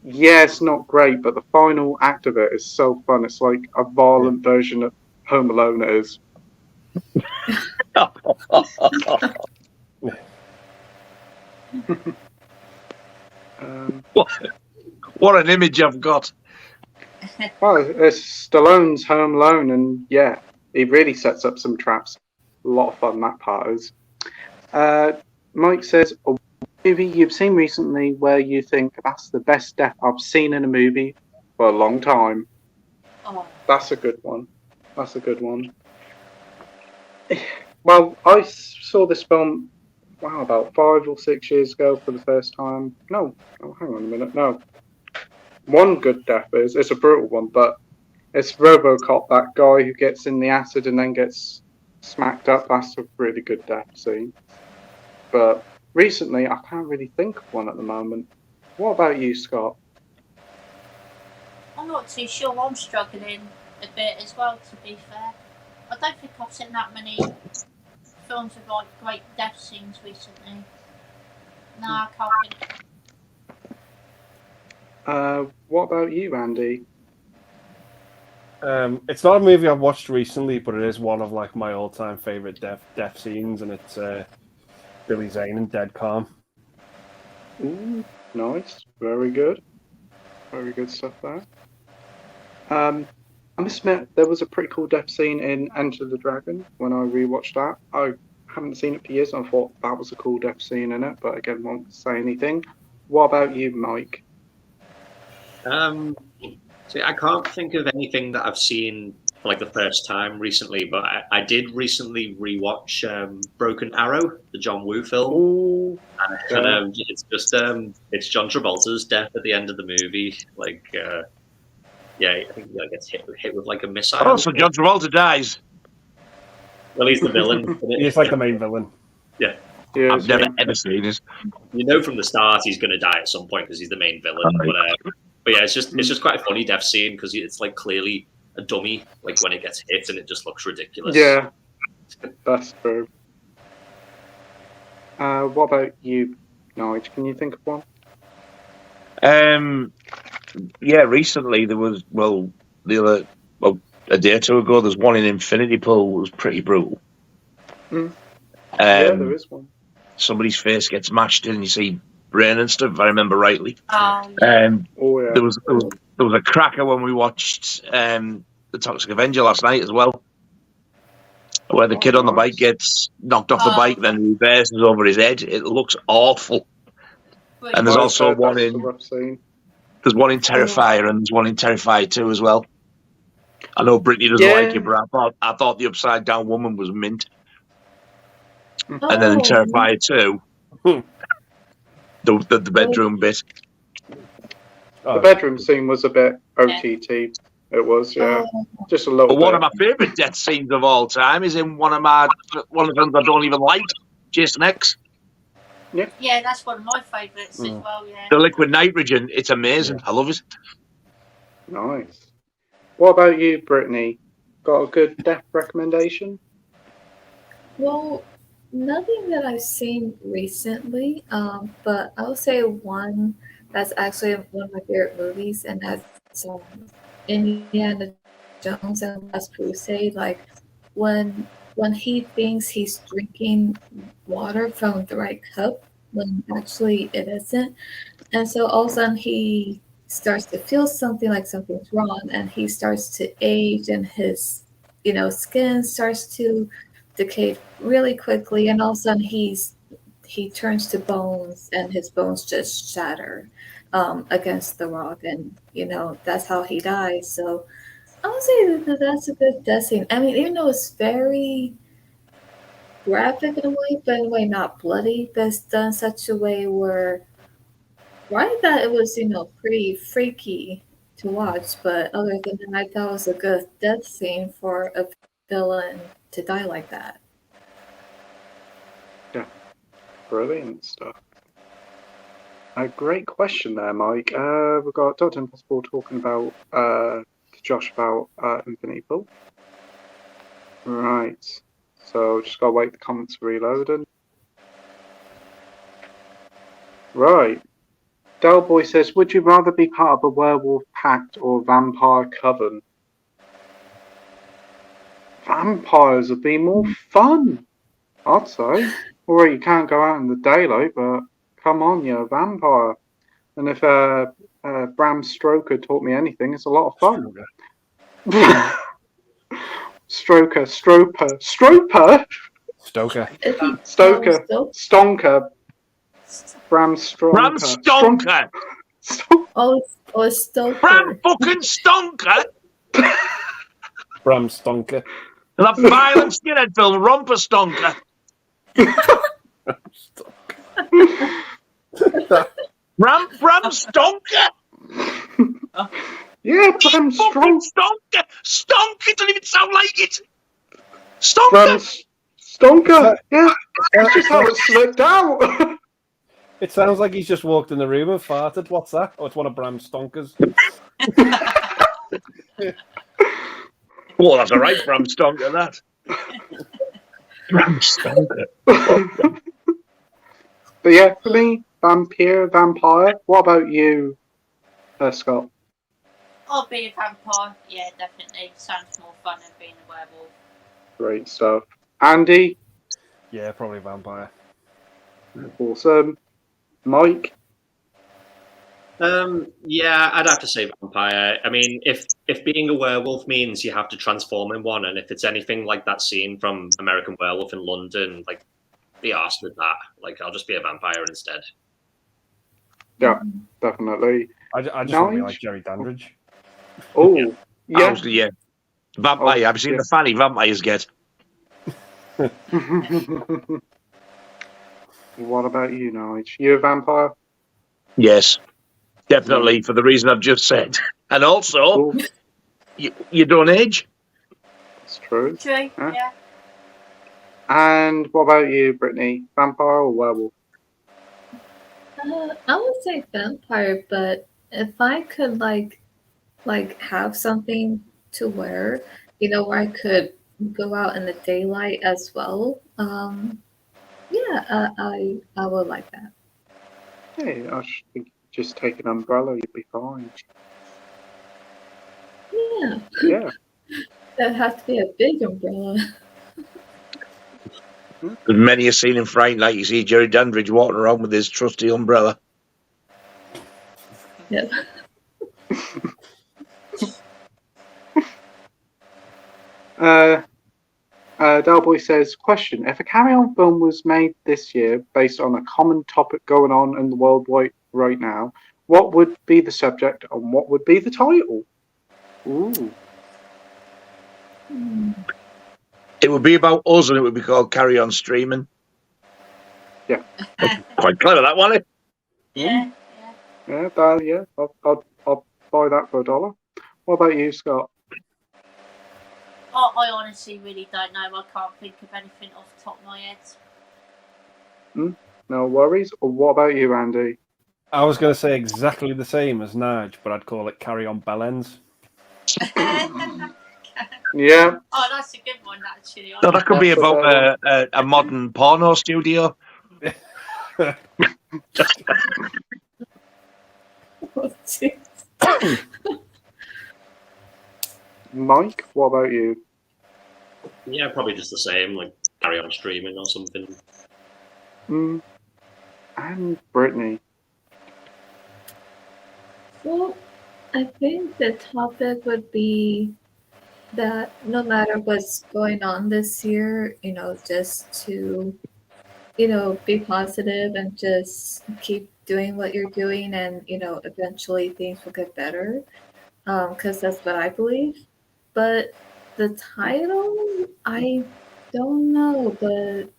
yeah, it's not great, but the final act of it is so fun. It's like a violent version of Home Alone it is. What an image I've got. Well, it's Stallone's Home Alone, and yeah, he really sets up some traps. A lot of fun that part is. Mike says, a movie you've seen recently where you think that's the best death I've seen in a movie for a long time. Oh. That's a good one. That's a good one. Well, I saw this film, about 5 or 6 years ago for the first time. No, hang on a minute. No. One good death is, it's a brutal one, but it's RoboCop, that guy who gets in the acid and then gets smacked up. That's a really good death scene. But recently, I can't really think of one at the moment. What about you, Scott? I'm not too sure. I'm struggling a bit as well, to be fair. I don't think I've seen that many films with like great death scenes recently. No, I can't think. What about you, Andy? It's not a movie I've watched recently, but it is one of like my all-time favorite death scenes, and it's Billy Zane in Dead Calm. Ooh, nice, very good stuff there. I must admit, there was a pretty cool death scene in Enter the Dragon when I rewatched that. I haven't seen it for years, and I thought that was a cool death scene in it, but again, won't say anything. What about you, Mike? See, I can't think of anything that I've seen for like the first time recently, but I did recently rewatch Broken Arrow, the John Woo film. Ooh, and it's just it's John Travolta's death at the end of the movie. Like, I think he gets hit with like a missile. Oh, so John Travolta dies. Well, he's the villain. He's like the main villain. Yeah. I've never ever seen it. You know from the start he's going to die at some point because he's the main villain. But yeah, it's just quite a funny death scene because it's like clearly a dummy, like when it gets hit, and it just looks ridiculous. Yeah, that's true. What about you, Nige? Can you think of one? Yeah, recently there was a day or two ago. There's one in Infinity Pool. It was pretty brutal. Yeah, there is one. Somebody's face gets mashed in, and you see brain and stuff. If I remember rightly. Oh, yeah. There was a cracker when we watched the Toxic Avenger last night as well, where the kid on the bike gets knocked off the bike, then reverses over his head. It looks awful. Brilliant. And there's also one in Terrifier, and there's one in Terrifier 2 as well. I know Brittany doesn't like it, but I thought the Upside Down Woman was mint. And then in Terrifier 2, the bedroom bit. The bedroom scene was a bit OTT. It was, just a little. But one of my favourite death scenes of all time is in one of the films I don't even like, Jason X. Yeah, that's one of my favourites as well. Yeah. The liquid nitrogen, it's amazing. I love it. Nice. What about you, Brittany? Got a good death recommendation? Well, nothing that I've seen recently, but I'll say one that's actually one of my favorite movies, and that's Indiana Jones and Last Crusade, like when he thinks he's drinking water from the right cup, when actually it isn't. And so all of a sudden he starts to feel something like something's wrong, and he starts to age, and his skin starts to decay really quickly, and all of a sudden he turns to bones, and his bones just shatter against the rock, and that's how he dies. So I would say that that's a good death scene. I mean, even though it's very graphic in a way, but in a way not bloody, that's done in such a way where I thought it was, pretty freaky to watch, but other than that, I thought it was a good death scene for a villain to die like that. Yeah, brilliant stuff. A great question there, Mike. We've got Dr. Impossible talking about Josh about Infinity Pool. Right. So just gotta wait the comments reloading. Right. Delboy says, would you rather be part of a werewolf pact or a vampire coven? Vampires would be more fun, I'd say. Or you can't go out in the daylight, but come on, you're a vampire. And if Bram Stoker taught me anything, it's a lot of fun. Stroker. Stonker. Bram Stonker. Bram Stonker. Oh, Stoker. Bram fucking Stonker. Bram Stonker. That violent skinhead film, Romper Stonker. Bram Stonker. Yeah, Bram Stonker. Stonker doesn't even sound like it. Stonker. Stonker. Yeah, that's just how it slipped out. It sounds like he's just walked in the room and farted. What's that? Oh, it's one of Bram's stonkers. Oh, that's all right, Bram Stonker, that. Bram Stonker. But yeah, for me, vampire. What about you, Scott? I'll be a vampire. Yeah, definitely. Sounds more fun than being a werewolf. Great stuff. Andy? Yeah, probably vampire. Awesome. Mike? Yeah, I'd have to say vampire. I mean, if being a werewolf means you have to transform in one, and if it's anything like that scene from American Werewolf in London, like, be arsed with that. Like, I'll just be a vampire instead. Yeah, definitely. I just want to be like Jerry Dandridge. Oh, yeah. Yeah. Vampire. I've seen the funny vampires get. What about you, Nige? You a vampire? Yes, definitely, for the reason I've just said. And also, you don't age. That's true. True, yeah. And what about you, Brittany? Vampire or werewolf? I would say vampire, but if I could like have something to wear, where I could go out in the daylight as well. Yeah, I would like that. Hey, I think just take an umbrella, you'd be fine. Yeah. Yeah. That has to be a big umbrella. There's many a scene in Fright Night you see Jerry Dandridge walking around with his trusty umbrella. Yep. Delboy says, question, if a carry-on film was made this year based on a common topic going on in the world right now, what would be the subject and what would be the title? Ooh. It would be about us and it would be called Carry On Streaming. Yeah. Quite clever, that one, eh? Yeah. Yeah, I'll buy that for $1. What about you, Scott? I honestly really don't know. I can't think of anything off the top of my head. No worries. Or what about you, Andy? I was going to say exactly the same as Nige, but I'd call it Carry On Bellends. Yeah. Oh, that's a good one, actually. No, that could be about a modern porno studio. Mike, what about you? Yeah, probably just the same, like carry on streaming or something. And Brittany. Well, I think the topic would be that no matter what's going on this year, just to, be positive and just keep doing what you're doing, and, eventually things will get better. Because that's what I believe. But the title, I don't know, but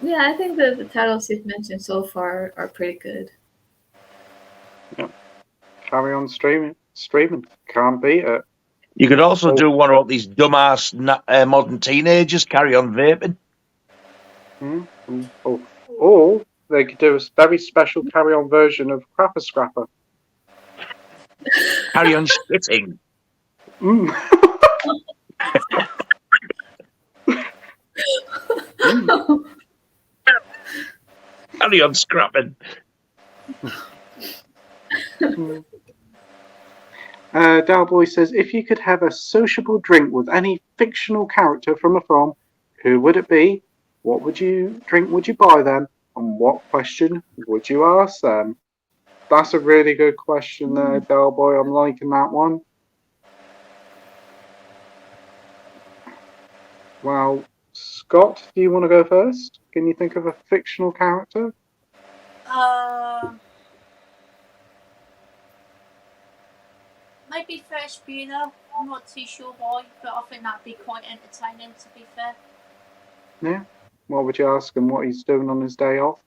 yeah, I think the titles you've mentioned so far are pretty good. Yep. Carry on streaming. Can't beat it. You could also do one about these dumbass modern teenagers carry on vaping. Or they could do a very special carry on version of Crapper Scrapper. Carry on shitting. Carry on scrapping. Dalboy says, if you could have a sociable drink with any fictional character from a film, who would it be? What would you drink? Would you buy them? And what question would you ask them? That's a really good question there, Dalboy. I'm liking that one. Well, Scott, do you want to go first? Can you think of a fictional character? Maybe Fresh Bueller. I'm not too sure why, but I think that'd be quite entertaining, to be fair. Yeah. What would you ask him what he's doing on his day off?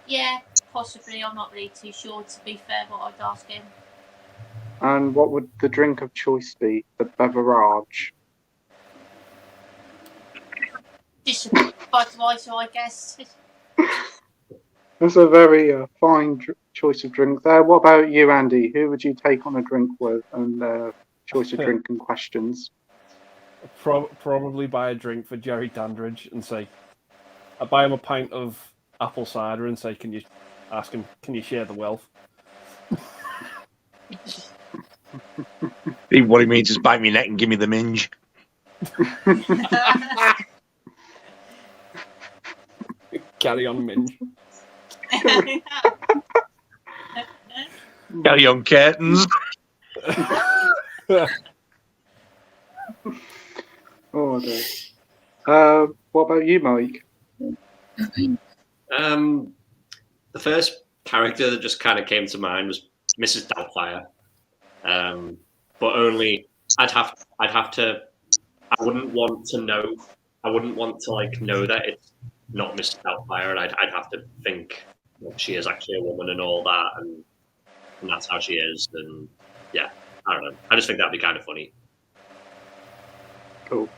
Yeah, possibly. I'm not really too sure, to be fair, what I'd ask him. And what would the drink of choice be? The beverage? Just a Budweiser, I guess. That's a very fine choice of drink there. What about you, Andy? Who would you take on a drink with, and choice of drink and questions? Probably buy a drink for Jerry Dandridge and say, I buy him a pint of apple cider and say, can you share the wealth? What he means is bite me neck and give me the minge. Carry on, minge. Carry on, curtains. Oh dear. What about you, Mike? The first character that just kind of came to mind was Mrs. Doubtfire. But only I'd have to. I wouldn't want to know that it's not Mrs. Doubtfire, and I'd have to think she is actually a woman and all that, and that's how she is. And yeah, I don't know. I just think that'd be kind of funny. Cool.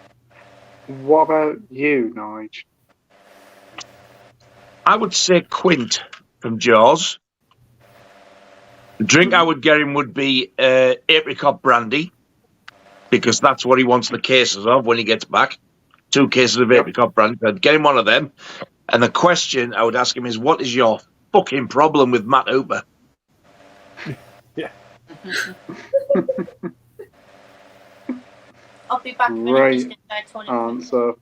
What about you, Nige? I would say Quint from Jaws. The drink I would get him would be apricot brandy, because that's what he wants the cases of when he gets back. 2 cases of apricot brandy. I'd get him one of them. And the question I would ask him is, what is your fucking problem with Matt Hooper? Yeah. I'll be back in a minute. Answer.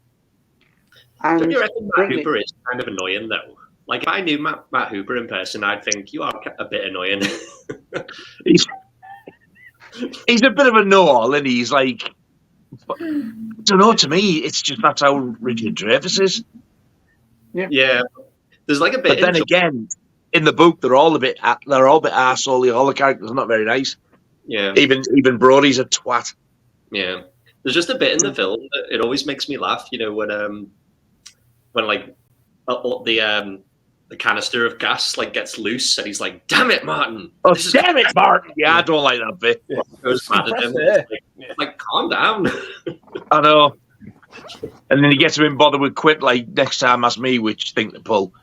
Don't you reckon Matt Hooper is kind of annoying, though? Like, if I knew Matt Hooper in person, I'd think you are a bit annoying. He's a bit of a know-all, and he's like, I don't know. To me, it's just that's how Richard Dreyfuss is. Yeah. There's like a bit. But then again, in the book, they're all a bit arsehole. All the characters are not very nice. Yeah. Even Brody's a twat. Yeah. There's just a bit in the film that it always makes me laugh. You know, when like the canister of gas like gets loose, and he's like, "Damn it, Martin! Oh, damn it, Martin!" Yeah, I don't like that bit. Goes mad at him. Like, calm down. I know. And then he gets a bit bothered with Quint. Like, next time, ask me which thing to pull.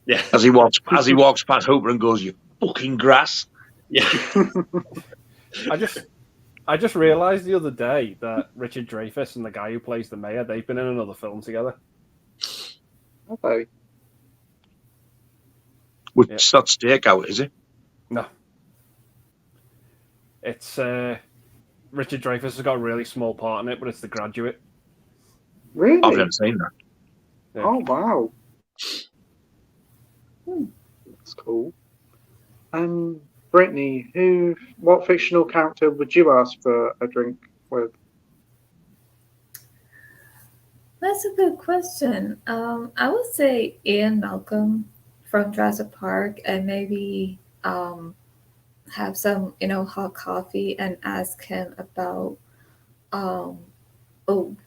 Yeah. As he walks past Hooper and goes, "You fucking grass." Yeah. I just realised the other day that Richard Dreyfuss and the guy who plays the mayor, they've been in another film together. Okay. Which that's Stakeout, is it? No. It's Richard Dreyfuss has got a really small part in it, but it's The Graduate. Really? I've never seen that. Yeah. Oh wow. That's cool. Brittany, what fictional character would you ask for a drink with? That's a good question. I would say Ian Malcolm from Jurassic Park, and maybe have some, hot coffee and ask him about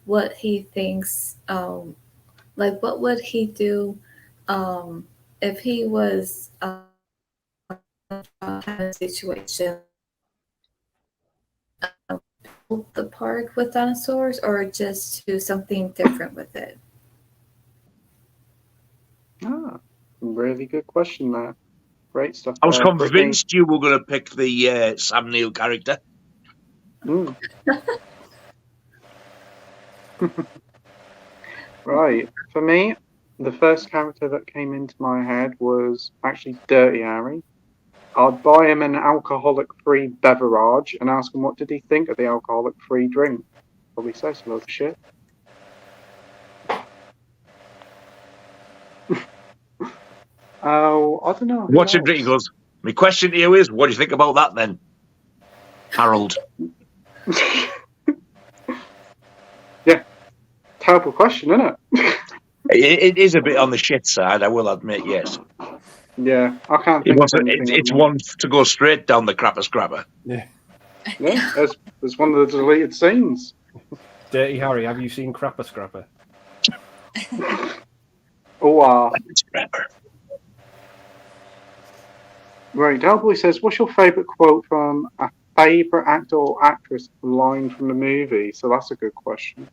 what he thinks, like what would he do if he was in a situation the park with dinosaurs, or just do something different with it. Really good question there. Great stuff. I was convinced Brittany. you were going to pick the Sam Neill character. Right. For me, the first character that came into my head was actually Dirty Harry. I'd buy him an alcoholic-free beverage and ask him what did he think of the alcoholic-free drink. Probably say some other shit. Oh, I don't know. Watch him drink. He goes, my question to you is, what do you think about that then, Harold? Yeah. Terrible question, isn't it? It is a bit on the shit side, I will admit, yes. Yeah, I can't think of anything. It's one to go straight down the crapper scrapper. Yeah, there's one of the deleted scenes. Dirty Harry, have you seen Crapper Scrapper? Oh, Right, Delboy says, what's your favourite quote from a favourite actor or actress line from the movie? So that's a good question.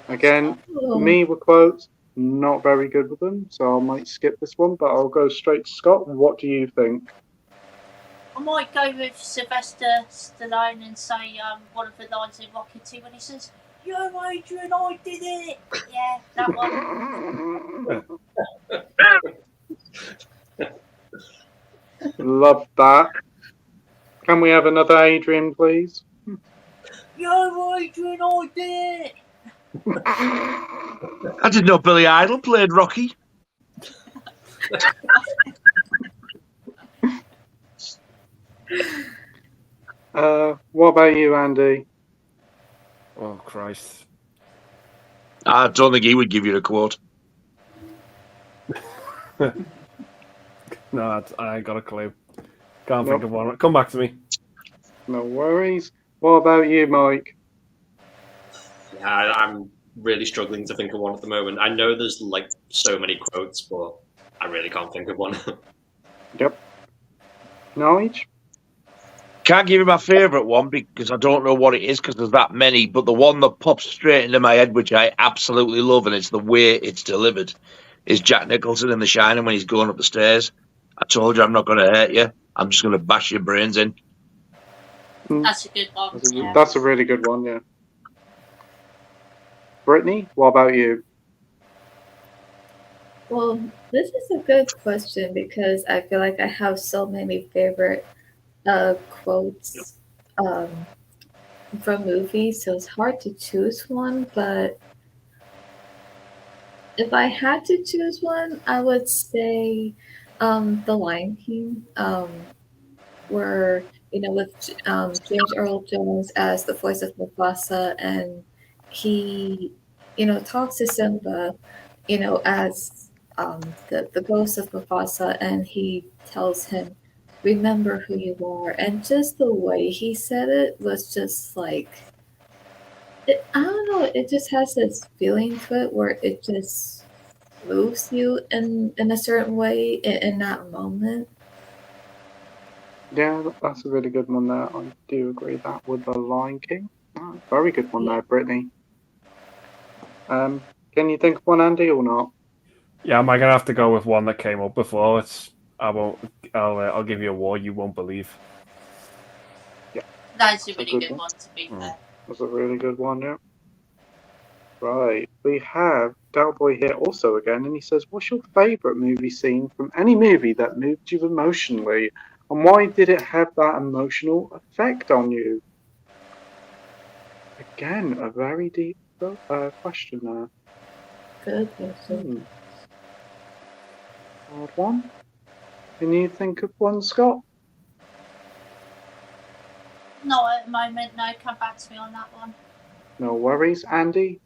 Again, me with quotes, not very good with them, so I might skip this one, but I'll go straight to Scott. What do you think? I might go with Sylvester Stallone and say one of the lines in Rocky 2 when he says, "Yo, Adrian, I did it!" Yeah, that one. Love that. Can we have another Adrian, please? Yo, Adrian, I did it! I didn't know Billy Idol played Rocky. What about you, Andy? Oh, Christ. I don't think he would give you a quote. No, I ain't got a clue. Can't think of one. Come back to me. No worries. What about you, Mike? Yeah, I'm really struggling to think of one at the moment. I know there's like so many quotes, but I really can't think of one. Yep. Nige? Can't give you my favourite one because I don't know what it is because there's that many, but the one that pops straight into my head, which I absolutely love, and it's the way it's delivered, is Jack Nicholson in The Shining when he's going up the stairs. I told you I'm not going to hurt you. I'm just going to bash your brains in. That's a good one. That's a really good one, yeah. Brittany, what about you? Well, this is a good question because I feel like I have so many favorite quotes from movies, so it's hard to choose one. But if I had to choose one, I would say The Lion King, where with James Earl Jones as the voice of Mufasa, and he talks to Simba, as the ghost of Mufasa, and he tells him, remember who you are. And just the way he said it was just like, I don't know, it just has this feeling to it where it just moves you in a certain way in that moment. Yeah, that's a really good one there. I do agree that with The Lion King. Very good one there, Brittany. Can you think of one, Andy, or not? Yeah, am I gonna have to go with one that came up before? I'll give you a war you won't believe. Yeah, that's a really good one, to be fair. That's a really good one, yeah. Right, we have Dalboy here also again, and he says, what's your favourite movie scene from any movie that moved you emotionally? And why did it have that emotional effect on you? Again, a very deep question there. Good question. Hard one. Can you think of one, Scott? Not at the moment, no. Come back to me on that one. No worries. Andy?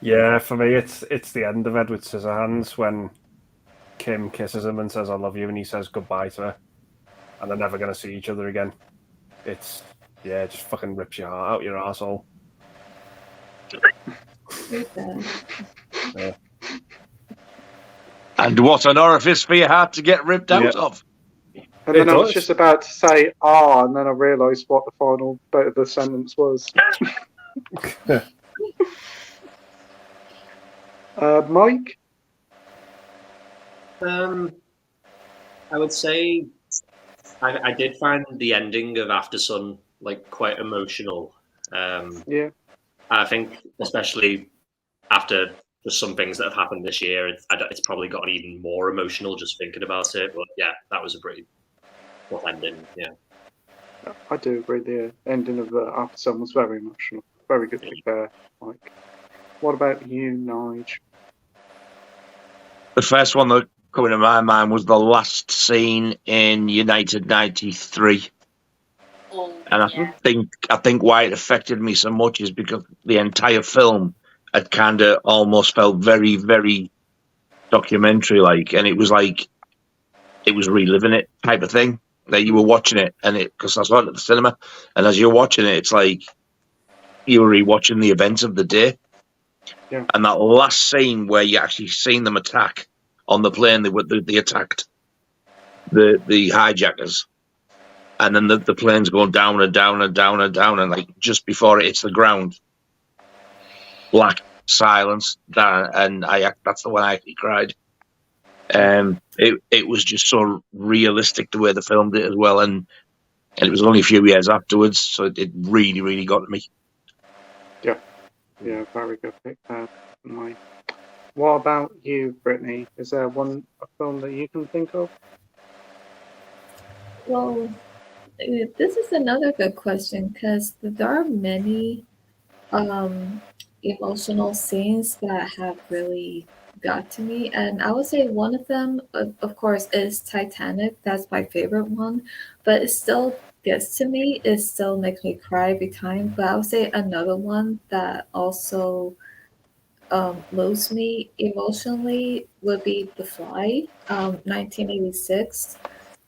Yeah, for me, it's the end of Edward Scissorhands when Kim kisses him and says, I love you, and he says goodbye to her. And they're never going to see each other again. It just fucking rips your heart out your arsehole. Yeah. And what an orifice for your heart to get ripped out of. And then I was just about to say, and then I realised what the final bit of the sentence was. Mike? I would say I did find the ending of After Sun like quite emotional. Yeah. I think especially after just some things that have happened this year, it's probably gotten even more emotional just thinking about it. But yeah, that was a pretty rough ending. Yeah. I do agree. The ending of After Sun was very emotional. Very good pick there, Mike. What about you, Nige? The first one that coming to my mind was the last scene in United 93. And I think why it affected me so much is because the entire film had kind of almost felt very, very documentary-like, and it was like it was reliving it type of thing. That you were watching it, and because I saw it at the cinema, and as you're watching it, it's like you were rewatching the events of the day. Yeah. And that last scene where you actually seen them attack on the plane, they attacked the hijackers. And then the plane's going down and down and down and down, and like just before it hits the ground, black silence. And that's the one I actually cried. It was just so realistic the way they filmed it as well, and it was only a few years afterwards, so it really, really got to me. Yeah, very good pick there, Mike. What about you, Brittany? Is there a film that you can think of? Well, this is another good question because there are many emotional scenes that have really got to me, and I would say one of them, of course, is Titanic. That's my favorite one, but it still gets to me. It still makes me cry every time. But I would say another one that also moves me emotionally would be The Fly, 1986,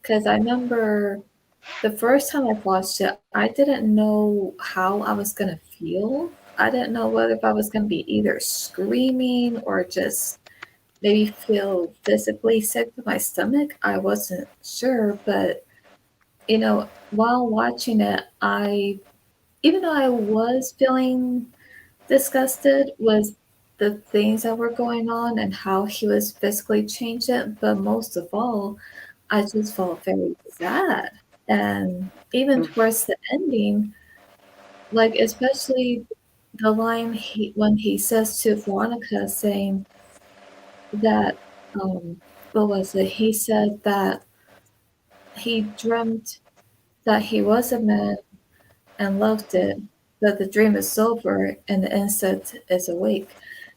because I remember the first time I watched it, I didn't know how I was going to feel. I didn't know whether if I was going to be either screaming or just maybe feel physically sick with my stomach. I wasn't sure, but while watching it, even though I was feeling disgusted with the things that were going on and how he was physically changing, but most of all, I just felt very sad. And even towards the ending, like especially the line when he says to Veronica, saying that what was it? He said that he dreamt that he was a man and loved it, but the dream is over and the insect is awake.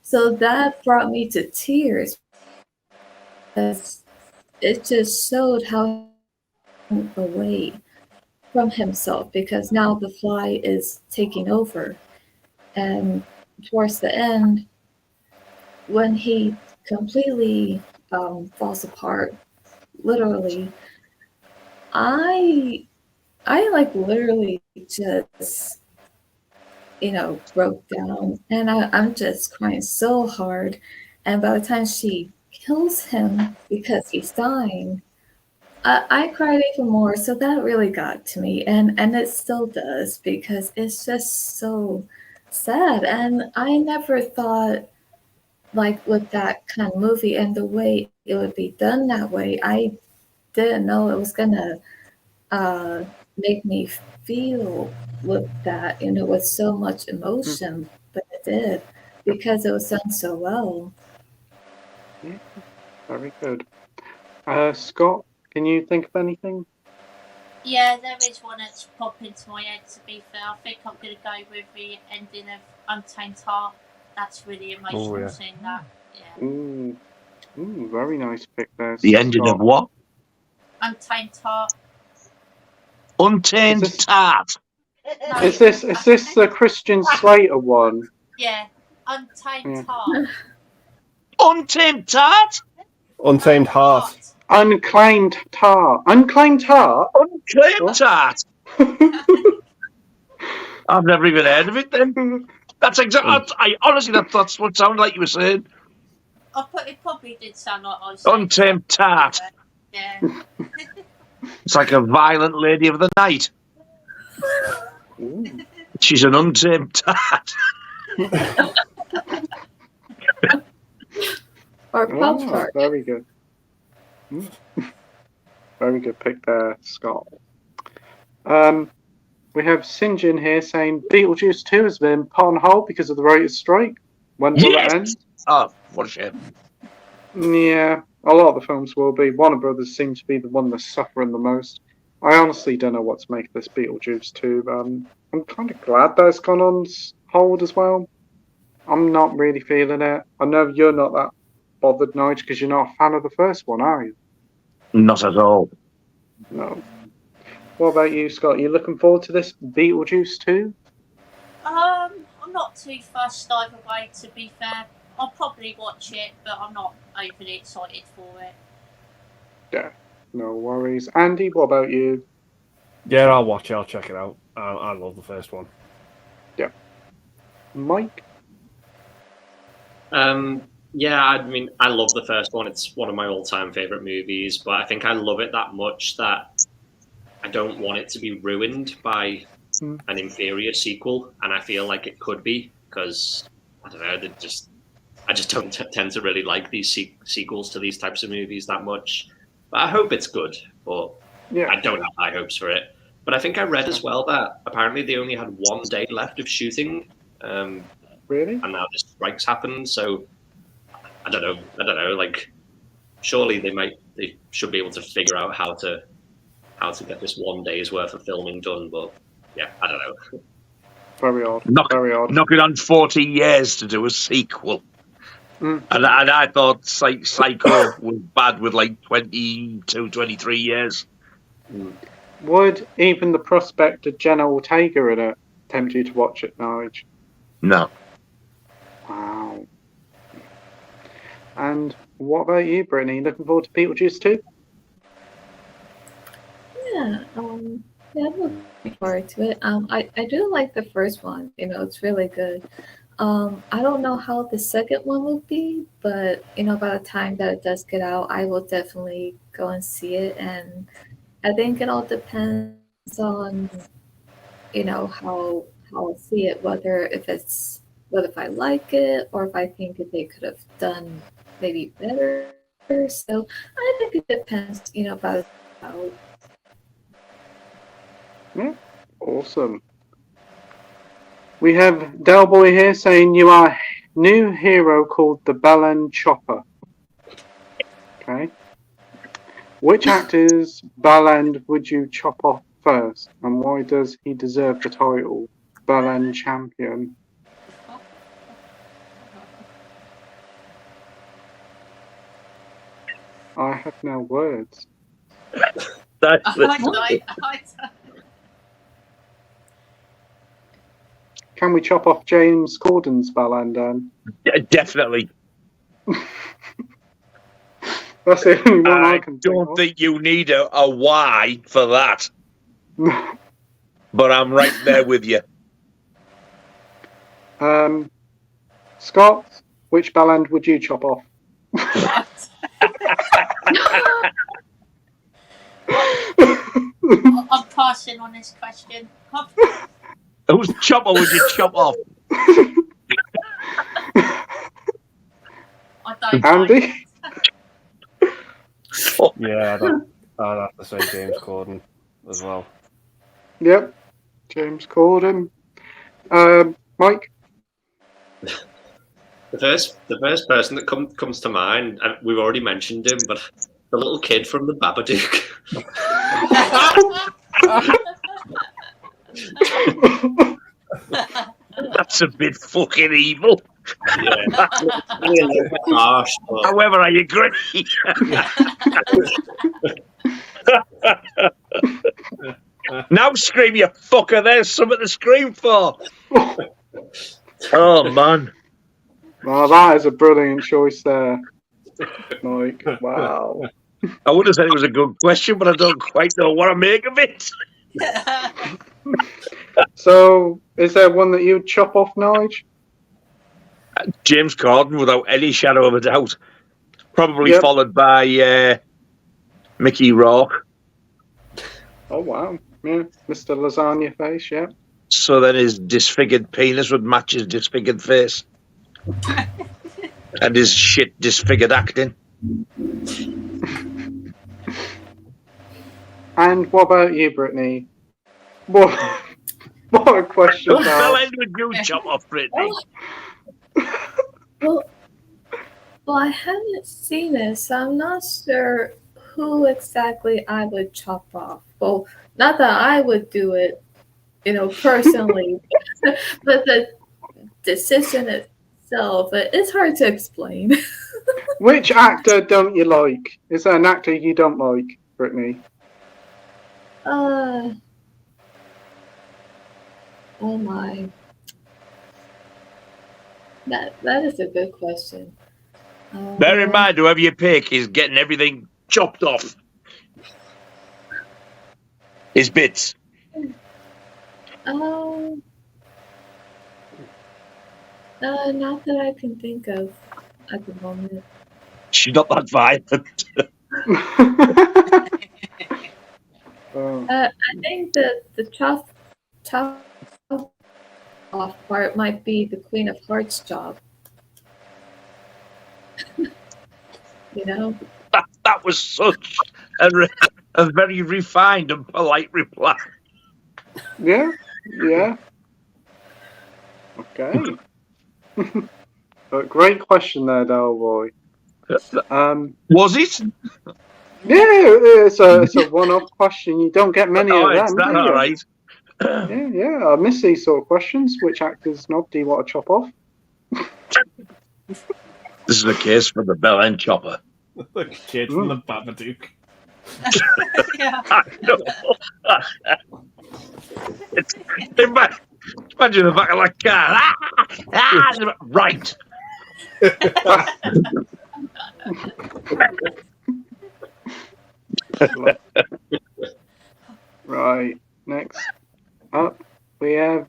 So that brought me to tears because it just showed how he away from himself, because now the fly is taking over. And towards the end, when he completely falls apart, literally, I like literally just broke down, and I'm just crying so hard. And by the time she kills him because he's dying, I cried even more. So that really got to me, and it still does, because it's just so sad. And I never thought, like, with that kind of movie and the way it would be done that way, I didn't know it was gonna make me feel with that, with so much emotion, but it did, because it was done so well. Yeah, very good. Scott, can you think of anything? Yeah, there is one that's popped into my head, to be fair. I think I'm going to go with the ending of Untamed Heart. That's really emotional seeing that. Yeah. Very nice pick there, The ending Scott. of what? Untamed Heart. Untamed Tart. No. Is this the Christian Slater one? Yeah, Untamed Heart. Untamed Tart? Untamed Heart. Unclaimed Tart. Unclaimed Tart? Unclaimed Tart. I've never even heard of it then. That's exactly. I honestly, that's what sounded like you were saying. It probably did sound like I was saying. Untamed Tart. Yeah. It's like a violent lady of the night. She's an untamed tart. Or pop tart. Very good. Very good pick there, Scott. We have Sinjin here saying Beetlejuice 2 has been put on hold because of the writers' strike. When will it end? Oh, what a shame. Yeah, a lot of the films will be. Warner Brothers seem to be the one that's suffering the most. I honestly don't know what to make of this Beetlejuice 2. I'm kind of glad that it's gone on hold as well. I'm not really feeling it. I know you're not that bothered, Nige, because you're not a fan of the first one, are you? Not at all. No. What about you, Scott? Are you looking forward to this Beetlejuice 2? I'm not too fussed either way, to be fair. I'll probably watch it, but I'm not overly excited for it. Yeah, no worries. Andy, what about you? Yeah, I'll watch it. I'll check it out. I love the first one. Yeah. Mike? Yeah, I mean, I love the first one. It's one of my all-time favorite movies, but I think I love it that much that I don't want it to be ruined by an inferior sequel, and I feel like it could be because I don't know. I just don't tend to really like these sequels to these types of movies that much. But I hope it's good, but I don't have high hopes for it. But I think I read as well that apparently they only had 1 day left of shooting. Really? And now the strikes happened, so I don't know. Like, surely they should be able to figure out how to get this 1 day's worth of filming done. But yeah, I don't know. Very odd. Very odd. Knocking on 40 years to do a sequel. And I thought Psycho was bad with like 22, 23 years. Would even the prospect of Jenna Ortega in it tempt you to watch it, Nige? No. Wow. And what about you, Brittany? Looking forward to Beetlejuice 2? Yeah, I'm looking forward to it. I do like the first one. It's really good. I don't know how the second one will be, but by the time that it does get out, I will definitely go and see it. And I think it all depends on how I'll see it, whether if I like it or if I think that they could have done maybe better. So I think it depends, about how. Yeah, awesome. We have Del Boy here saying you are new hero called the Belen Chopper. Okay. Which actor's Belen would you chop off first, and why does he deserve the title Belen Champion? I have no words. Can we chop off James Corden's Belen then? Yeah, definitely. That's the only one I can think don't think you need a why for that. But I'm right there with you. Scott, which Belen would you chop off? I'm passing on this question. Whose chopper would you chop off? I don't Andy? Yeah, I'd have to say James Corden as well. Yep, James Corden. Mike? The first person that comes to mind, and we've already mentioned him, but the little kid from the Babadook. That's a bit fucking evil. Yeah. Harsh, but... However, I agree. Now scream, you fucker. There's something to scream for. Oh, man. Well, that is a brilliant choice there, Mike. Wow. I would have said it was a good question, but I don't quite know what I make of it. So, is there one that you'd chop off, Nige? James Corden, without any shadow of a doubt. Probably Yep. followed by Mickey Rourke. Oh, wow. Yeah, Mr. Lasagna Face, yeah. So then his disfigured penis would match his disfigured face. And his shit disfigured acting. And what about you, Brittany? What a question. What the hell end would you chop off, Brittany? Well, I haven't seen it, so I'm not sure who exactly I would chop off. Well, not that I would do it, personally, but the decision itself, it's hard to explain. Which actor don't you like? Is there an actor you don't like, Brittany? Oh my. That is a good question. Bear in mind, whoever you pick is getting everything chopped off. His bits. Not that I can think of at the moment. She's not that violent. I think that the chop off part might be the Queen of Hearts job. That was such a very refined and polite reply. Yeah. Okay. Great question there, Boy. Was it? Yeah, it's a one-off question. You don't get many of them. Is that all right? Yeah. I miss these sort of questions. Which actor's knob do you want to chop off? This is the case for the Bell End Chopper. The kid from the Babadook. I know. Imagine the back of that car. Right. Right. Next up, we have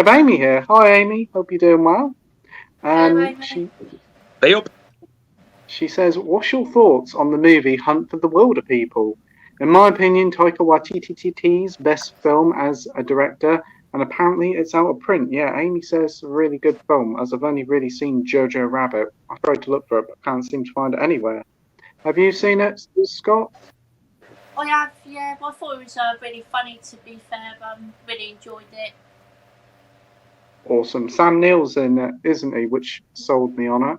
Amy here. Hi, Amy. Hope you're doing well. And she says, "What's your thoughts on the movie Hunt for the Wilder People? In my opinion, Taika Waititi's best film as a director, and apparently it's out of print." Yeah, Amy says a really good film, as I've only really seen Jojo Rabbit. I've tried to look for it, but can't seem to find it anywhere. Have you seen it, Scott? I have, yeah. I thought it was really funny, to be fair. Really enjoyed it. Awesome. Sam Neill's in it, isn't he? Which sold me on it.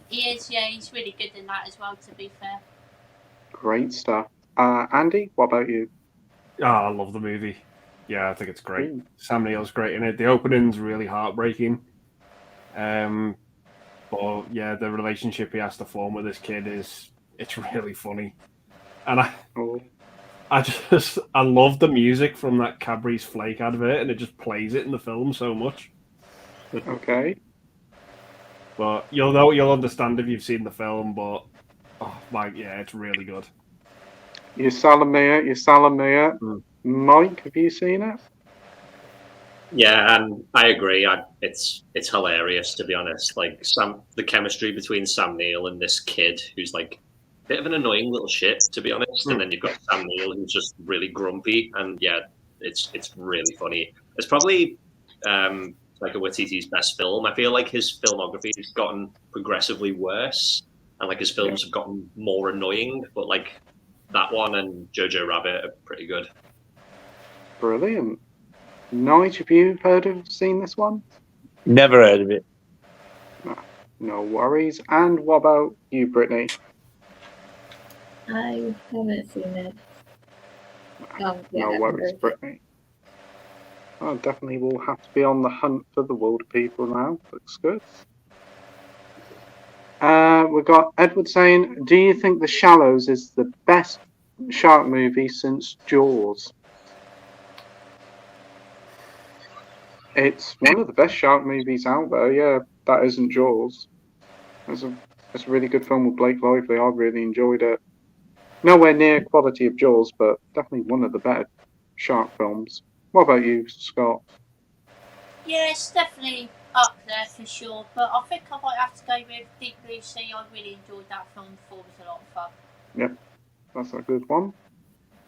He is, yeah. He's really good in that as well, to be fair. Great stuff. Andy, what about you? Oh, I love the movie. Yeah, I think it's great. Sam Neill's great in it. The opening's really heartbreaking. But yeah, the relationship he has to form with this kid it's really funny. And I love the music from that Cadbury's Flake advert, and it just plays it in the film so much. Okay. But you'll understand if you've seen the film, but it's really good. You Salamia. Mike, have you seen it? Yeah, and I agree. It's hilarious, to be honest. Like the chemistry between Sam Neill and this kid, who's like a bit of an annoying little shit, to be honest. And then you've got Sam Neill, who's just really grumpy, and yeah, it's really funny. It's probably like a Waititi's best film. I feel like his filmography has gotten progressively worse, and like his films have gotten more annoying. But like that one and Jojo Rabbit are pretty good. Brilliant. Nige, have you seen this one? Never heard of it. No worries. And what about you, Brittany? I haven't seen it. Yeah, No worries, Brittany. Oh, definitely will have to be on the hunt for the Wilder People now. Looks good. We've got Edward saying, do you think The Shallows is the best shark movie since Jaws? It's one of the best shark movies out there, yeah, that isn't Jaws. It's a really good film with Blake Lively. I really enjoyed it. Nowhere near quality of Jaws, but definitely one of the better shark films. What about you, Scott? Yeah, it's definitely up there for sure, but I think I might have to go with Deep Blue Sea. I really enjoyed that film before, it was a lot of fun. Yep, that's a good one.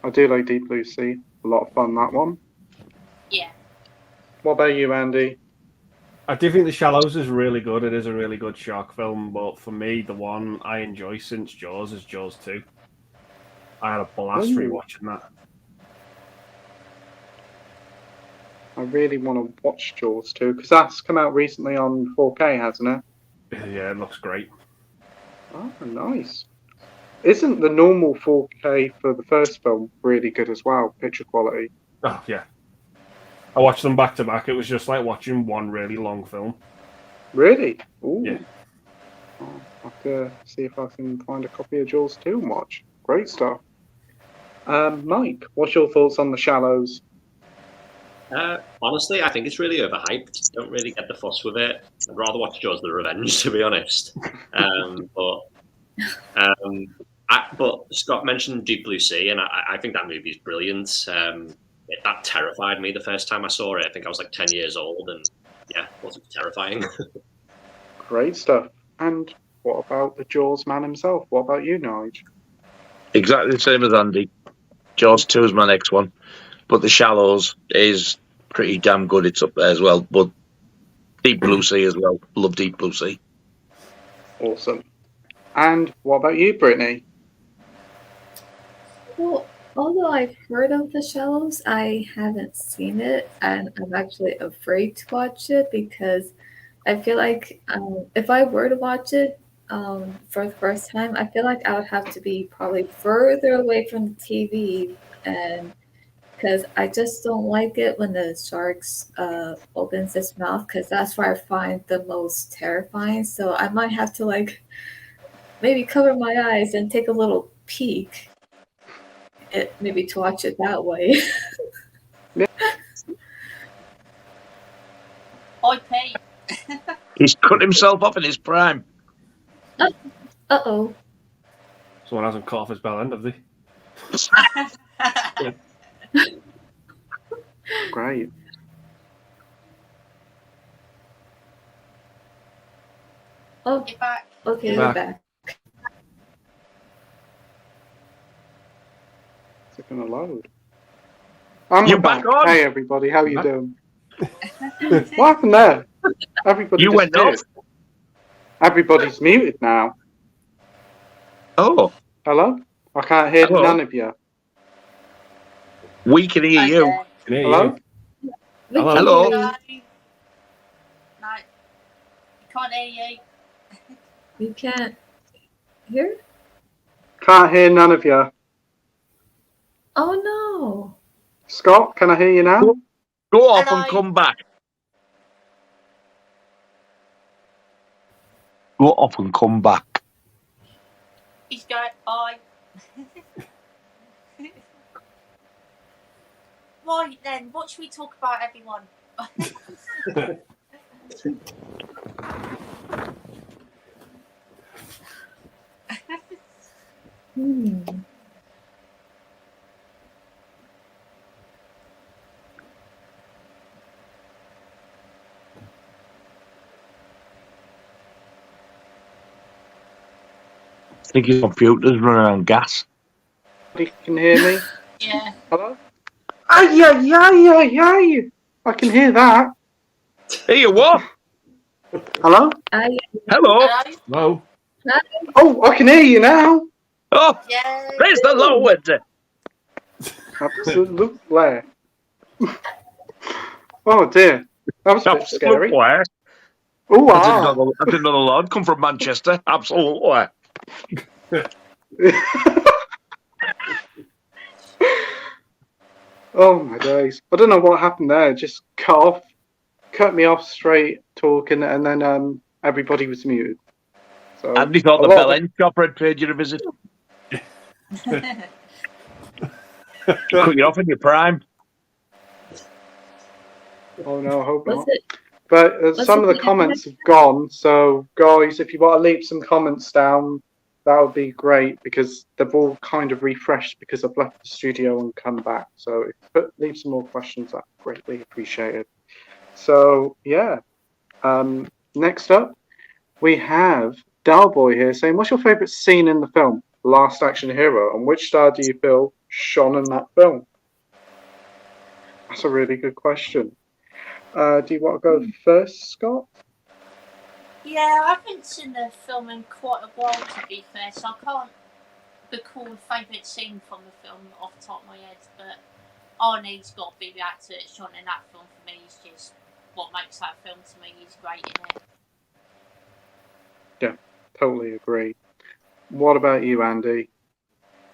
I do like Deep Blue Sea. A lot of fun, that one. Yeah. What about you, Andy? I do think The Shallows is really good. It is a really good shark film, but for me, the one I enjoy since Jaws is Jaws 2. I had a blast rewatching that. I really want to watch Jaws 2, because that's come out recently on 4K, hasn't it? Yeah, it looks great. Oh, nice. Isn't the normal 4K for the first film really good as well, picture quality? Oh, yeah. I watched them back to back. It was just like watching one really long film. Really? Ooh. Yeah. I'll have to see if I can find a copy of Jaws 2 and watch. Great stuff. Mike, what's your thoughts on The Shallows? Honestly, I think it's really overhyped. Don't really get the fuss with it. I'd rather watch Jaws the Revenge, to be honest. But Scott mentioned Deep Blue Sea, and I think that movie is brilliant. That terrified me the first time I saw it. I think I was like 10 years old, and yeah, it wasn't terrifying. Great stuff. And what about the Jaws man himself? What about you, Nige? Exactly the same as Andy. Jaws 2 is my next one. But The Shallows is pretty damn good. It's up there as well. But Deep Blue Sea as well. Love Deep Blue Sea. Awesome. And what about you, Brittany? Well, although I've heard of The Shallows, I haven't seen it, and I'm actually afraid to watch it because I feel like if I were to watch it for the first time, I feel like I would have to be probably further away from the TV, and because I just don't like it when the sharks opens its mouth, because that's where I find the most terrifying. So I might have to like maybe cover my eyes and take a little peek. Maybe to watch it that way. I pay. He's cut himself off in his prime. Uh-oh. Someone hasn't cut off his bell end, have they? Great. Oh, You're back. okay, You're we're back. back. Is it going to load? I'm You back. back on? Hey, everybody. How you doing? What happened there? Everybody You went disappeared. Everybody's muted now. Oh, Hello? I can't hear Hello? none of you. we can hear you. Can hear Hello? you. We Hello? can Hello? hear No. you. No. Can't hear you. We can't hear? Can't hear none of you. Oh no. Scott, can I hear you now? Go off Hello? and come back. Go off and come back. He's going, bye. Right then, what should we talk about, everyone? I think his computer's running on gas. You can hear me? Yeah. Hello? Ay, ay, ay, ay, ay. I can hear that. Hey, you what? Hello? I Hello? Hello? No. Oh, I can hear you now. Oh, Yeah. praise the Lord. Absolutely. Oh dear. That was a bit scary. Absolutely. Oh, I didn't wow. know the Lord come from Manchester. Absolutely. Oh my days! I don't know what happened there. Just cut me off straight talking, and then everybody was muted. So Andy thought the Bell End shopper had paid you a visit. Cut you off in your prime. Oh no, I hope not. it? But some of the comments have gone. So guys, if you want to leave some comments down, that would be great because they've all kind of refreshed because I've left the studio and come back. So if you leave some more questions, that's greatly appreciated. So yeah, next up we have Dalboy here saying, "What's your favourite scene in the film, Last Action Hero, and which star do you feel shone in that film?" That's a really good question. Do you want to go first, Scott? Yeah, I haven't seen the film in quite a while, to be fair, so I can't recall a favourite scene from the film off the top of my head, but Arnie's got to be the actor that's shone in that film for me. He's just what makes that film to me. He's great in it. Yeah, totally agree. What about you, Andy?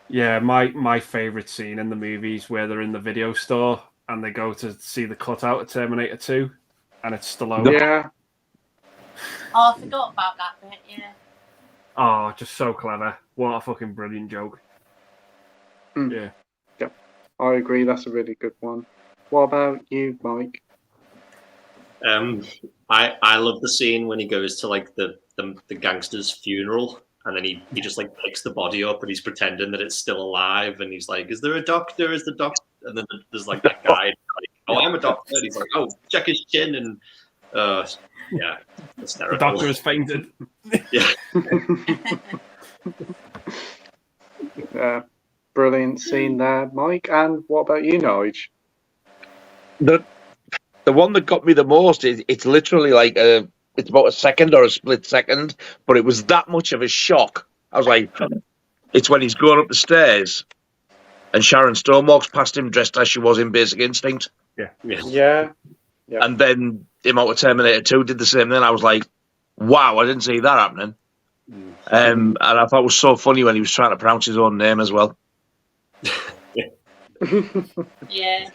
Yeah, my favourite scene in the movies where they're in the video store and they go to see the cutout of Terminator 2 and it's Stallone. Yeah. Oh, I forgot about that bit, yeah. Oh, just so clever. What a fucking brilliant joke. Yeah. Yeah, I agree. That's a really good one. What about you, Mike? I love the scene when he goes to like the gangster's funeral and then he just like picks the body up and he's pretending that it's still alive and he's like, "Is there a doctor? Is the doctor?" And then there's like that guy like, "Oh, I'm a doctor." And he's like, "Oh, check his chin." And yeah, it's terrible. The doctor has fainted. Yeah. Yeah, brilliant scene there, Mike. And what about you, Nige? The one that got me the most is it's literally like it's about a second or a split second, but it was that much of a shock. I was like, it's when he's going up the stairs and Sharon Stone walks past him dressed as she was in Basic Instinct. Yeah. And then him out of Terminator 2 did the same. Then I was like, wow, I didn't see that happening. And I thought it was so funny when he was trying to pronounce his own name as well. Yeah.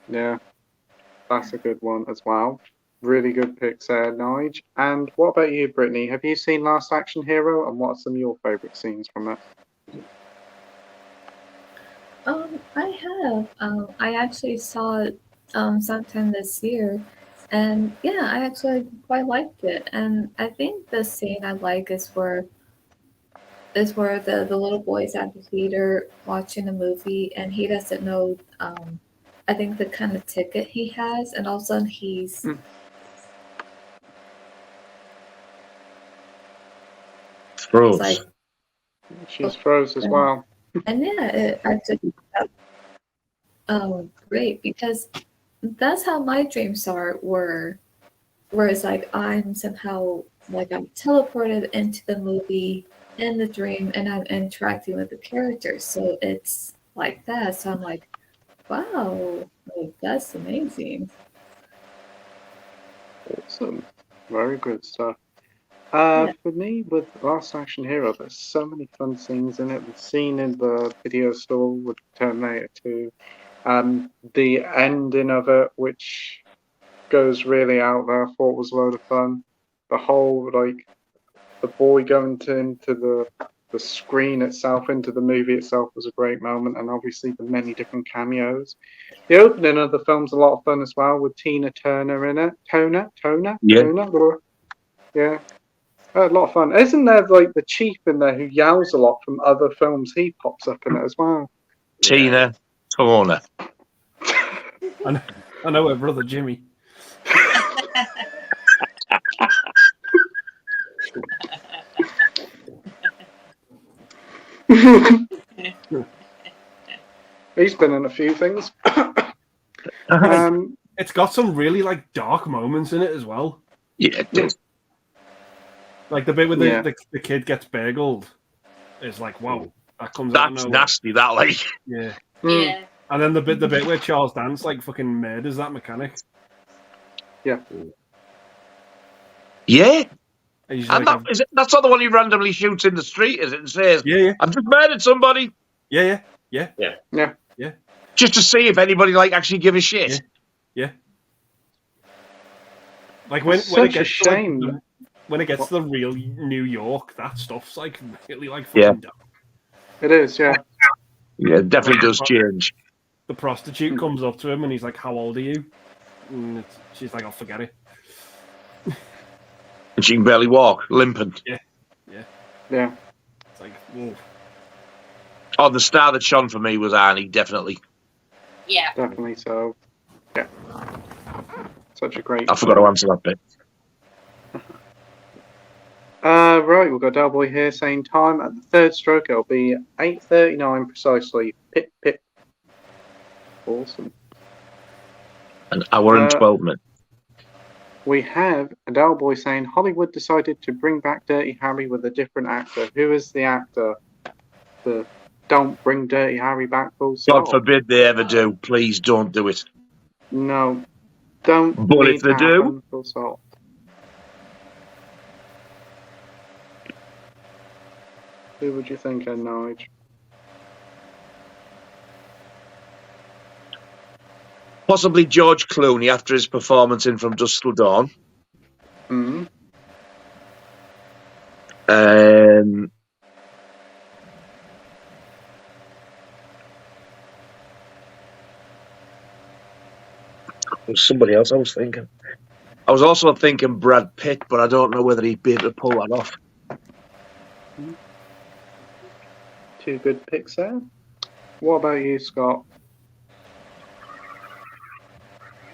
Yeah, that's a good one as well. Really good picks there, Nige. And what about you, Brittany? Have you seen Last Action Hero, and what are some of your favourite scenes from it? I have. I actually saw it sometime this year, and yeah, I actually quite liked it. And I think the scene I like is where the little boy's at the theater watching a movie, and he doesn't know. I think the kind of ticket he has, and all of a sudden he's. Froze. Like, she's froze as well. And yeah, it actually great because that's how my dreams were it's like I'm somehow like I'm teleported into the movie in the dream and I'm interacting with the characters, so it's like that. So I'm like, wow, like, that's amazing. Awesome, very good stuff. For me, with Last Action Hero, there's so many fun scenes in it. The scene in the video store with Terminator 2, the ending of it, which goes really out there, I thought was a load of fun. The whole, like, the boy going into the screen itself, into the movie itself, was a great moment, and obviously the many different cameos. The opening of the film's a lot of fun as well, with Tina Turner in it. Toner? Yeah. A lot of fun. Isn't there like the chief in there who yells a lot from other films? He pops up in it as well. Tina Turner. I know her brother Jimmy. He's been in a few things. It's got some really like dark moments in it as well. Yeah, it does. Like the bit where the kid gets bagelled is like, wow, that comes out of That's nowhere. nasty, that, like. Yeah. And then the bit where Charles Dance like fucking murders that mechanic. Yeah. Yeah. And like, that's not the one he randomly shoots in the street, is it? And says, yeah. I've just murdered somebody. Yeah. Just to see if anybody actually give a shit. Yeah. Like when it gets shame. When it gets to the real New York, that stuff's really fucking dumb. It is, yeah. Yeah, it definitely does change. The prostitute comes up to him and he's like, "How old are you?" And she's like, "I'll forget it." And she can barely walk, limping. Yeah. It's like, whoa. Oh, the star that shone for me was Arnie, definitely. Yeah. Definitely so. Yeah. Such a great. I forgot to answer that bit. Right, we've got Delboy here saying time at the third stroke. It'll be 8:39 precisely. Pip, pip. Awesome. An hour and 12 minutes. We have a Delboy saying Hollywood decided to bring back Dirty Harry with a different actor. Who is the actor? Don't bring Dirty Harry back, full stop. God forbid they ever do. Please don't do it. No. Don't. But if they do, full stop. Who would you think, Nige? possibly George Clooney after his performance in From Dusk Till Dawn. Mm-hmm. There's somebody else I was thinking. I was also thinking Brad Pitt, but I don't know whether he'd be able to pull that off. Two good picks there. What about you, Scott?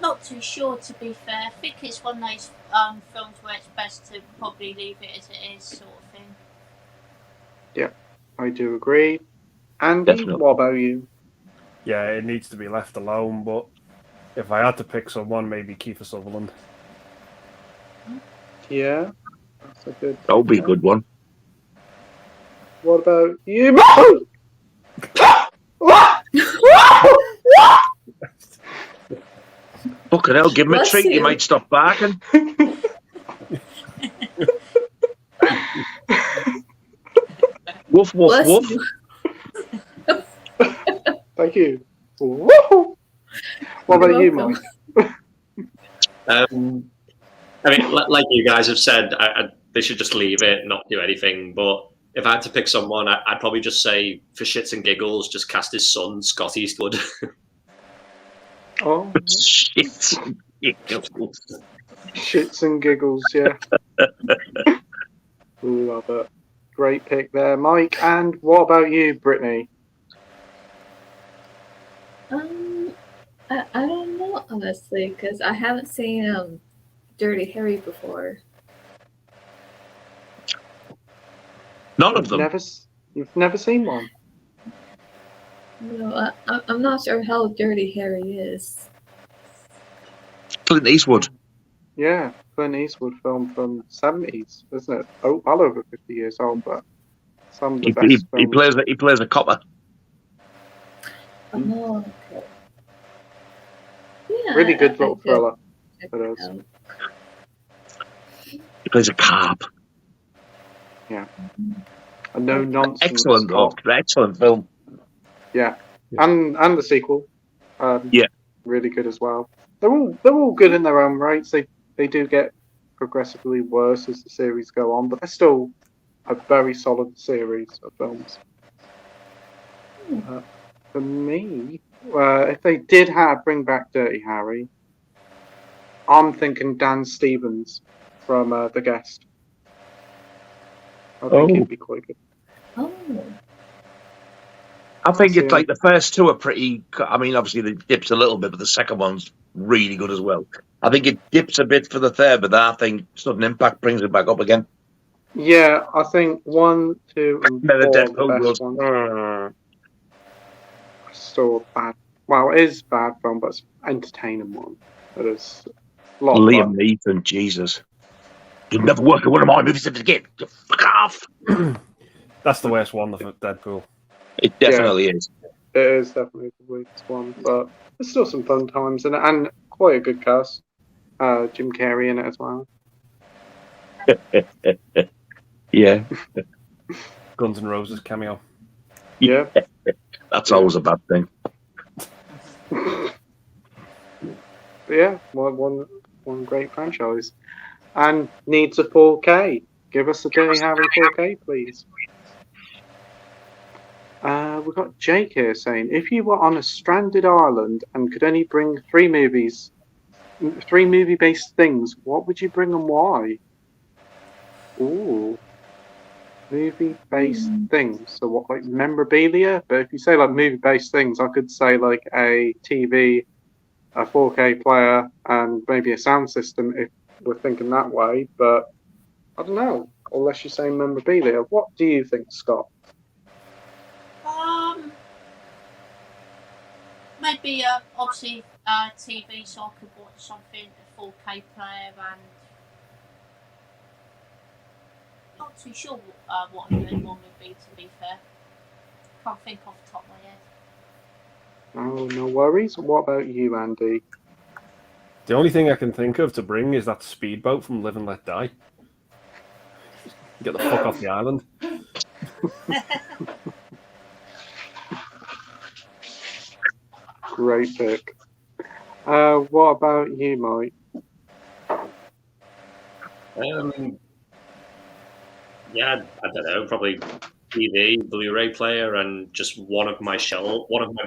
Not too sure, to be fair. I think it's one of those films where it's best to probably leave it as it is, sort of thing. Yeah, I do agree. Andy, Definitely. What about you? Yeah, it needs to be left alone, but if I had to pick someone, maybe Kiefer Sutherland. Yeah, that's a good. That would be a good one. What about you? Fucking hell, give him a treat, he might stop barking. Woof, woof, woof. Thank you. What about you, Mike? I mean, like you guys have said, they should just leave it, not do anything. But if I had to pick someone, I'd probably just say, for shits and giggles, just cast his son, Scott Eastwood. Oh, shits and giggles. Shits and giggles, yeah. Love it. Great pick there, Mike. And what about you, Brittany? I don't know, honestly, because I haven't seen Dirty Harry before. None of them. You've never seen one? No, I'm not sure how Dirty Harry is. Clint Eastwood. Yeah, Clint Eastwood film from the 70s, isn't it? Oh, well over 50 years old, but some of the best films. He plays a copper. Oh, okay. Yeah, really good little thriller. He plays a cop. Yeah. A no nonsense. Excellent film. Yeah. And the sequel. Yeah. Really good as well. They're all good in their own rights. They do get progressively worse as the series go on, but they're still a very solid series of films. For me, if they did bring back Dirty Harry, I'm thinking Dan Stevens from The Guest. I think he'd be quite good. Oh. I think it's like the first two are pretty. I mean, obviously it dips a little bit, but the second one's really good as well. I think it dips a bit for the third, but then I think Sudden Impact brings it back up again. Yeah, I think 1, 2, and 4 are the best ones. Still bad. Well, it is a bad film, but it's an entertaining one. It is a lot of fun. Liam Neeson, Jesus. You'll never work in one of my movies again. You fuck off. That's the worst one of Deadpool. It definitely is. It is definitely the weakest one, but there's still some fun times in it, and quite a good cast. Jim Carrey in it as well. Yeah. Guns N' Roses cameo. Yeah. That's always a bad thing. Yeah, one great franchise. And needs a 4K. Give us a Dirty Harry 4K, please. We've got Jake here saying, if you were on a stranded island and could only bring three movie-based things, what would you bring and why? Ooh, movie-based things. So what, like memorabilia? But if you say like movie-based things, I could say like a TV, a 4K player, and maybe a sound system if we're thinking that way. But I don't know. Unless you're saying memorabilia, what do you think, Scott? Maybe obviously TV, so I could watch something, a 4K player, and not too sure what a good one would be, to be fair. Can't think off the top of my head. Oh, no worries. What about you, Andy? The only thing I can think of to bring is that speedboat from Live and Let Die. Get the fuck off the island. Great pick. What about you, Mike? Yeah, I don't know. Probably TV, Blu-ray player, and just one of my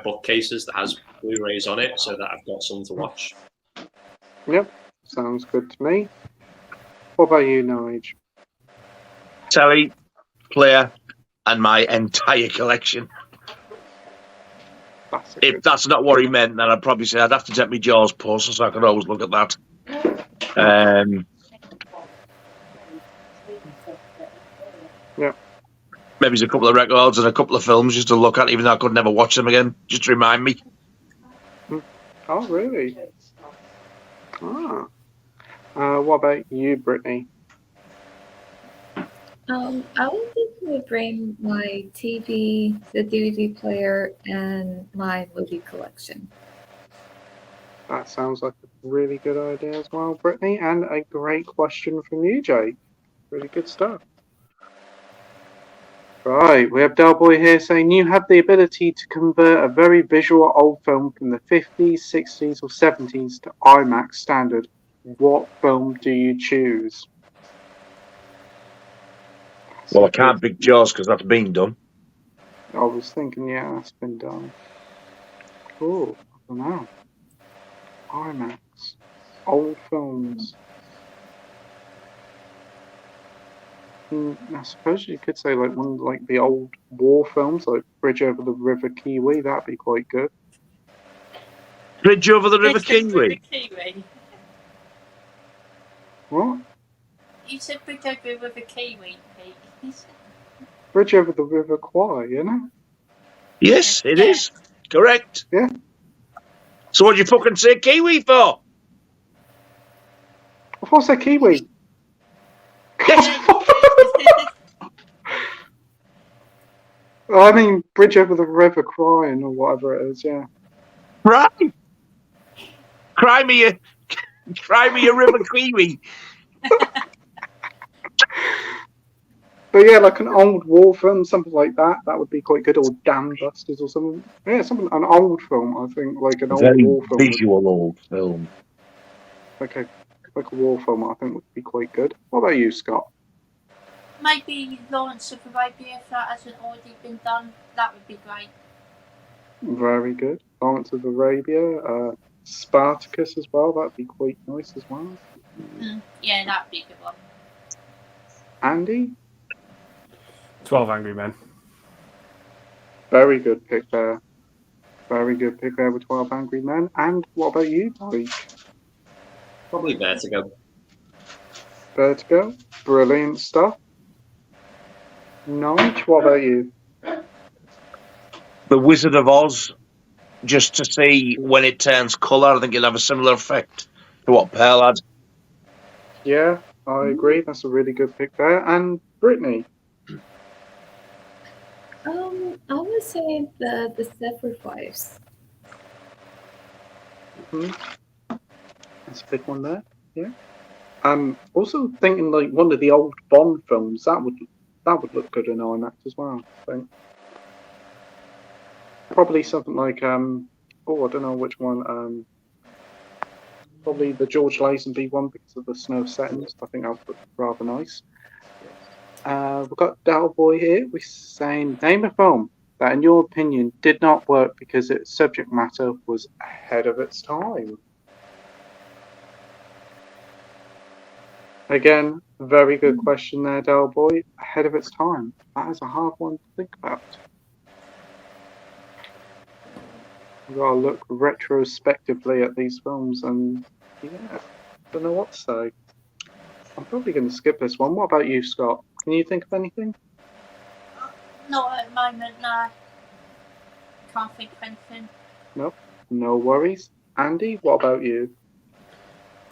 bookcases that has Blu-rays on it, so that I've got some to watch. Yep, sounds good to me. What about you, Nige? Telly, player, and my entire collection. If that's not what he meant, then I'd probably say I'd have to take my Jaws poster so I could always look at that. Yeah. Maybe there's a couple of records and a couple of films just to look at, even though I could never watch them again, just to remind me. Oh, really? Ah. What about you, Brittany? I would definitely bring my TV, the DVD player, and my movie collection. That sounds like a really good idea as well, Brittany, and a great question from you, Jake. Really good stuff. Right, we have Delboy here saying, you have the ability to convert a very visual old film from the 50s, 60s, or 70s to IMAX standard. What film do you choose? Well, I can't pick Jaws because that's been done. I was thinking, yeah, that's been done. Oh, I don't know. IMAX. Old films. I suppose you could say like one like the old war films, like Bridge Over the River Kiwi. That'd be quite good. Bridge Over the River Kiwi. What? You said Bridge Over the River Kiwi, Pete. Bridge Over the River Kwai, you know? Yes, it is. Correct. Yeah. So what do you fucking say Kiwi for? I thought I said Kiwi. I mean, Bridge Over the River Crying or whatever it is, yeah. Right. Cry me a river kiwi. But yeah, like an old war film, something like that. That would be quite good. Or Dam Busters or something. Yeah, an old film. I think like an old war film. Visual old film. Like a war film. I think would be quite good. What about you, Scott? Maybe Lawrence of Arabia, if that hasn't already been done. That would be great. Very good. Lawrence of Arabia, Spartacus as well. That'd be quite nice as well. Yeah, that'd be a good one. Andy? 12 Angry Men. Very good pick there. Very good pick there with 12 Angry Men. And what about you, Mike? Probably Vertigo. Vertigo. Brilliant stuff. Nige, what about you? The Wizard of Oz, just to see when it turns colour. I think it'll have a similar effect to what Pearl had. Yeah, I agree. That's a really good pick there. And Brittany? I would say the Sacrifice. That's a big one there. Yeah. Also thinking like one of the old Bond films that would look good in IMAX as well. I think. Probably something like I don't know which one. Probably the George Lazenby one because of the snow settings. I think that was rather nice. We've got Dalboy here. We're saying, name a film that, in your opinion, did not work because its subject matter was ahead of its time. Again, very good question there, Dalboy. Ahead of its time. That is a hard one to think about. We've got to look retrospectively at these films and, yeah, don't know what to say. I'm probably going to skip this one. What about you, Scott? Can you think of anything? Not at the moment, no. Can't think of anything. Nope. No worries. Andy, what about you?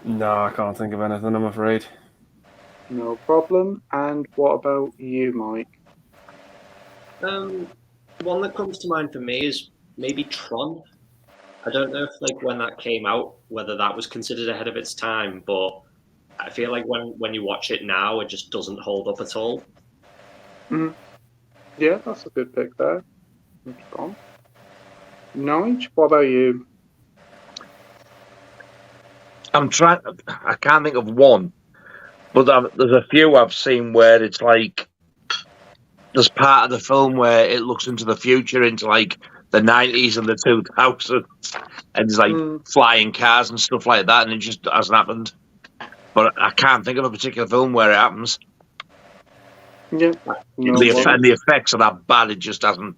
No, I can't think of anything, I'm afraid. No problem. And what about you, Mike? One that comes to mind for me is maybe Tron. I don't know if like when that came out, whether that was considered ahead of its time, but I feel like when you watch it now, it just doesn't hold up at all. Yeah, that's a good pick there. Tron. Nige, what about you? I can't think of one, but there's a few I've seen where it's like there's part of the film where it looks into the future, into like the 90s and the 2000s, and it's like flying cars and stuff like that, and it just hasn't happened. But I can't think of a particular film where it happens. Yeah. No And the effects are that bad, it just hasn't.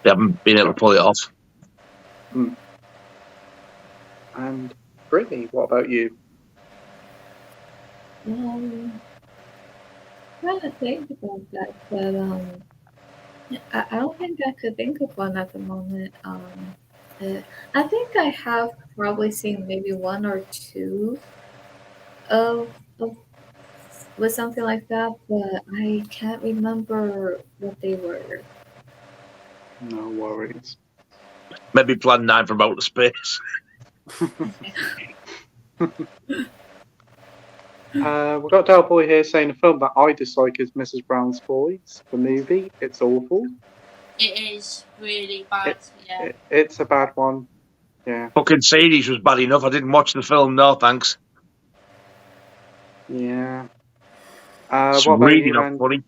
They haven't been able to pull it off. And Brittany, what about you? I'm trying to think about that, but I don't think I could think of one at the moment. I think I have probably seen maybe one or two of with something like that, but I can't remember what they were. No worries. Maybe Plan 9 from outer space. We've got Dalboy here saying a film that I dislike is Mrs. Brown's Boys, the movie. It's awful. It is really bad, yeah. It's a bad one. Yeah. Fucking series was bad enough. I didn't watch the film, no thanks. Yeah. It's what about really you, not Andy? funny.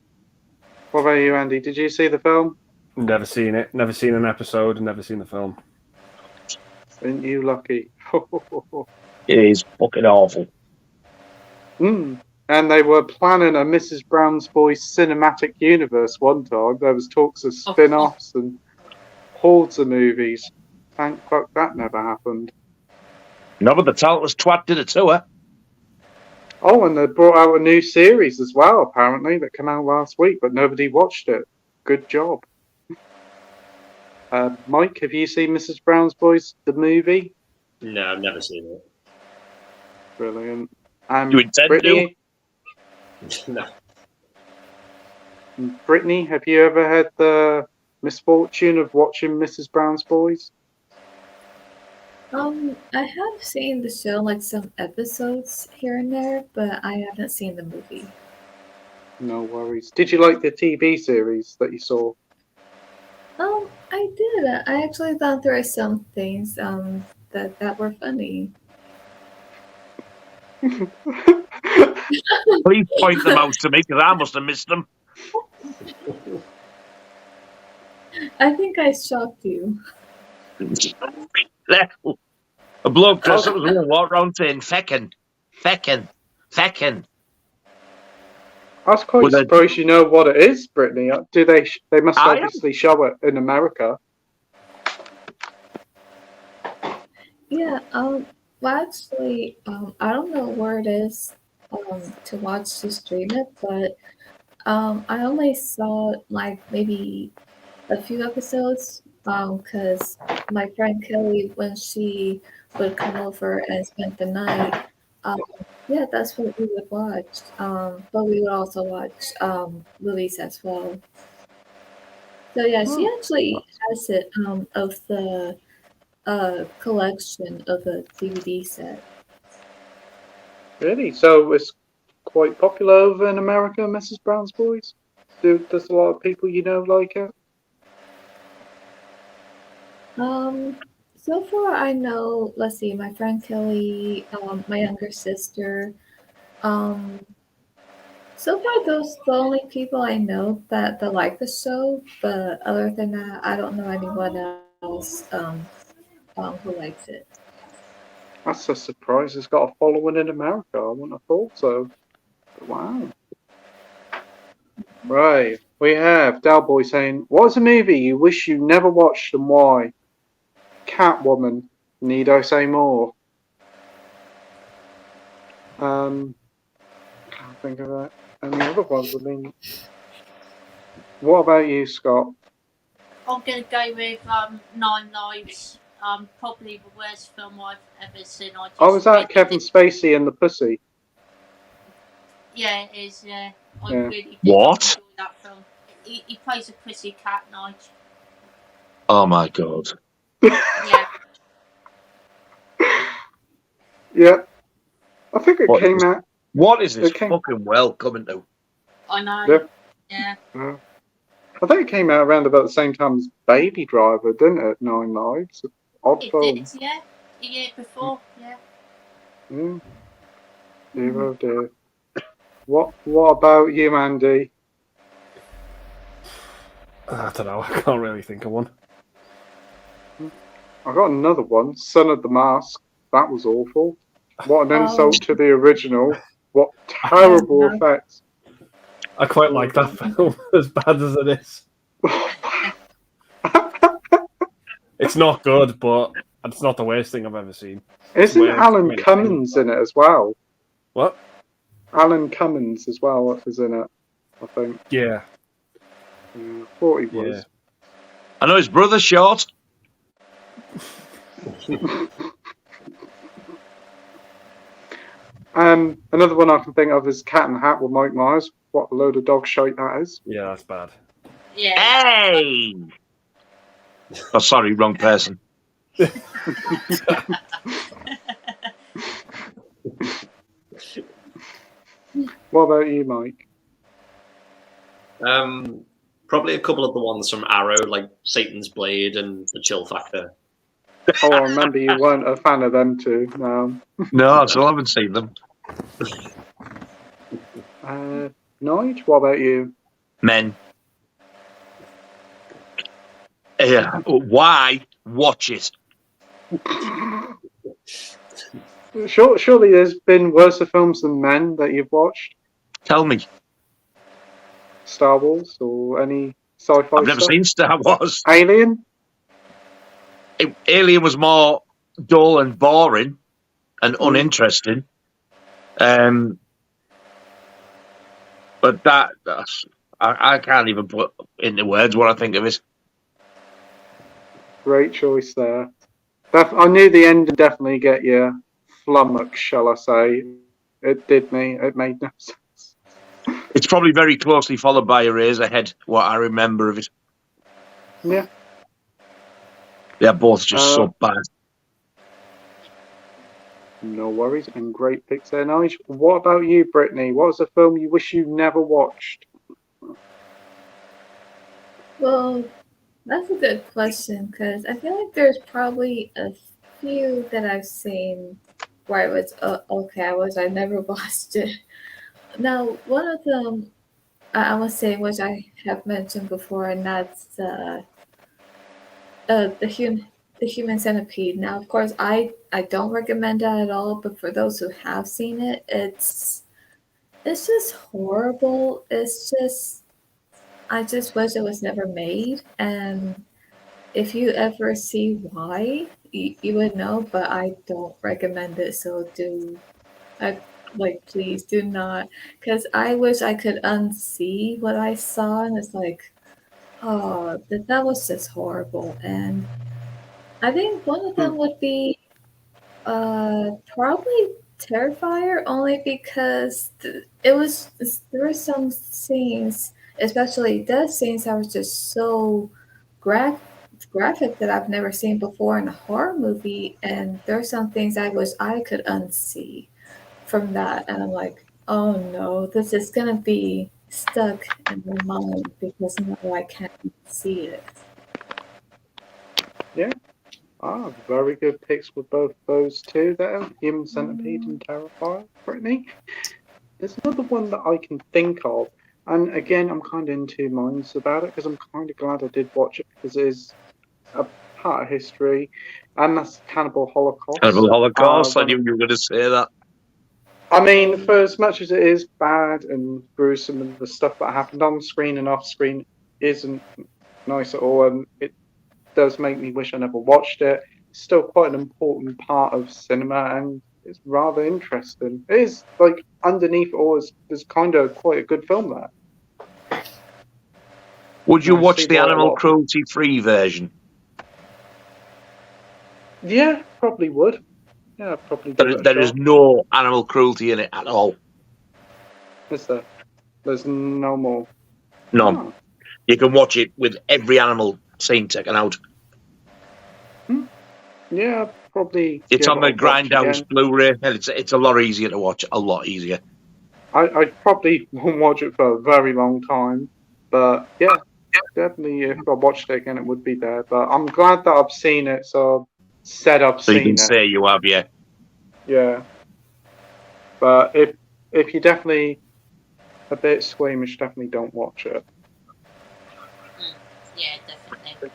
What about you, Andy? Did you see the film? Never seen it. Never seen an episode. Never seen the film. Ain't you lucky? It is fucking awful. And they were planning a Mrs. Brown's Boys cinematic universe one time. There was talks of spin-offs and hordes of movies. Thank fuck that never happened. No, but the talentless twat did it to her. Oh, and they brought out a new series as well, apparently, that came out last week, but nobody watched it. Good job. Mike, have you seen Mrs. Brown's Boys, the movie? No, I've never seen it. Brilliant. You intend Brittany? No. Brittany, have you ever had the misfortune of watching Mrs. Brown's Boys? I have seen the show, like some episodes here and there, but I haven't seen the movie. No worries. Did you like the TV series that you saw? I did. I actually thought there were some things that were funny. Please point them out to me, because I must have missed them. I think I shocked you. A bloke dressed up as a woman walked around saying feckin', feckin', feckin'. I was quite surprised you know what it is, Brittany. Do they? They must obviously show it in America. Yeah. Well, actually, I don't know where it is to watch to stream it, but I only saw like maybe a few episodes because my friend Kelly, when she would come over and spend the night, yeah, that's what we would watch. But we would also watch movies as well. So yeah, she actually has it of the collection of a DVD set. Really? So it's quite popular over in America, Mrs. Brown's Boys? Does a lot of people you know like it? So far, I know. Let's see, my friend Kelly, my younger sister. Um, so far, those the only people I know that like the show. But other than that, I don't know anyone else who likes it. That's a surprise. It's got a following in America. I wouldn't have thought so. Wow. Right. We have Dalboy saying, "What's a movie you wish you never watched and why?" Catwoman. Need I say more? Can't think of that. Any other ones? I mean, what about you, Scott? I'm gonna go with Nine Lives. Probably the worst film I've ever seen. Was that Kevin Spacey and the Pussy? Yeah, it is. Yeah, I Yeah. really did What? enjoy that film. He plays a pussy cat, Nige. Oh my god. Yeah. Yeah. I think it What came is- out. What is this It came- fucking world coming to? I know. Yeah. I think it came out around about the same time as Baby Driver, didn't it? Nine Lives. Odd It film. did, yeah. The year before, yeah. Yeah. Dear, oh dear. What about you, Andy? I don't know. I can't really think of one. I got another one. Son of the Mask. That was awful. What an insult to the original. What terrible effects. I quite like that film, as bad as it is. It's not good, but it's not the worst thing I've ever seen. Isn't Alan Cummins in it as well? What? Alan Cummins as well is in it, I think. Yeah. I thought he was. I know his brother's short. Another one I can think of is Cat in the Hat with Mike Myers. What a load of dog shite that is. Yeah, that's bad. Yeah. Hey! Oh, sorry, wrong person. What about you, Mike? Probably a couple of the ones from Arrow, like Satan's Blade and The Chill Factor. Oh, I remember you weren't a fan of them two. No. No, I still haven't seen them. Nige, what about you? Men. Yeah. Why watch it? Surely there's been worse films than Men that you've watched? Tell me. Star Wars or any sci-fi I've never seen Star Wars. Alien? Alien was more dull and boring and uninteresting. But that's I can't even put into words what I think of it. Great choice there. I knew the ending definitely get you flummoxed, shall I say. It did me. It made no sense. It's probably very closely followed by Eraserhead, what I remember of it. Yeah. They're both just so bad. No worries, and great picks there, Nige. What about you, Brittany? What was a film you wish you never watched? Well, that's a good question because I feel like there's probably a few that I've seen where I was I never watched it. Now, one of them I was saying, which I have mentioned before, and that's the Human Centipede. Now, of course, I don't recommend that at all. But for those who have seen it, it's just horrible. I just wish it was never made. And if you ever see why, you would know. But I don't recommend it. So please do not, because I wish I could unsee what I saw, and it's like, oh, that was just horrible. And I think one of them would be probably Terrifier, only because there were some scenes, especially those scenes that was just so graphic that I've never seen before in a horror movie, and there's some things I wish I could unsee from that, and I'm like, oh no, this is gonna be stuck in my mind because now I can't see it. Yeah. Very good picks with both those two there. Human Centipede and Terrifier, Brittany. There's another one that I can think of, and again, I'm kind of in two minds about it because I'm kind of glad I did watch it because it is a part of history, and that's Cannibal Holocaust. Cannibal Holocaust. I knew you were going to say that. I mean, for as much as it is bad and gruesome, and the stuff that happened on screen and off screen isn't nice at all, and it does make me wish I never watched it. It's still quite an important part of cinema, and it's rather interesting. It is, like, underneath it all, there's kind of quite a good film there. Would you watch the animal cruelty-free version? Yeah, probably would. Yeah, probably. There is no animal cruelty in it at all. Is there? There's no more. None. Oh. You can watch it with every animal scene taken out. Yeah, probably. It's on the Grindhouse Blu-ray, and it's a lot easier to watch. A lot easier. I probably won't watch it for a very long time, but yeah, definitely if I watched it again, it would be there. But I'm glad that I've seen it, so I've seen it. So you can say you have, yeah. Yeah. But if you're definitely a bit squeamish, definitely don't watch it. Yeah, definitely.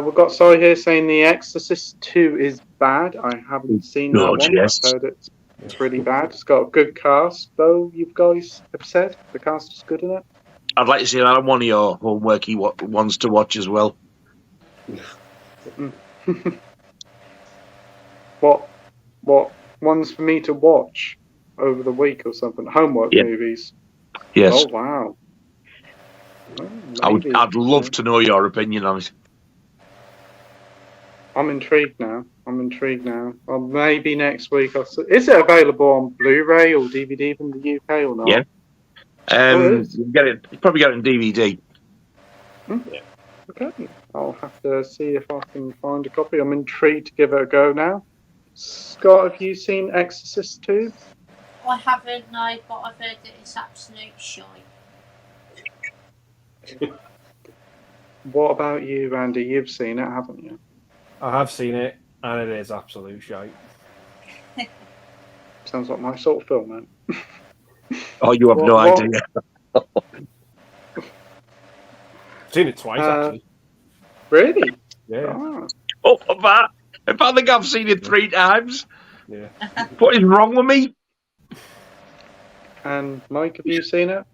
We've got Sorry here saying The Exorcist 2 is bad. I haven't seen that one. Yes. I've heard it's really bad. It's got a good cast, though, you guys have said. The cast is good in it. I'd like to see that on one of your homeworky ones to watch as well. What ones for me to watch over the week or something? Homework movies? Yes. Oh, wow. Well, I'd love to know your opinion on it. I'm intrigued now. Well, maybe next week. Is it available on Blu-ray or DVD from the UK or not? Yeah. You probably get it on DVD. Yeah. Okay. I'll have to see if I can find a copy. I'm intrigued to give it a go now. Scott, have you seen Exorcist 2? I haven't, no, but I've heard that it's absolute shite. What about you, Randy? You've seen it, haven't you? I have seen it, and it is absolute shite. Sounds like my sort of film, man. Oh, you have no idea. I've seen it twice, actually. Really? Yeah. Oh, I think I've seen it 3 times. Yeah. What is wrong with me? And Mike, have you seen it?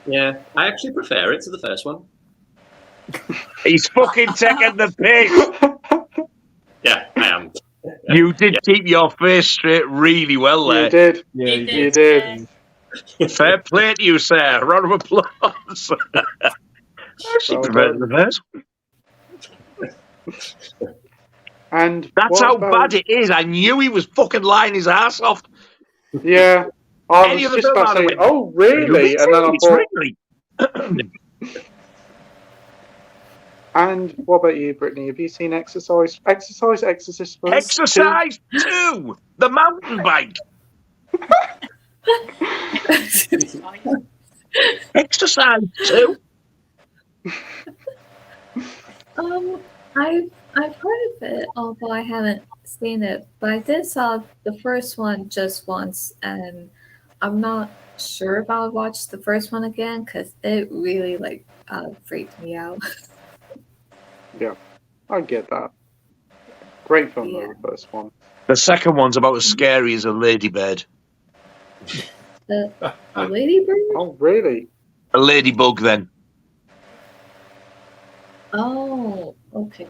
Yeah, I actually prefer it to the first one. He's fucking taking the piss. Yeah, I am. Yeah. You did keep your face straight really well there. You did. Yeah, you did. Fair play to you, sir. Round of applause. She preferred the first one. And that's how bad it is. I knew he was fucking lying his ass off. Yeah. I was just about to say, oh, really? And then I thought... Really? And what about you, Brittany? Have you seen Exercise? Exorcist first? Exercise 2! The mountain bike! Exercise 2! I've heard of it, although I haven't seen it. But I did saw the first one just once, and I'm not sure if I'll watch the first one again because it really freaked me out. Yeah, I get that. Great film, though, the first one. The second one's about as scary as a ladybird. A ladybird? Oh, really? A ladybug, then. Oh, okay.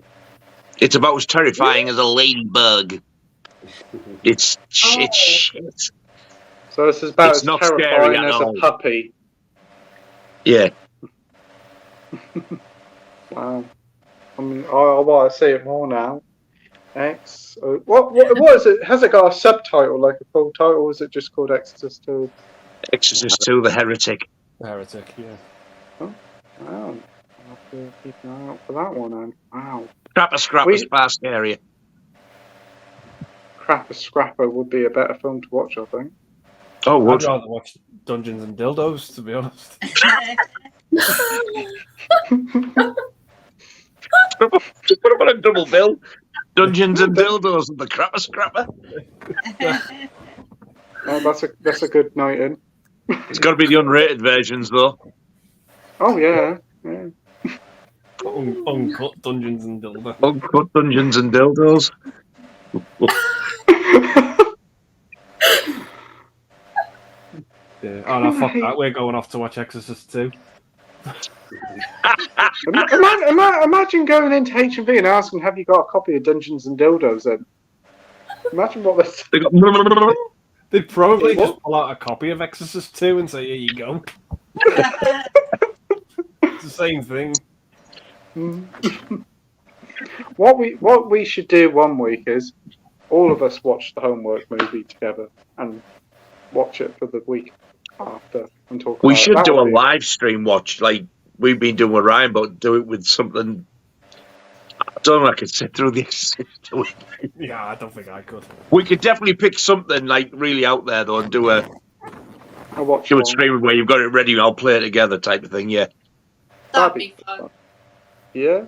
It's about as terrifying as a ladybug. It's shit. So this is about it's as not terrifying scary as a puppy. Yeah. Wow. I mean, I want to see it more now. What is it? Has it got a subtitle, like a full title, or is it just called Exorcist 2? Exorcist 2, The Heretic. The Heretic, yeah. Oh, wow. I'll have to keep an eye out for that one, then. Wow. Scrapper's far scarier. Scrapper would be a better film to watch, I think. Oh, would. I'd rather watch Dungeons and Dildos, to be honest. Just put them on a double bill. Dungeons and Dildos and the Crapper Scrapper. Oh, that's a good night in. It's got to be the unrated versions, though. Oh yeah. Uncut Dungeons and Dildos. Uncut Dungeons and Dildos. Yeah. Oh no, fuck that. We're going off to watch Exorcist 2. Imagine going into HMV and asking, "Have you got a copy of Dungeons and Dildos?" Then imagine what this. They'd probably just pull out a copy of Exorcist 2 and say, "Here you go." It's the same thing. What we should do one week is all of us watch the homework movie together and watch it for the week after and talk. We about should it. do a live stream watch like we've been doing with Ryan, but do it with something. I don't know. I could sit through this. Yeah, I don't think I could. We could definitely pick something like really out there though, and do a stream where you've got it ready. I'll play it together, type of thing. Yeah, That'd be fun. Yeah.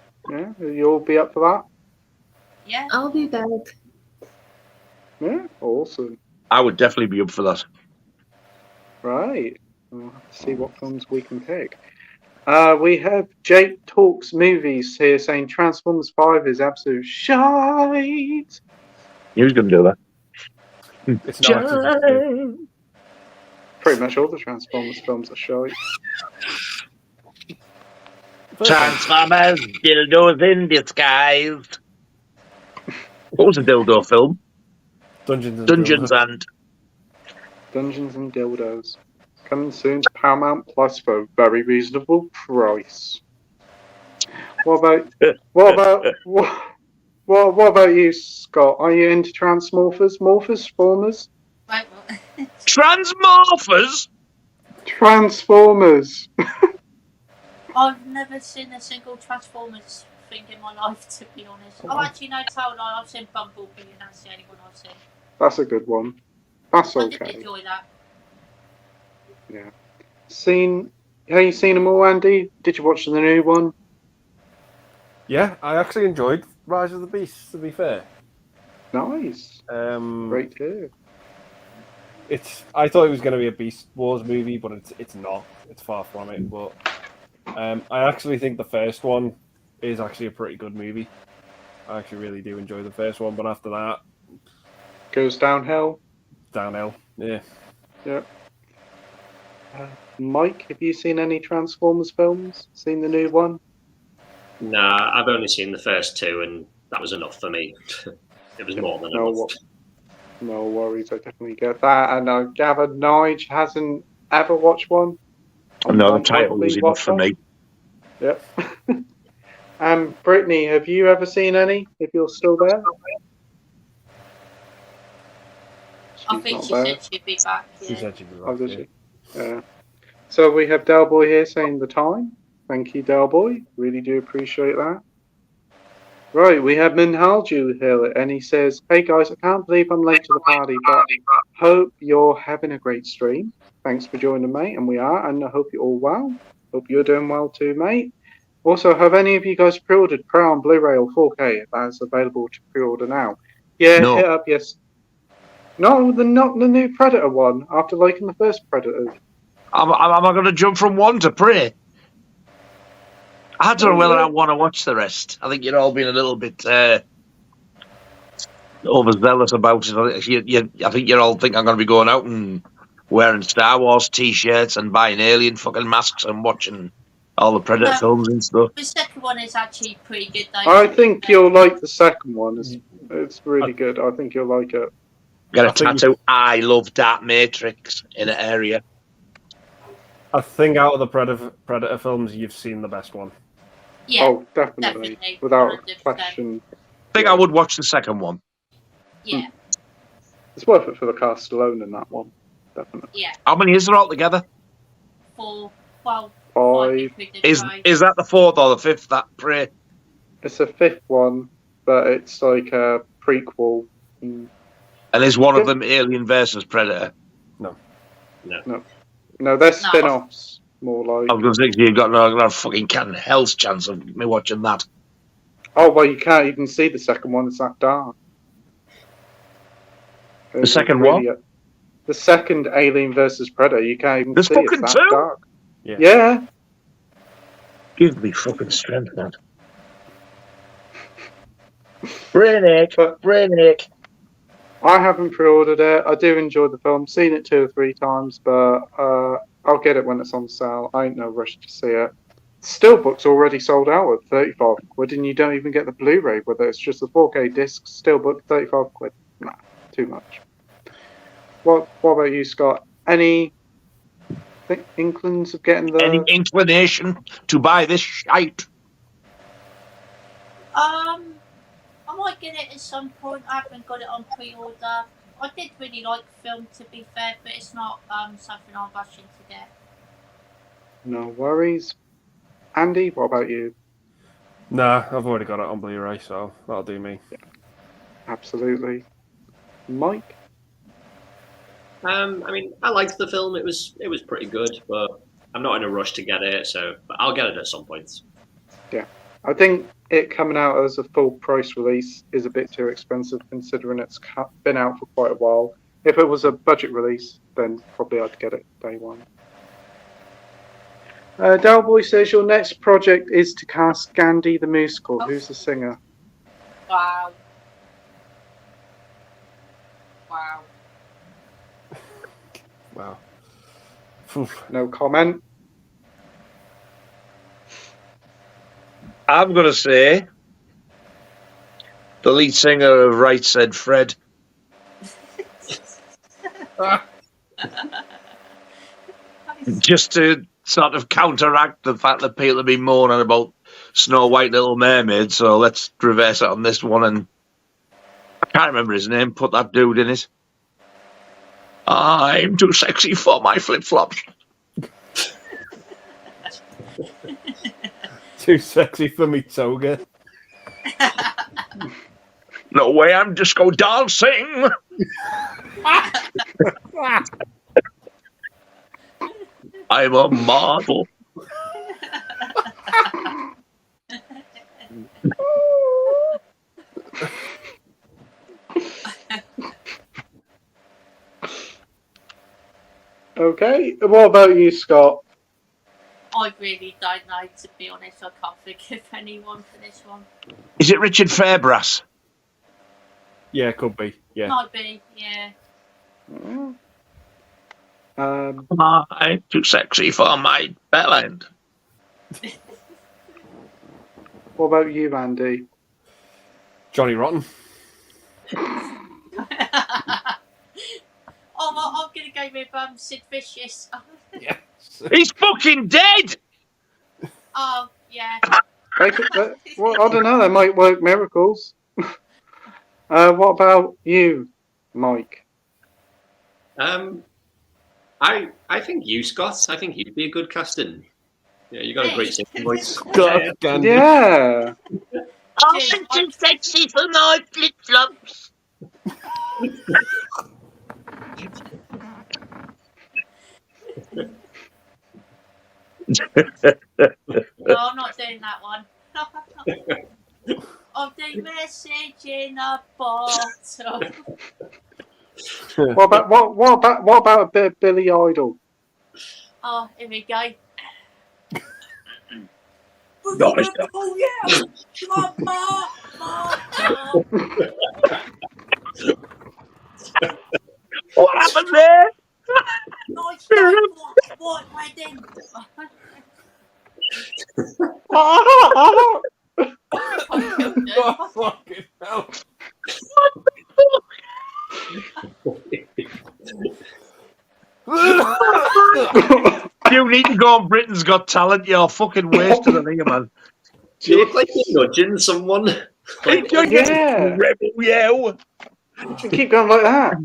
You'll be up for that? Yeah. I'll be back. Yeah, awesome. I would definitely be up for that. Right. We'll have to see what films we can pick. We have Jake Talks Movies here saying Transformers 5 is absolute shite. He was going to do that. It's not Pretty much all the Transformers films are shite. Transformers, dildos in disguise. What was a dildo film? Dungeons and Dildos. Coming soon to Paramount Plus for a very reasonable price. What about you, Scott? Are you into Transmorphers? Formers? Right, Transmorphers? Transformers. I've never seen a single Transformers thing in my life, to be honest. Oh, actually, no, tell no, I've seen Bumblebee, and that's the only one I've seen. That's a good one. That's I okay. did enjoy that. Yeah. Have you seen them all, Andy? Did you watch the new one? Yeah, I actually enjoyed Rise of the Beasts, to be fair. Nice. Great to hear. I thought it was going to be a Beast Wars movie, but it's not. It's far from it. But I actually think the first one is actually a pretty good movie. I actually really do enjoy the first one, but after that, goes downhill. Downhill, yeah. Yep. Mike, have you seen any Transformers films? Seen the new one? Nah, I've only seen the first two, and that was enough for me. It was more than enough. No worries, I definitely get that. And I gather Nige hasn't ever watched one. No, the title was enough for me. Yep. Brittany, have you ever seen any? If you're still there? I think she said she'd be back. Yeah. She said she'd be back. Oh, did she? Yeah. So we have Delboy here saying the time. Thank you, Delboy. Really do appreciate that. Right, we have Minhalju here, and he says, "Hey guys, I can't believe I'm late to the party, but hope you're having a great stream. Thanks for joining, mate, and we are, and I hope you're all well. Hope you're doing well too, mate. Also, have any of you guys pre-ordered Prey on Blu-ray or 4K? That is available to pre-order now. Yeah, no. Hit up, yes. No, not the new Predator one, after liking the first Predator. Am I going to jump from one to Prey? I don't know whether I want to watch the rest. I think you're all being a little bit overzealous about it. I think you all think I'm going to be going out and wearing Star Wars T-shirts and buying alien fucking masks and watching all the Predator films and stuff. The second one is actually pretty good, though. I think you'll like the second one. It's really good. I think you'll like it. Get a tattoo. I love Dark Matrix in an area. I think out of the Predator films, you've seen the best one. Yeah, oh, definitely. Without 100%. question. I think I would watch the second one. Yeah. It's worth it for the cast alone in that one. Definitely. Yeah. How many is there altogether? 4. Well, 5. Is that the fourth or the fifth, that Prey? It's a fifth one, but it's like a prequel. And is one of them Alien versus Predator? No, they're spin-offs, more like. I was going to say, you've got no fucking hell's chance of me watching that. Oh, well, you can't even see the second one. It's that dark. The second one? The second Alien versus Predator. You can't even There's see it. fucking It's that two? dark. Yeah. Give me fucking strength, man. Brainiac. I haven't pre-ordered it. I do enjoy the film. Seen it 2 or 3 times, but I'll get it when it's on sale. I ain't no rush to see it. Steelbook's already sold out at 35 quid, and you don't even get the Blu-ray with it. It's just a 4K disc, Steelbook, 35 quid. Nah, too much. What about you, Scott? Any inklings of getting the... Any inclination to buy this shite? I might get it at some point. I haven't got it on pre-order. I did really like the film, to be fair, but it's not something I'm rushing to get. No worries. Andy, what about you? Nah, I've already got it on Blu-ray, so that'll do me. Yeah, absolutely. Mike? I mean, I liked the film. It was pretty good, but I'm not in a rush to get it, but I'll get it at some point. Yeah, I think it coming out as a full price release is a bit too expensive, considering it's been out for quite a while. If it was a budget release, then probably I'd get it day one. Dalboy says your next project is to cast Gandhi the musical. Who's the singer? Wow. Wow. No comment. I'm going to say the lead singer of Wright said Fred. Just to sort of counteract the fact that people have been moaning about Snow White Little Mermaid, so let's reverse it on this one, and I can't remember his name, put that dude in it. I'm too sexy for my flip-flops. Too sexy for me toga. No way, I'm disco dancing. I'm a model. Okay, what about you, Scott? I really don't know, to be honest. I can't think of anyone for this one. Is it Richard Fairbrass? Yeah, could be. Yeah. Might be, yeah. I'm too sexy for my bellend. What about you, Andy? Johnny Rotten. I'm going to go with Sid Vicious. Yeah. He's fucking dead! Oh, yeah. Well, I don't know, they might work miracles. What about you, Mike? I think you, Scott. I think you'd be a good casting. Yeah, you got a great singing voice. Yeah. I'm too sexy for my flip-flops. No, I'm not doing that one. Of the message in a bottle. What about a bit of Billy Idol? Oh, here we go. Nice. Oh yeah! What happened there? Nice day, white wedding. Oh, fucking hell. You need to go on Britain's Got Talent. You're fucking wasted on here, man. You look like you're nudging someone. Like, Yeah. Rebel, yeah. You keep going like that.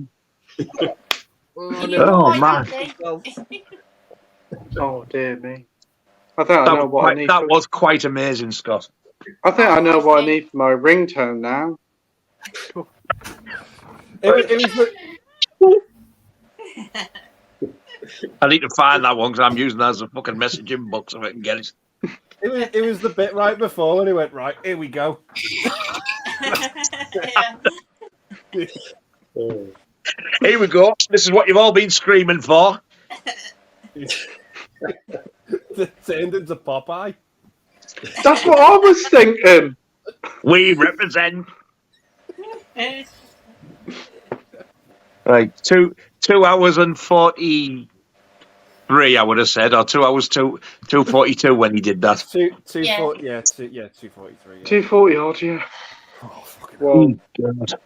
Oh, man. Oh, dear me. I think I know what I need. That was quite amazing, Scott. I think I know what I need for my ringtone now. I need to find that one because I'm using that as a fucking messaging box if I can get it. It was the bit right before when he went, right, here we go. Yeah. Here we go. This is what you've all been screaming for. Turned into Popeye. That's what I was thinking. We represent. Right, 2 hours and 43, I would have said, or 2 hours 2:42 when he did that. 2:43. Yeah. 240 odd, yeah. Oh, fucking Well,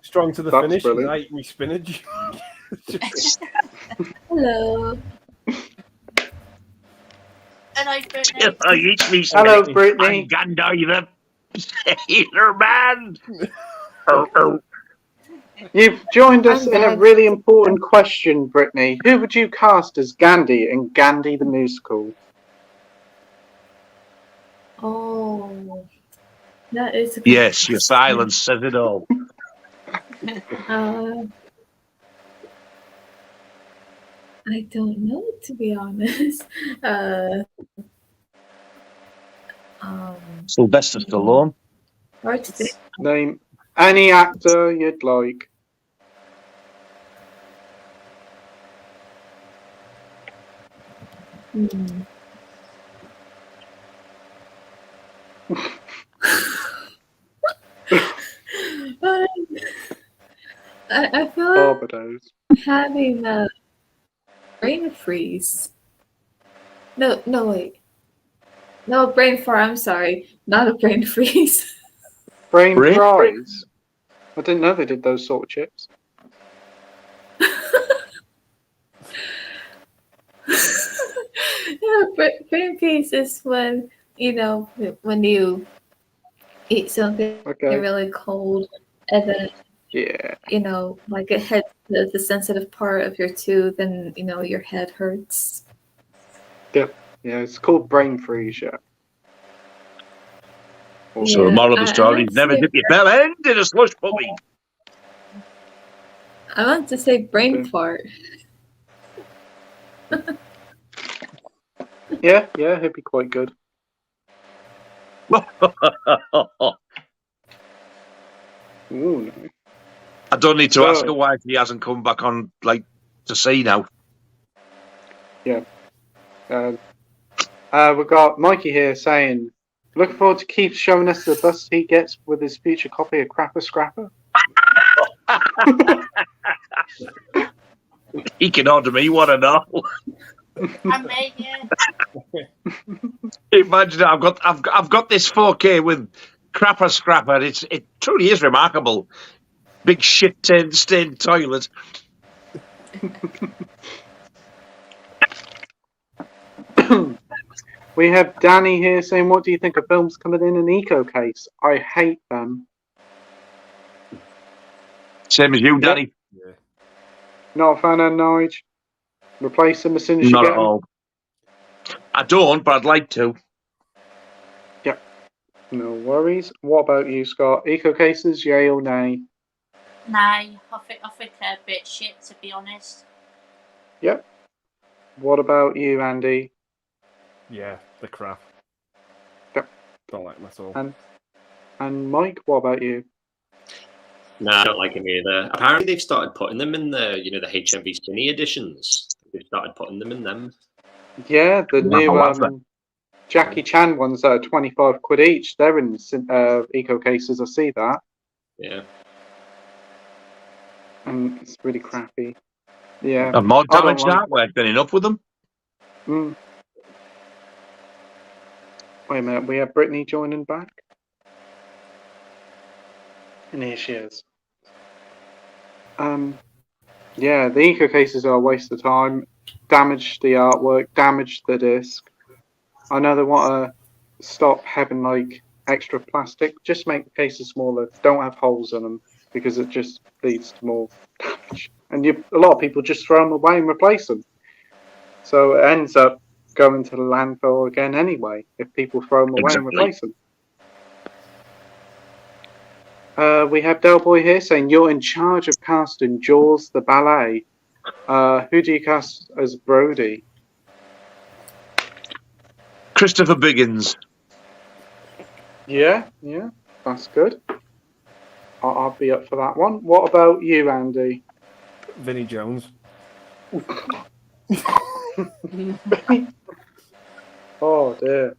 strong to the that's finish. brilliant. I eat me spinach. Hello. Hello, Brittany. Yes, I eat me Hello, spinach. Brittany. I'm Gandalf, the sailor man. Oh. You've joined us I'm in a back. really important question, Brittany. Who would you cast as Gandhi in Gandhi the Musical? Oh, that is a good Yes, your question. silence says it all. I don't know, to be honest. Sylvester Stallone. Hard to think. Name any actor you'd like. I feel like Barbados. having a brain freeze. No, wait. No, brain fart, I'm sorry. Not a brain freeze. Brain Brain fries. I didn't know they did those sort of chips. Yeah, brain freeze is when, when you eat something really cold and then, like it hits the sensitive part of your tooth and, your head hurts. Yeah, it's called brain freeze, yeah. So the moral of the story is never dip your bell end in a slush puppy. I want to say brain fart. Yeah, it'd be quite good. Ooh, no. I don't need to ask her why he hasn't come back on, to see now. Yeah. We've got Mikey here saying, looking forward to Keith showing us the bust he gets with his future copy of Crapper Scrapper. He can order me one and all. I made you. Imagine I've got this 4K with Crapper Scrapper. It truly is remarkable. Big shit stained toilet. We have Danny here saying, what do you think of films coming in an eco case? I hate them. Same as you, Danny. Yeah. Not a fan of Nige. Replace them as soon as you Not get at them. all. I don't, but I'd like to. Yep. No worries. What about you, Scott? Eco cases, yay or nay? Nay, I think they're a bit shit, to be honest. Yep. What about you, Andy? Yeah, the crap. Yep. Don't like them at all. And Mike, what about you? No, I don't like them either. Apparently, they've started putting them in the HMV Cine editions. They've started putting them in them. Yeah, the new Jackie Chan ones that are 25 quid each. They're in eco cases. I see that. Yeah. And it's really crappy. Yeah. And more damaged artwork than enough with them. Wait a minute, we have Brittany joining back. And here she is. Yeah, the eco cases are a waste of time. Damage the artwork, damage the disc. I know they want to stop having extra plastic. Just make the cases smaller. Don't have holes in them because it just leads to more damage. And a lot of people just throw them away and replace them. So it ends up going to the landfill again anyway if people throw them away and replace them. We have Del Boy here saying you're in charge of casting Jaws the ballet. Who do you cast as Brody? Christopher Biggins. Yeah, that's good. I'll be up for that one. What about you, Andy? Vinnie Jones. Oh dear,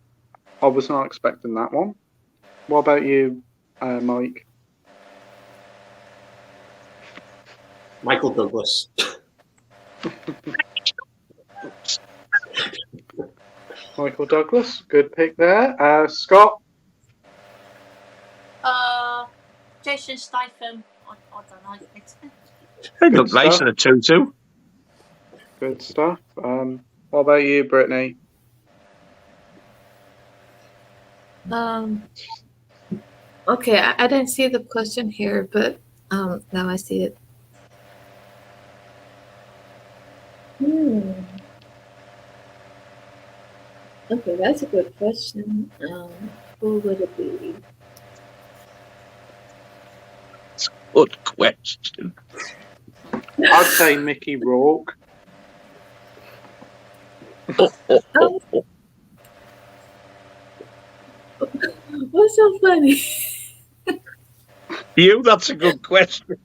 I was not expecting that one. What about you, Mike? Michael Douglas. Michael Douglas, good pick there. Scott? Jason Statham. I don't know. They look nice in a tutu. Good stuff. What about you, Brittany? Okay, I didn't see the question here, but now I see it. Okay, that's a good question. Who would it be? Good question. I'd say Mickey Rourke. What's so funny? You, that's a good question.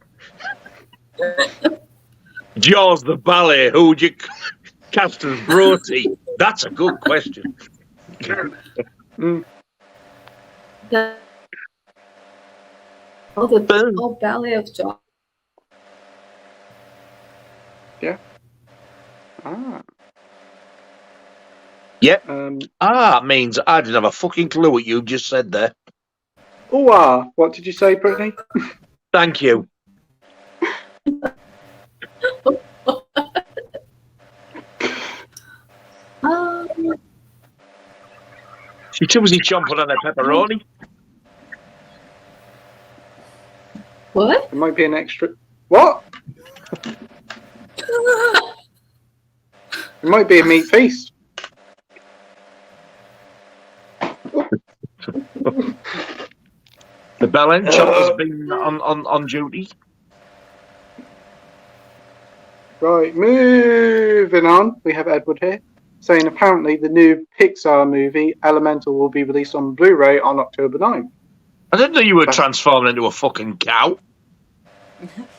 Jaws the ballet, who would you cast as Brody? That's a good question. The ballet of Jaws. Yeah. Yep. Means I didn't have a fucking clue what you just said there. What did you say, Brittany? Thank you. She too busy chomping on a pepperoni. What? It might be an extra. What? It might be a meat feast. The bell end chop has been on duty. Right, moving on. We have Edward here saying apparently the new Pixar movie Elemental will be released on Blu-ray on October 9th. I didn't know you were transforming into a fucking cow.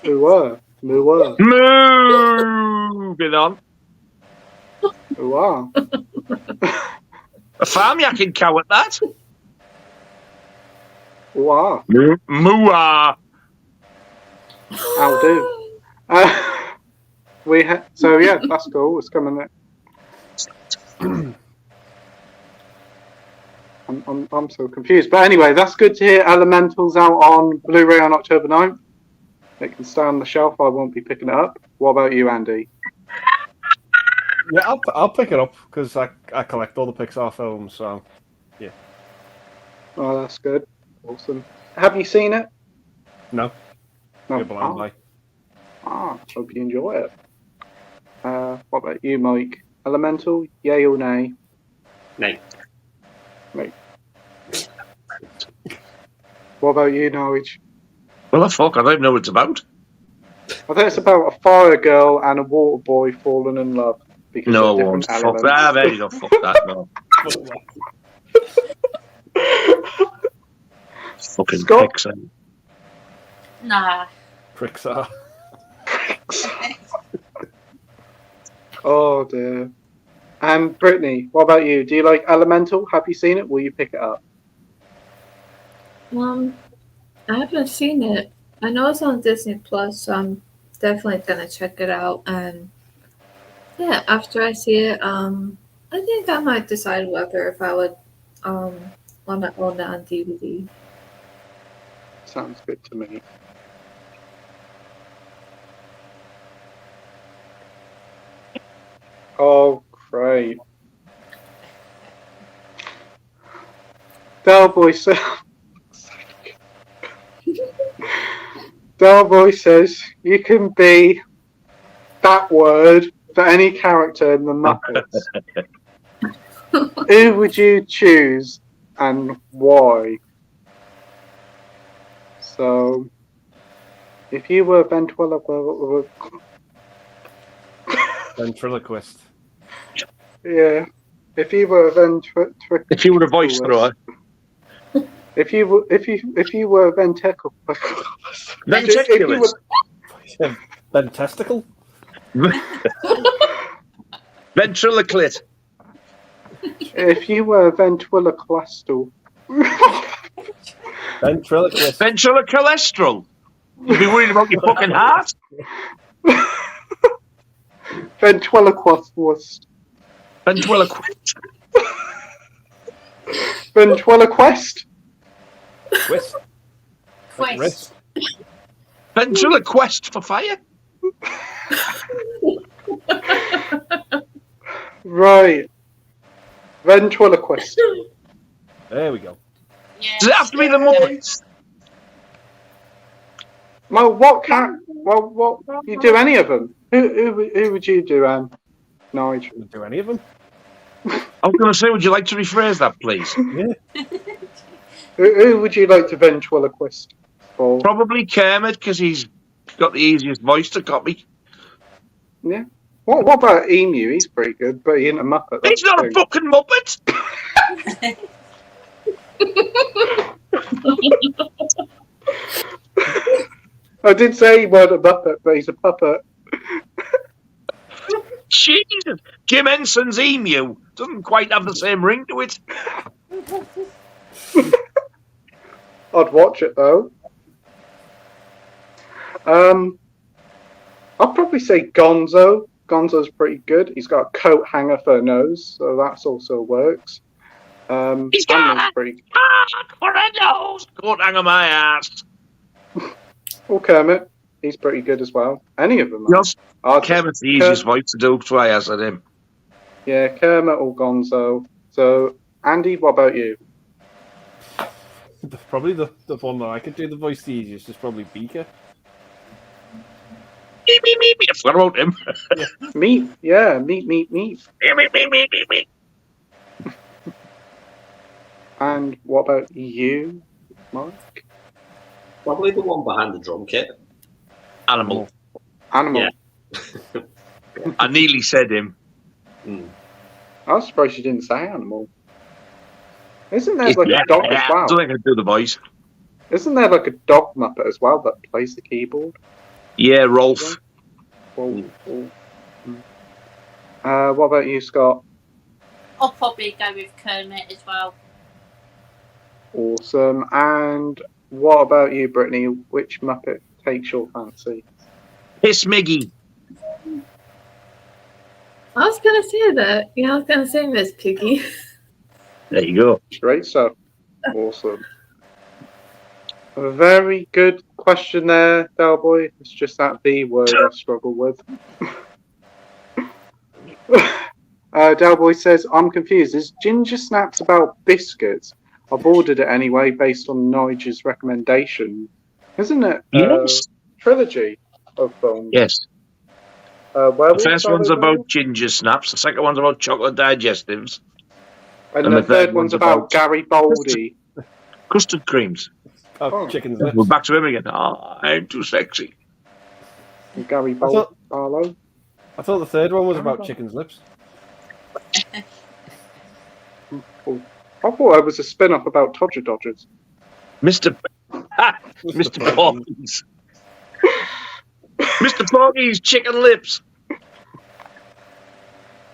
We were. Moving on. We are. A farm yakking cow at that. Wow. Mooah. I'll do. So yeah, that's cool. It's coming there. I'm so confused. But anyway, that's good to hear. Elemental's out on Blu-ray on October 9th. It can stay on the shelf. I won't be picking it up. What about you, Andy? Yeah, I'll pick it up because I collect all the Pixar films. So yeah. Oh, that's good. Awesome. Have you seen it? No. You're blown by. Hope you enjoy it. What about you, Mike? Elemental, yay or nay? Nay. What about you, Norwich? Well, the fuck, I don't even know what it's about. I think it's about a fire girl and a water boy falling in love. Because No, they're I won't. different Fuck elements. that. There you go. Fuck that. No. Fucking Scott? Pixar. Nah. Pixar. Oh dear. And Brittany, what about you? Do you like Elemental? Have you seen it? Will you pick it up? I haven't seen it. I know it's on Disney Plus, so I'm definitely gonna check it out. And yeah, after I see it, I think I might decide whether if I would want to own it on DVD. Sounds good to me. Oh, great. Delboy says. Delboy says you can be that word for any character in the Muppets. Who would you choose and why? So, if you were Ventriloquist. Yeah. If you were If you were a voice thrower. If you were ventricle, Ventriculous. Testicle. Ventriloquist. if you were ventriloquistal. Ventriloquist. Ventrilocholesterol. You'd be worried about your fucking heart. Ventriloquist. Ventriloquist. Ventriloquist. Twist. Quest. Ventriloquist for fire. Right. Ventriloquist. There we go. Yeah. Does it have to be the Muppets? Well, what you do any of them? Who would you do, Nige? Didn't do any of them. I was going to say, would you like to rephrase that, please? Yeah. Who would you like to ventriloquist for? Probably Kermit, because he's got the easiest voice to copy. Yeah. What about Emu? He's pretty good, but he ain't a Muppet. He's that's not the a thing. fucking Muppet. I did say he wasn't a Muppet, but he's a puppet. Jesus. Jim Henson's Emu doesn't quite have the same ring to it. I'd watch it though. I'd probably say Gonzo. Gonzo's pretty good. He's got a coat hanger for a nose, so that's also works. He's got Stanley's a pretty. cock for a nose. Coat hang on my ass. Or Kermit. He's pretty good as well. Any of them. Yes. I'd- Kermit's the easiest voice to do, so I asked him. Yeah, Kermit or Gonzo. So, Andy, what about you? Probably the one that I could do the voice the easiest is probably Beaker. Meep, meep, meep, meep. I forgot about him. Meat. Yeah, meat. Meep, meep, meep, meep, meep, meep. And what about you, Mike? Probably the one behind the drum kit. Animal. Animal. Yeah. I nearly said him. I was surprised you didn't say animal. Isn't there like Yeah, a dog as I well? don't think I can do the voice. Isn't there like a dog Muppet as well that plays the keyboard? Yeah, Rolf. What about you, Scott? I'll probably go with Kermit as well. Awesome. And what about you, Brittany? Which Muppet takes your fancy? Piss Miggy. I was gonna say that. Yeah, I was gonna say Miss Piggy. There you go. Great stuff. Awesome. A very good question there, Delboy. It's just that B word I struggle with. Delboy says, I'm confused. Is Ginger Snaps about biscuits? I've ordered it anyway based on Nige's recommendation. Isn't it? Yes. Trilogy of films. Yes. The The first one's about ginger snaps. The second one's about chocolate digestives. And the third one's about Garibaldi. Custard creams. Oh, chicken's lips. We're back to him again. Oh, I'm too sexy. Garibaldi. I thought the third one was about chicken's lips. I thought it was a spin-off about Todger Dodgers. Mr. Porky's. Mr. Porky's chicken lips.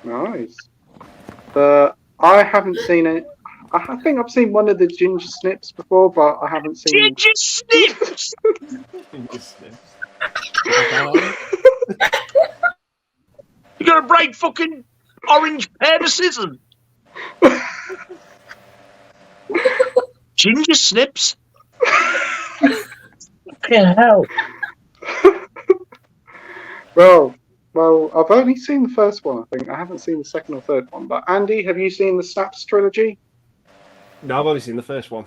Nice. But I haven't seen it. I think I've seen one of the Ginger Snips before, but I haven't seen... Ginger Snips! Ginger snips. You got a bright fucking orange pair of scissors. Ginger Snips? Fucking hell. Well, I've only seen the first one, I think. I haven't seen the second or third one. But Andy, have you seen the Snaps trilogy? No, I've only seen the first one.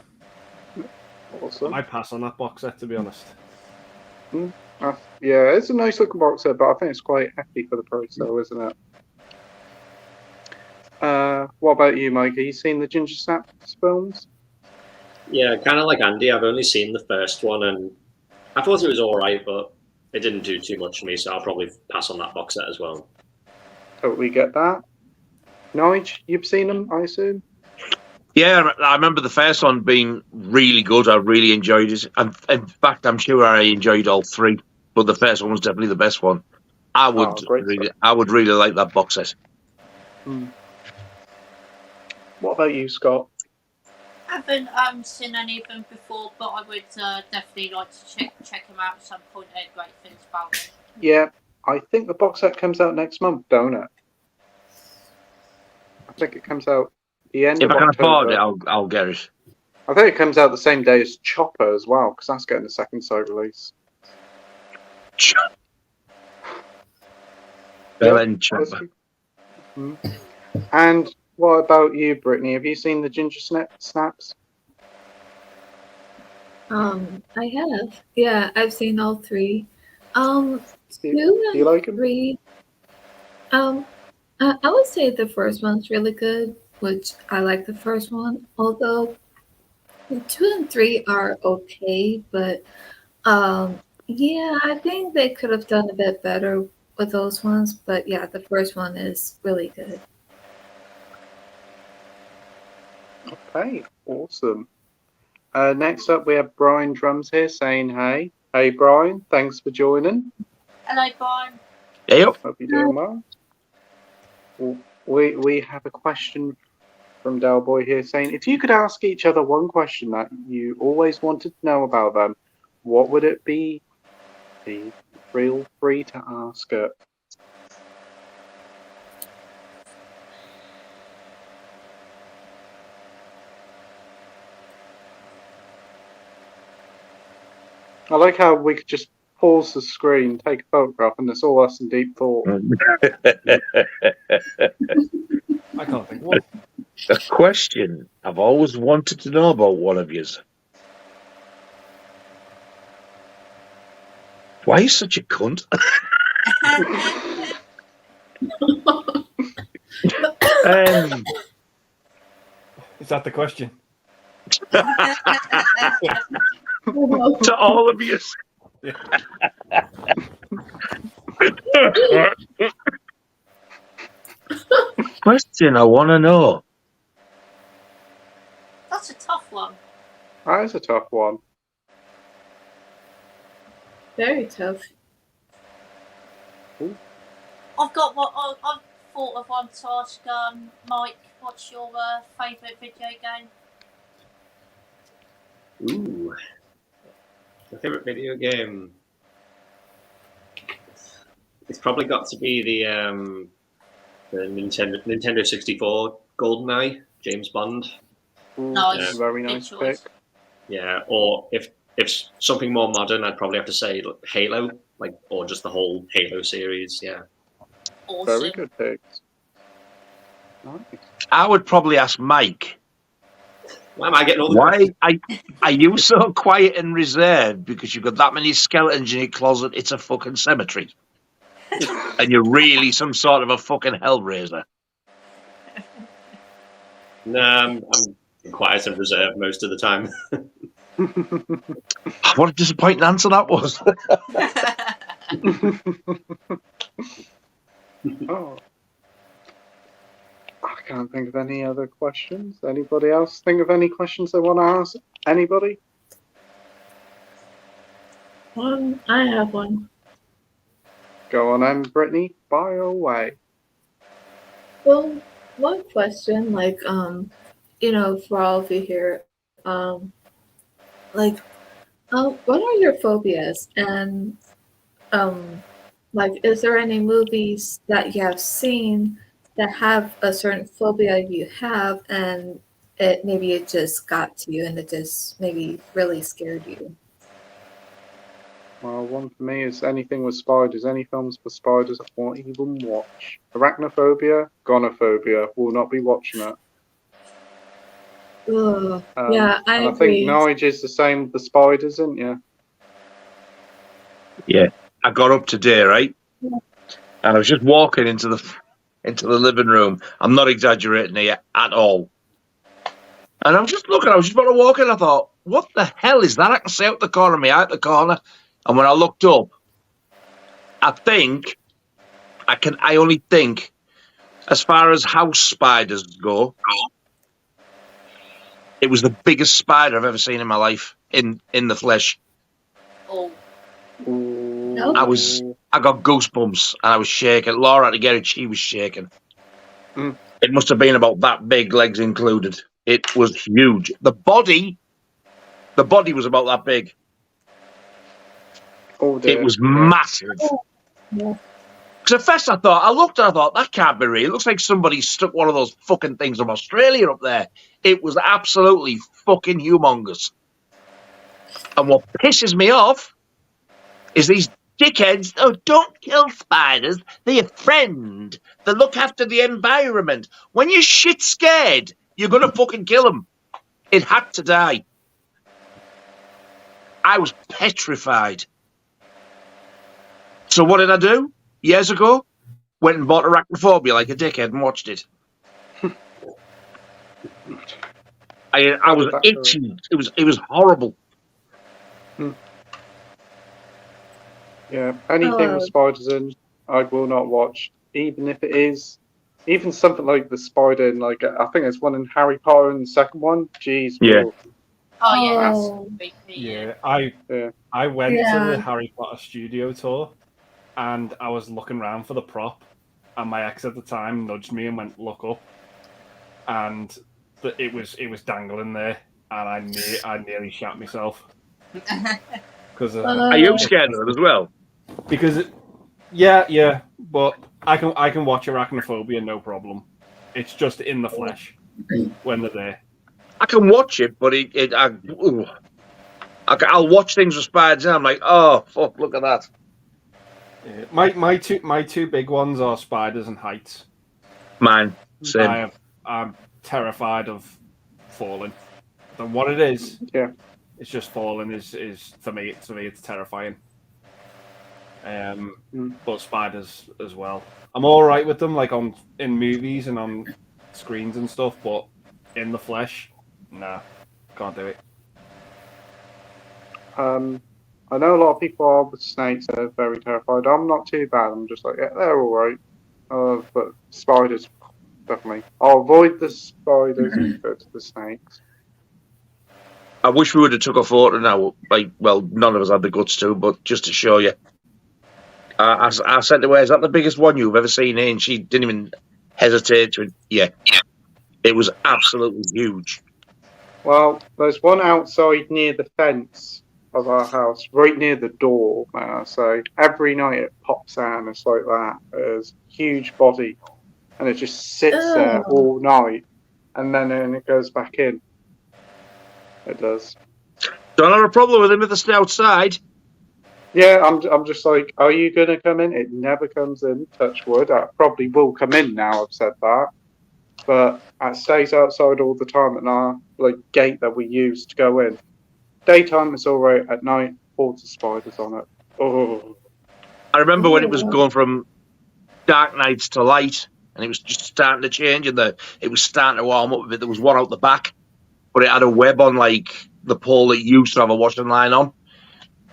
Awesome. I pass on that box set, to be honest. Yeah, it's a nice looking box set, but I think it's quite hefty for the price, though, isn't it? What about you, Mike? Have you seen the Ginger Snaps films? Yeah, kind of like Andy. I've only seen the first one, and I thought it was all right, but it didn't do too much for me, so I'll probably pass on that box set as well. Totally get that. Nige, you've seen them, I assume? Yeah, I remember the first one being really good. I really enjoyed it. And in fact, I'm sure I enjoyed all three, but the first one was definitely the best one. I would really like that box set. What about you, Scott? I haven't seen any of them before, but I would definitely like to check them out at some point. I heard great things about them. Yeah, I think the box set comes out next month, don't it? I think it comes out the end of October. If I can afford it, I'll get it. I think it comes out the same day as Chopper as well, because that's getting a second side release. Chopper. And what about you, Brittany? Have you seen the Ginger Snaps? I have. Yeah, I've seen all three. Do you like them? 3. I would say the first one's really good, which I like the first one. Although 2 and 3 are okay, but yeah, I think they could have done a bit better with those ones. But yeah, the first one is really good. Okay, awesome. Next up, we have Brian Drums here saying hey. Hey, Brian, thanks for joining. Hello, Brian. Hey, hope you're doing well. We have a question from Delboy here saying, if you could ask each other one question that you always wanted to know about them, what would it be? Feel free to ask it. I like how we could just pause the screen, take a photograph, and it's all us in deep thought. I can't think what. A question I've always wanted to know about one of yous. Why are you such a cunt? Is that the question? To all of you. Question I want to know. That's a tough one. That is a tough one. Very tough. I've got what I've thought of one to ask. Mike, what's your favourite video game? Ooh, my favourite video game. It's probably got to be the Nintendo 64 GoldenEye, James Bond. Nice, very nice pick. Yeah, or if something more modern, I'd probably have to say Halo, or just the whole Halo series. Yeah. Awesome. Very good picks. Nice. I would probably ask Mike. Why am I getting all the Why are you so quiet and reserved? Because you've got that many skeletons in your closet, it's a fucking cemetery. And you're really some sort of a fucking hellraiser. No, I'm quiet and reserved most of the time. What a disappointing answer that was. Oh. I can't think of any other questions. Anybody else think of any questions they want to ask? Anybody? I have one. Go on then, Brittany. Fire away. Well, one question, for all of you here, what are your phobias? And, is there any movies that you have seen that have a certain phobia you have, and it just got to you and it just maybe really scared you? Well, one for me is anything with spiders. Any films with spiders I won't even watch. Arachnophobia, gonophobia. Will not be watching it. Yeah, I agree. think Nige is the same with the spiders, isn't you? Yeah, I got up today, right? Yeah. And I was just walking into the living room. I'm not exaggerating here at all. And I was just looking. I was just about to walk in. I thought, "What the hell is that?" I can see out the corner of my eye, out the corner. And when I looked up, I only think, as far as house spiders go, It was the biggest spider I've ever seen in my life in the flesh. Oh. No. I got goosebumps and I was shaking. Laura had to get it; she was shaking. It must have been about that big, legs included. It was huge. The body was about that big. Oh, dear. It was massive. Yeah. Because at first I looked and I thought, that can't be real. It looks like somebody stuck one of those fucking things from Australia up there. It was absolutely fucking humongous. And what pisses me off is these dickheads, oh, don't kill spiders. They're your friend. They look after the environment. When you're shit scared, you're going to fucking kill them. It had to die. I was petrified. So what did I do? Years ago, went and bought Arachnophobia like a dickhead and watched it. I was itching. It was horrible. Yeah, anything with spiders in, I will not watch. Even if it is, even something like the spider in, like, I think it's one in Harry Potter and the second one. Jeez. Yeah. Oh yeah. Yeah, I went to the Harry Potter studio tour, and I was looking around for the prop, and my ex at the time nudged me and went, "Look up," and it was dangling there, and I nearly shat myself. Because are you scared of it as well? Because yeah, but I can watch Arachnophobia no problem. It's just in the flesh when they're there. I can watch it, but I'll watch things with spiders and I'm like, oh fuck, look at that. Yeah. My two big ones are spiders and heights. Mine, same. I'm terrified of falling. And what it is, it's just falling is for me it's terrifying. But spiders as well. I'm all right with them, like in movies and on screens and stuff, but in the flesh, nah, can't do it. I know a lot of people are with snakes are very terrified. I'm not too bad. I'm just like, yeah, they're all right. But spiders, definitely. I'll avoid the spiders and go to the snakes. I wish we would have took a photo now. Like, well, none of us had the guts to, but just to show you. I said to her, is that the biggest one you've ever seen? And she didn't even hesitate to. Yeah. It was absolutely huge. Well, there's one outside near the fence of our house, right near the door, may I say. Every night it pops out and it's like that. There's a huge body. And it just sits there all night. And then it goes back in. It does. Don't have a problem with him if they stay outside. Yeah, I'm just like, are you going to come in? It never comes in, touch wood. I probably will come in now, I've said that. But it stays outside all the time at our gate that we use to go in. Daytime it's all right. At night, hordes of spiders on it. Oh. I remember when it was going from dark nights to light, and it was just starting to change, and it was starting to warm up a bit. There was one out the back, but it had a web on the pole that used to have a washing line on.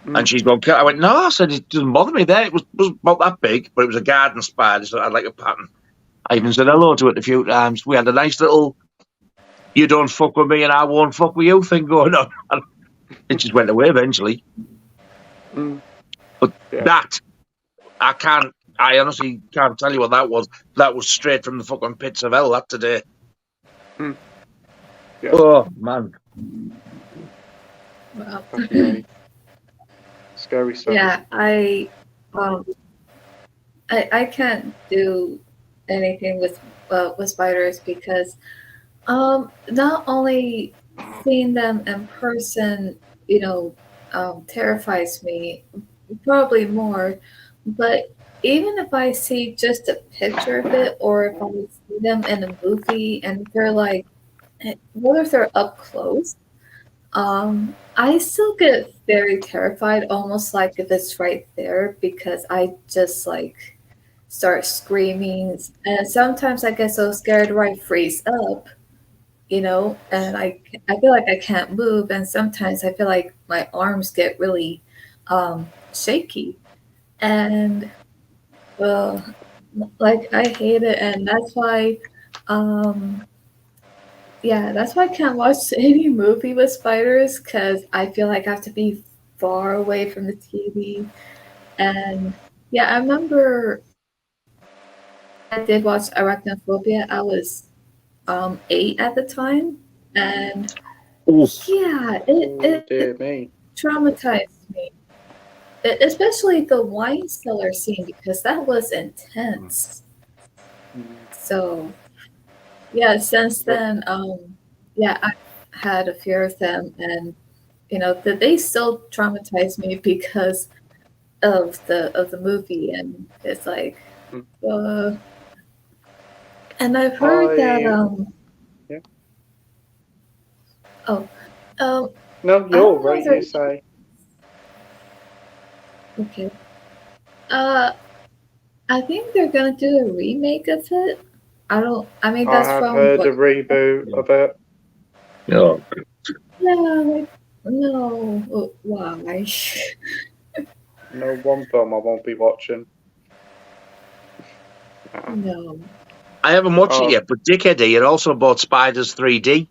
And she's going, I went, no, I said, it doesn't bother me there. It was about that big, but it was a garden spider, so it had like a pattern. I even said hello to it a few times. We had a nice little, you don't fuck with me and I won't fuck with you thing going on. It just went away eventually. But that, I honestly can't tell you what that was. That was straight from the fucking pits of hell, that today. Yeah. Oh, man. Wow. Scary stuff. Yeah, I can't do anything with spiders because not only seeing them in person, terrifies me probably more, but even if I see just a picture of it, or if I see them in a movie and they're like, what if they're up close? I still get very terrified, almost like if it's right there, because I just start screaming, and sometimes I get so scared where I freeze up, and I feel like I can't move, and sometimes I feel like my arms get really shaky, and I hate it, and that's why Yeah, that's why I can't watch any movie with spiders, because I feel like I have to be far away from the TV. And yeah, I remember I did watch Arachnophobia. I was 8 at the time, and yeah, Dear me. traumatized me. Especially the wine cellar scene, because that was intense. So yeah, since then, yeah, I had a fear of them, and that they still traumatize me because of the movie, and it's like, and I've heard that yeah. No, you're right. You say. Okay. I think they're gonna do a remake of it. I mean, that's I have from heard what, a reboot of it. No. yeah, like no, why? No one film I won't be watching. No. I haven't watched it yet, but Dickhead here also bought Spiders 3D.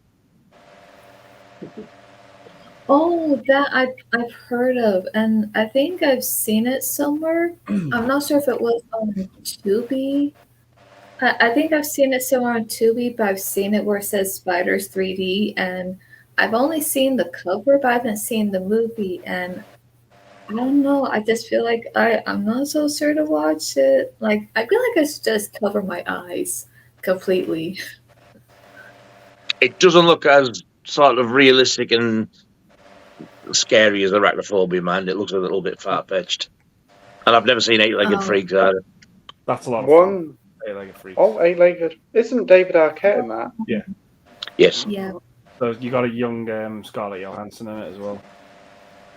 Oh, that I've heard of, and I think I've seen it somewhere. I'm not sure if it was on Tubi. I think I've seen it somewhere on Tubi, but I've seen it where it says Spiders 3D, and I've only seen the cover, but I haven't seen the movie, and I don't know. I just feel like I'm not so sure to watch it. Like, I feel like I should just cover my eyes completely. It doesn't look as sort of realistic and scary as Arachnophobia, man. It looks a little bit far-fetched. And I've never seen Eight-Legged Freaks either. That's a lot of fun. Eight-Legged Freaks. Oh, Eight-Legged. Isn't David Arquette in that? Yeah. Yes. Yeah. So you got a young Scarlett Johansson in it as well.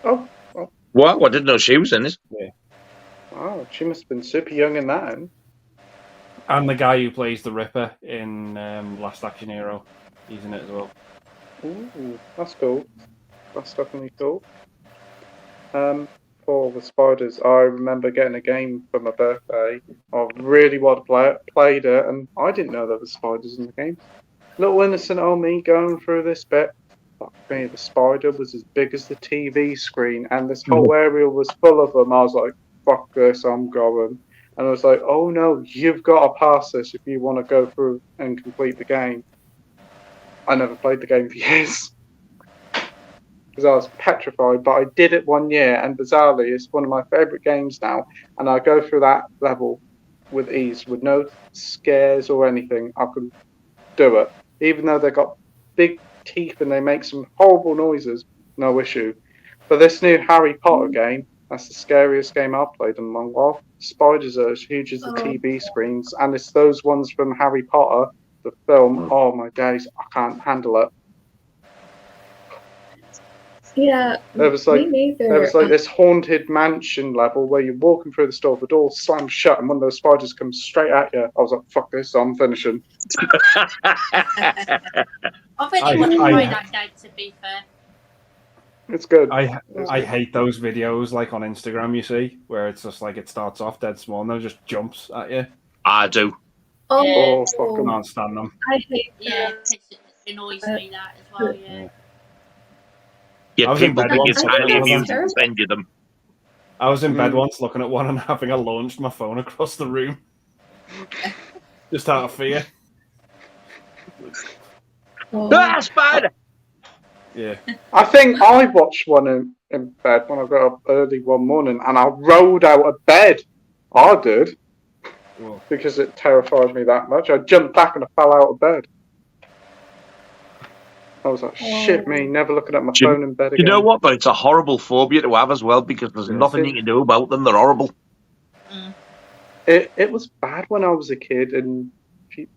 Oh. What? I didn't know she was in it. Yeah. Wow, she must have been super young in that. And the guy who plays the Ripper in Last Action Hero, he's in it as well. Ooh, that's cool. That's definitely cool. For the spiders, I remember getting a game for my birthday. I really wanted to play it, played it, and I didn't know there were spiders in the game. Little innocent old me going through this bit. Fuck me, the spider was as big as the TV screen, and this whole area was full of them. I was like, fuck this, I'm going. And I was like, oh no, you've got to pass this if you want to go through and complete the game. I never played the game for years. Because I was petrified, but I did it one year, and bizarrely, it's one of my favourite games now, and I go through that level with ease, with no scares or anything. I can do it. Even though they've got big teeth and they make some horrible noises, no issue. But this new Harry Potter game, that's the scariest game I've played in a long while. Spiders are as huge as the TV screens, and it's those ones from Harry Potter, the film. Oh my days, I can't handle it. Yeah, there was like me neither. There was like this haunted mansion level where you're walking through the store, the door slams shut, and one of those spiders comes straight at you. I was like, "Fuck this! I'm finishing." I really want to try that game. To be fair, it's good. I hate those videos like on Instagram. You see, where it's just like it starts off dead small and then it just jumps at you. I do. Oh, fuck them. I can't stand them. I hate. Yeah, it annoys me that as well. Yeah. Yeah, people think it's highly amusing to send you them. I was in bed once looking at one and having I launched my phone across the room. Just out of fear. Spider! Yeah. I think I watched one in bed when I got up early one morning and I rolled out of bed. I did. Whoa. Because it terrified me that much. I jumped back and I fell out of bed. I was like, shit me, never looking at my phone in bed again. You know what? But it's a horrible phobia to have as well because there's nothing you can do about them. They're horrible. It was bad when I was a kid and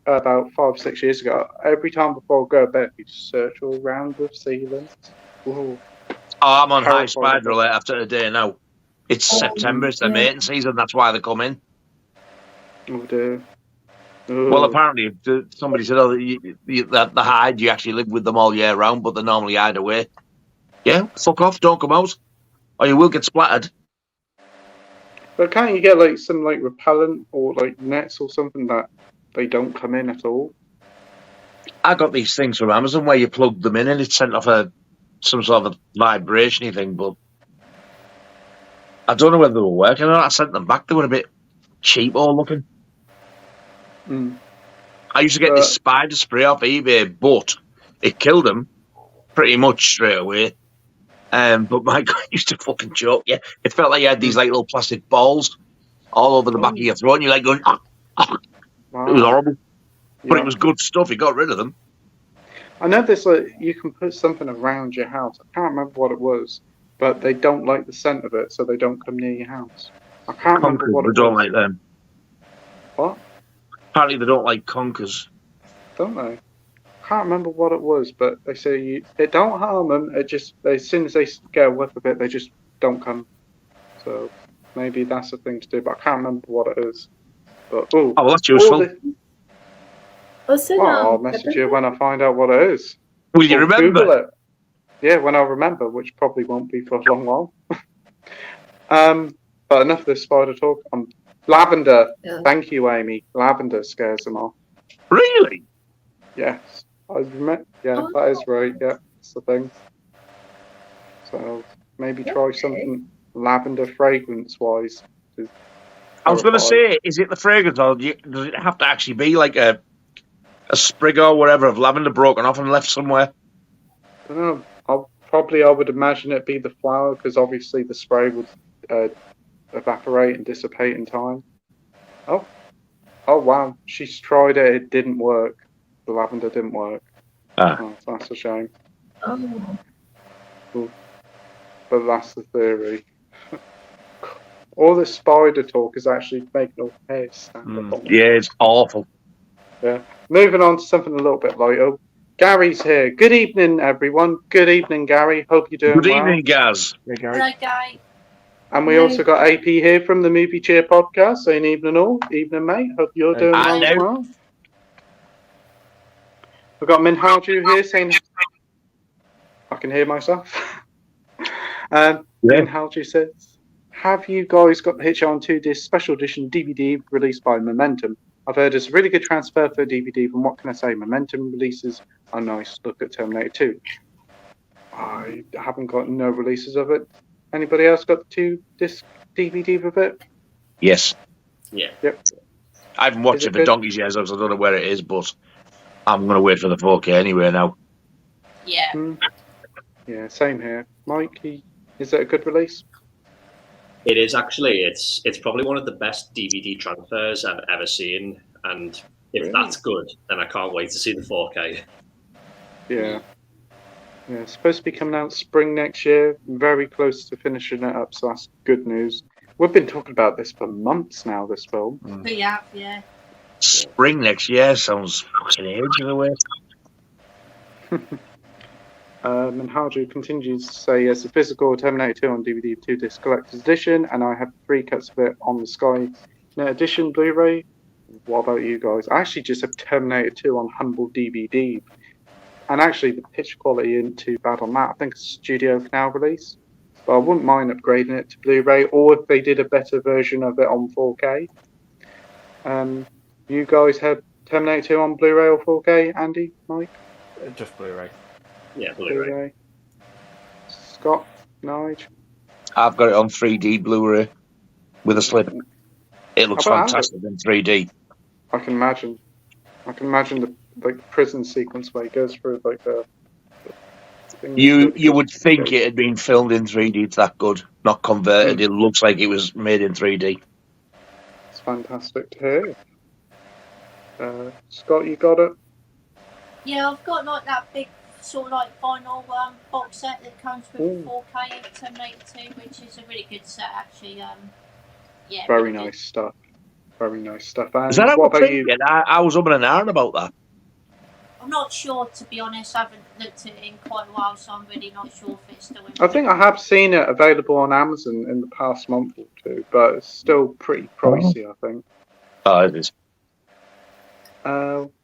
about 5 or 6 years ago. Every time before I go to bed, you search all around the ceilings. Ooh. Oh, I'm on high spider alert after the day now. It's September, it's the mating season, that's why they come in. Oh dear. Well, apparently, somebody said, that the hide, you actually live with them all year round, but they normally hide away. Yeah, fuck off, don't come out. Or you will get splattered. But can't you get like some like repellent or like nets or something that they don't come in at all? I got these things from Amazon where you plug them in and it sent off some sort of vibration-y thing, but I don't know whether they were working or not. I sent them back. They were a bit cheap all looking. I used to get this spider spray off eBay, but it killed them pretty much straight away. But my guy used to fucking choke you. It felt like you had these like little plastic balls all over the back of your throat, and you're like going, Wow. It was horrible. But it was good stuff. He got rid of them. I know there's you can put something around your house. I can't remember what it was, but they don't like the scent of it, so they don't come near your house. I can't remember what it was. They don't like them. What? Apparently they don't like conkers. Don't they? I can't remember what it was, but they say it don't harm them. It just, as soon as they get a whiff of it, they just don't come. So maybe that's the thing to do, but I can't remember what it is. But well, that's useful. I'll message you when I find out what it is. Will you remember? Google it. Yeah, when I remember, which probably won't be for a long while. But enough of this spider talk. Lavender. Yeah. Thank you, Amy. Lavender scares them off. Really? Yes. That is right. Yeah, that's the thing. So maybe try something lavender fragrance-wise. I was going to say, is it the fragrance, or does it have to actually be like a sprig or whatever of lavender broken off and left somewhere? I don't know. I would imagine it'd be the flower, because obviously the spray would evaporate and dissipate in time. Oh wow. She's tried it. It didn't work. The lavender didn't work. Oh, that's a shame. Cool. But that's the theory. All this spider talk is actually making all hair stand up. Yeah, it's awful. Yeah. Moving on to something a little bit lighter. Gary's here. Good evening, everyone. Good evening, Gary. Hope you're doing well. Good evening, Gaz. Yeah, Gary. Hello, Guy. And we also got AP here from the Movie Cheer podcast, saying evening all. Evening, mate. Hope you're doing well as well. We've got Minhaju here saying... I can hear myself. Minhaju says, have you guys got the Hitch on 2-disc special edition DVD released by Momentum? I've heard it's a really good transfer for a DVD, and what can I say? Momentum releases a nice look at Terminator 2. I haven't got no releases of it. Anybody else got the 2-disc DVD of it? Yes. Yeah. Yep. I haven't watched it for donkeys yet, so I don't know where it is, but I'm going to wait for the 4K anyway now. Yeah. Yeah, same here. Mike, is it a good release? It is actually. It's probably one of the best DVD transfers I've ever seen, and if that's good, then I can't wait to see the 4K. Yeah. Yeah, it's supposed to be coming out spring next year. Very close to finishing it up, so that's good news. We've been talking about this for months now, this film. Yeah. Spring next year sounds fucking ages away. Manhaju continues to say, yes, the physical Terminator 2 on DVD 2-disc collector's edition, and I have 3 cuts of it on the Sky Net Edition Blu-ray. What about you guys? I actually just have Terminator 2 on Humble DVD. And actually, the pitch quality isn't too bad on that. I think it's a Studio Canal release. But I wouldn't mind upgrading it to Blu-ray, or if they did a better version of it on 4K. You guys have Terminator 2 on Blu-ray or 4K, Andy, Mike? Just Blu-ray. Yeah, Blu-ray. Scott, Nige? I've got it on 3D Blu-ray with a slip. It looks fantastic in 3D. I can imagine the prison sequence where he goes through the You would think it had been filmed in 3D. It's that good, not converted. It looks like it was made in 3D. It's fantastic to hear. Scott, you got it? Yeah, I've got like that big sort of like vinyl box set that comes with 4K Terminator 2, which is a really good set actually. Yeah. Very nice stuff. Very nice stuff. And is that what about you? I was up and down about that. I'm not sure, to be honest. I haven't looked at it in quite a while, so I'm really not sure if it's still in. I think I have seen it available on Amazon in the past month or two, but it's still pretty pricey, I think. Oh, it is.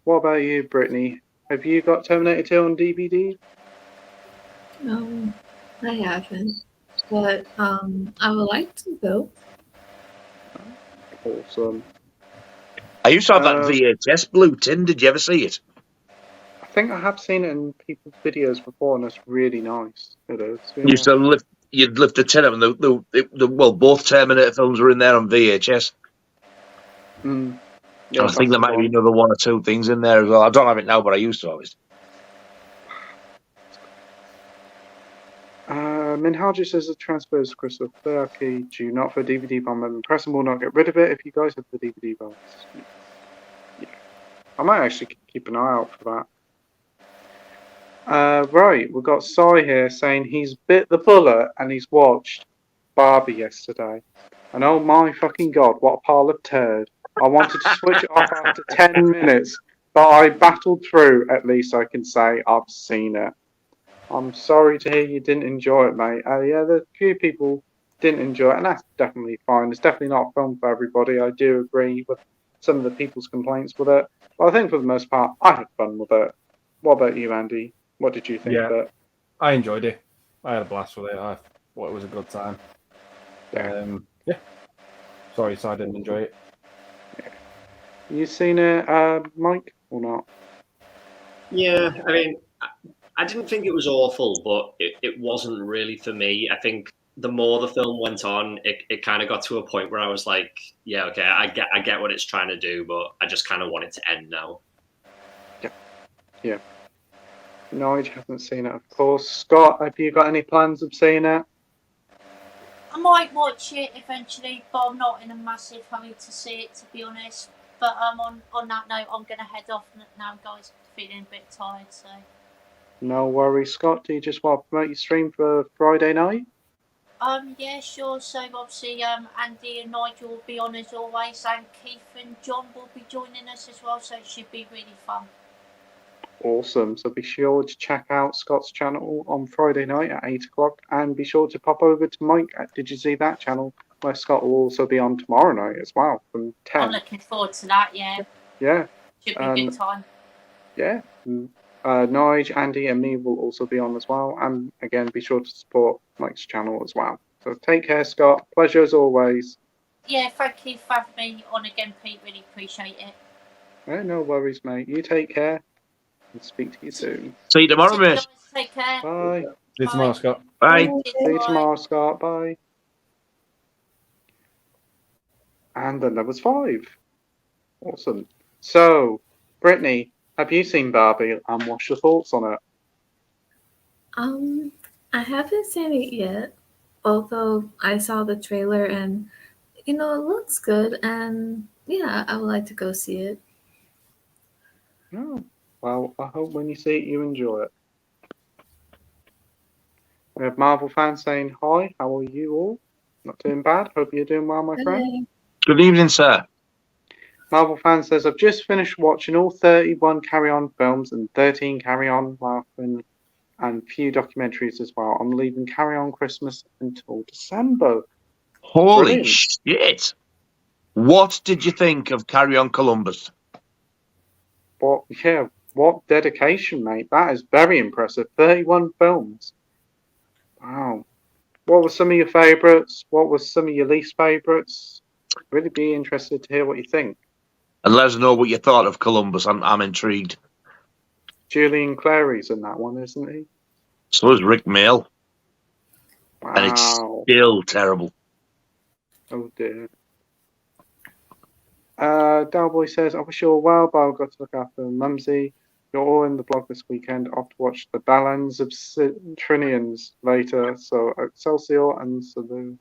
What about you, Brittany? Have you got Terminator 2 on DVD? No, I haven't. But I would like to, though. Awesome. I used to have that VHS blue tin. Did you ever see it? I think I have seen it in people's videos before, and it's really nice. It is. Yeah. You'd lift a tin up, and both Terminator films were in there on VHS. Yeah, I think there might be another one or two things in there as well. I don't have it now, but I used to always. Minhaji says the transfers Crystal Therapy do not for DVD bomb and press and will not get rid of it if you guys have the DVD bombs. Yeah. I might actually keep an eye out for that. Right, we've got Sai here saying he's bit the bullet and he's watched Barbie yesterday. And oh my fucking god, what a pile of turd. I wanted to switch it off after 10 minutes, but I battled through, at least I can say I've seen it. I'm sorry to hear you didn't enjoy it, mate. Yeah, there's a few people didn't enjoy it, and that's definitely fine. It's definitely not a film for everybody. I do agree with some of the people's complaints with it. But I think for the most part, I had fun with it. What about you, Andy? What did you think of it? I enjoyed it. I had a blast with it. I thought it was a good time. Yeah. Sorry, I didn't enjoy it. Yeah. You seen it, Mike, or not? Yeah, I mean, I didn't think it was awful, but it wasn't really for me. I think the more the film went on, it kind of got to a point where I was like, yeah, okay, I get what it's trying to do, but I just kind of want it to end now. Yeah. Nige hasn't seen it, of course. Scott, have you got any plans of seeing it? I might watch it eventually, but I'm not in a massive hurry to see it, to be honest. But on that note, I'm going to head off now, guys. Feeling a bit tired, so. No worries, Scott. Do you just want to promote your stream for Friday night? Yeah, sure. So obviously, Andy and Nigel will be on as always, and Keith and John will be joining us as well. So it should be really fun. Awesome. So be sure to check out Scott's channel on Friday night at 8 o'clock, and be sure to pop over to Mike at Did You See That channel, where Scott will also be on tomorrow night as well from 10. I'm looking forward to that. Yeah. Yeah. Should be a good time. Yeah. Nige, Andy, and me will also be on as well. And again, be sure to support Mike's channel as well. So take care, Scott. Pleasure as always. Yeah, thank you for having me on again, Pete. Really appreciate it. Yeah, no worries, mate. You take care. And speak to you soon. See you tomorrow, mate. Take care. Bye. See you tomorrow, Scott. Bye. See you tomorrow, Scott. Bye. And then there was 5. Awesome. So, Brittany, have you seen Barbie, and what's your thoughts on it? I haven't seen it yet, although I saw the trailer and, it looks good, and yeah, I would like to go see it. Oh, well, I hope when you see it, you enjoy it. We have Marvel fans saying, hi, how are you all? Not doing bad. Hope you're doing well, my friend. Good evening, sir. Marvel fan says, I've just finished watching all 31 Carry On films and 13 Carry On laughing and few documentaries as well. I'm leaving Carry On Christmas until December. Holy Brilliant. shit. What did you think of Carry On Columbus? What dedication, mate. That is very impressive. 31 films. Wow. What were some of your favourites? What were some of your least favourites? Really be interested to hear what you think. And let us know what you thought of Columbus. I'm intrigued. Julian Clary's in that one, isn't he? So is Rick Mail. Wow. And it's still terrible. Oh dear. Dalboy says, I wish you all well, but I've got to look after Mumsy. You're all in the blog this weekend. Off to watch the Balance of Trinians later. So Excelsior and Saloon.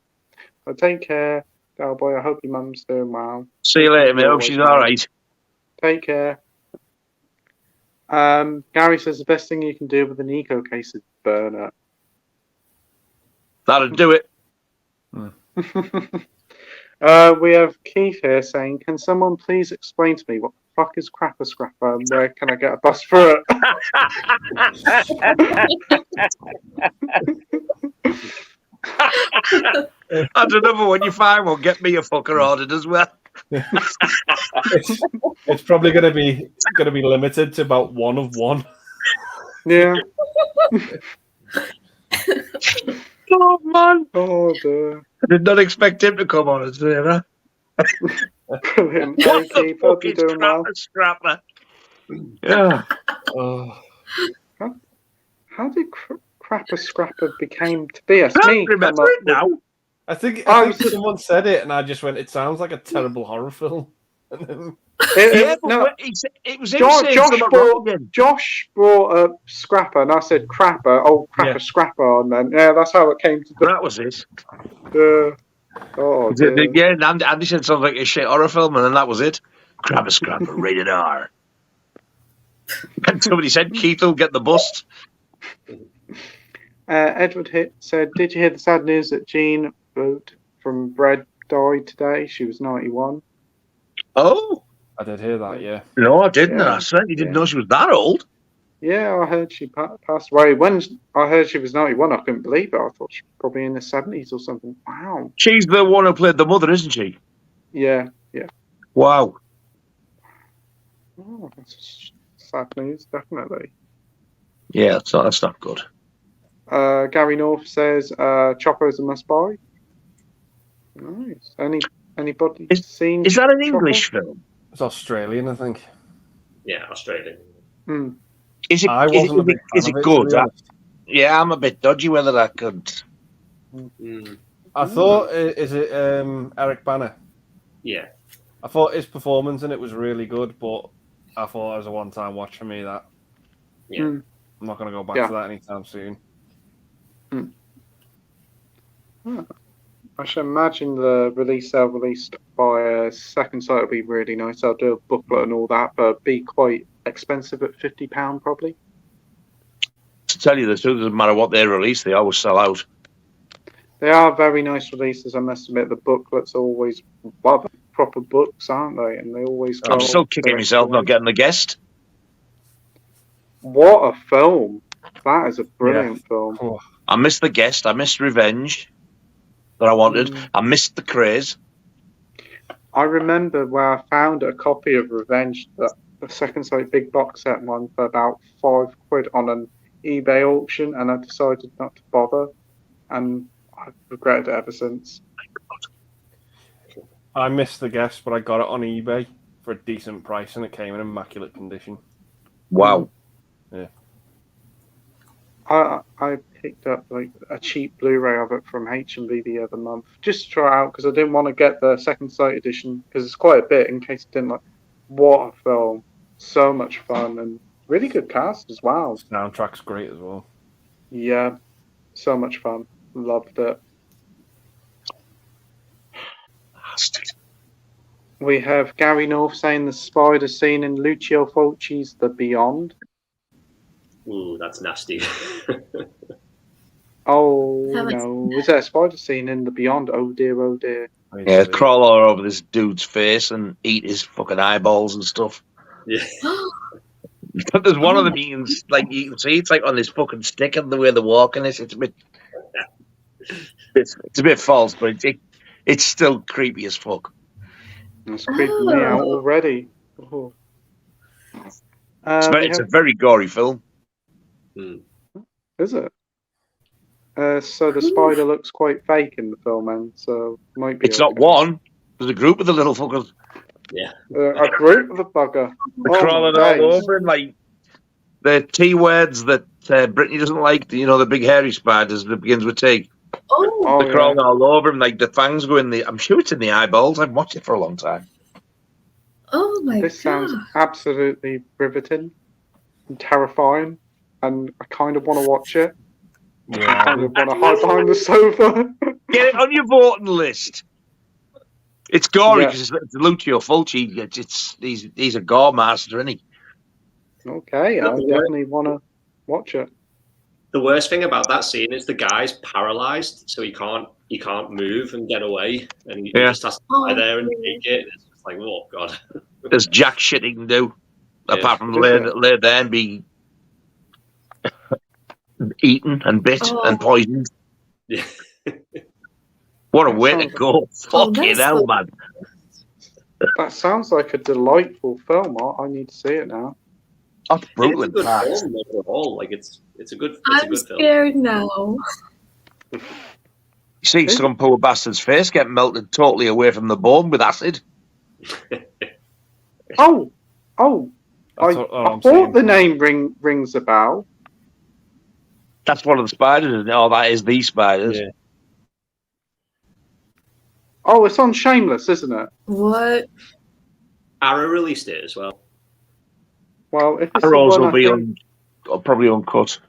So take care, Dalboy. I hope your mum's doing well. See you later, mate. Hope she's all right. Take care. Gary says the best thing you can do with an eco case is burn it. That'll do it. We have Keith here saying, can someone please explain to me what the fuck is Crapper Scrapper and where can I get a bus for it? That's another one. You find one. Get me a fucker ordered as well. It's probably going to be limited to about one of one. Yeah. Oh man. Oh dear. I did not expect him to come on and say that. Brilliant. What Hey, the Keith, hope fuck you're is doing well. Scrapper? Yeah. How did Crapper Scrapper became to be? It's I me. remember it now. I think someone said it, and I just went, "It sounds like a terrible horror film." It was him saying something wrong again. Josh brought up Scrapper, and I said Crapper. Oh, Crapper Scrapper, and then that's how it came to be. That was it. Yeah, Andy said something like a shit horror film, and then that was it. Crapper Scrapper, rated R. And somebody said Keith will get the bust. Edward said, "Did you hear the sad news that Jean Boat from Bread died today? She was 91." Oh, I did hear that. Yeah. No, I didn't. I certainly didn't know she was that old. Yeah, I heard she passed away. When I heard she was 91, I couldn't believe it. I thought she was probably in the 70s or something. Wow. She's the one who played the mother, isn't she? Yeah. Wow. Oh, that's sad news, definitely. Yeah, that's not good. Gary North says Choco's a must buy. Nice. Anybody seen? Is that an Choco? English film? It's Australian, I think. Yeah, Australian. Is it? I wasn't a big fan is it of it, good? to be honest. Yeah, I'm a bit dodgy whether that could. I thought, is it Eric Bana? Yeah. I thought his performance in it was really good, but I thought it was a one-time watch for me. That. Yeah. I'm not going to go back to that anytime soon. I should imagine the release they'll release by a second site will be really nice. I'll do a booklet and all that, but be quite expensive at £50 probably. To tell you the truth, it doesn't matter what they release, they always sell out. They are very nice releases, I must admit. The booklets are always proper books, aren't they? And they always go. I'm still kicking myself not getting the guest. What a film! That is a brilliant film. Oh. I missed the guest. I missed Revenge that I wanted. I missed The Craze. I remember where I found a copy of Revenge, the second site big box set one, for about £5 on an eBay auction, and I decided not to bother, and I've regretted it ever since. I missed the guest, but I got it on eBay for a decent price, and it came in immaculate condition. Wow. Yeah. I picked up like a cheap Blu-ray of it from H&B the other month just to try it out because I didn't want to get the second sight edition because it's quite a bit in case I didn't like. What a film! So much fun and really good cast as well. Soundtrack's great as well. Yeah, so much fun. Loved it. We have Gary North saying the spider scene in Lucio Fulci's The Beyond. Ooh, that's nasty. Oh no! Was there a spider scene in The Beyond? Oh dear, oh dear. Yeah, crawl all over this dude's face and eat his fucking eyeballs and stuff. Yeah. But there's one of them like you can see it's like on this fucking stick and the way they're walking it's a bit it's a bit false, but it's still creepy as fuck. It's creeping me out already. Oh. It's a very gory film. Is it? So the spider looks quite fake in the film, and so might be. It's not one. There's a group of the little fuckers. Yeah. A group of the bugger. They're crawling all over him like the T words that Brittany doesn't like. You know, the big hairy spiders that begins with T. They're crawling all over him like the fangs go in the. I'm sure it's in the eyeballs. I've watched it for a long time. Oh my god! This sounds absolutely riveting and terrifying, and I kind of want to watch it. Yeah. I kind of want to hide behind the sofa. Get it on your voting list. It's gory because it's Lucio Fulci. He's a gore master, isn't he? Okay, I definitely want to watch it. The worst thing about that scene is the guy's paralyzed, so he can't move and get away, and he just has to lie there and take it. It's just like, oh god. There's jack shit he can do, apart from lay there and be eaten and bit and poisoned. Yeah. What a way to go! Fucking hell, man. That sounds like a delightful film. I need to see it now. That's brutal. It's a good film overall. Like it's a good. I'm scared now. You see some poor bastard's face get melted totally away from the bone with acid. Oh, I thought the name rings a bell. That's one of the spiders, isn't it? Oh, that is the spiders. Yeah. Oh, it's on Shameless, isn't it? What? Arrow released it as well. Well, if it's Arrows the one, will be probably uncut.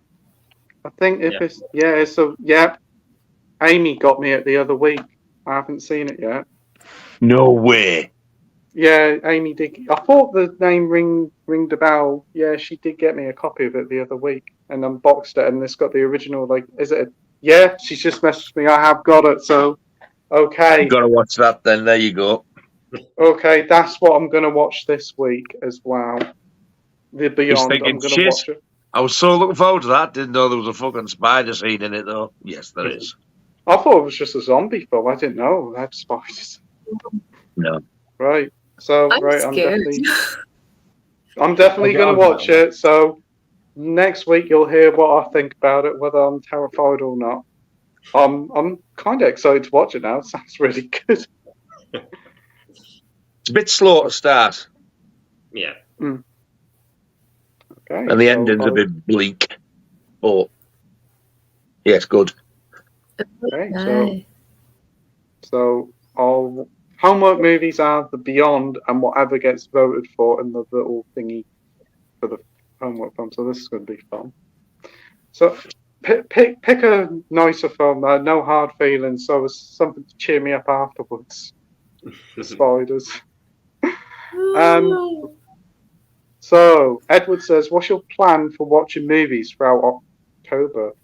I think if it's Amy got me it the other week. I haven't seen it yet. No way. Yeah, Amy did. I thought the name ringed a bell. Yeah, she did get me a copy of it the other week and unboxed it, and it's got the original. Like, is it? Yeah, she's just messaged me. I have got it. So, okay. You've got to watch that then. There you go. Okay, that's what I'm going to watch this week as well. The Beyond. Thinking, I'm going to watch it. I was so looking forward to that. Didn't know there was a fucking spider scene in it, though. Yes, there is. I thought it was just a zombie film. I didn't know it had spiders. No. Right. So, I'm scared. I'm definitely going to watch it. So, next week you'll hear what I think about it, whether I'm terrified or not. I'm kind of excited to watch it now. It sounds really good. It's a bit slow to start. Yeah. Okay. And the ending's a bit bleak. But, yeah, it's good. Okay, so our homework movies are The Beyond and whatever gets voted for in the little thingy for the homework film. So this is going to be fun. So pick a nicer film. No hard feelings. So it's something to cheer me up afterwards. Spiders. So Edward says, "What's your plan for watching movies throughout October?"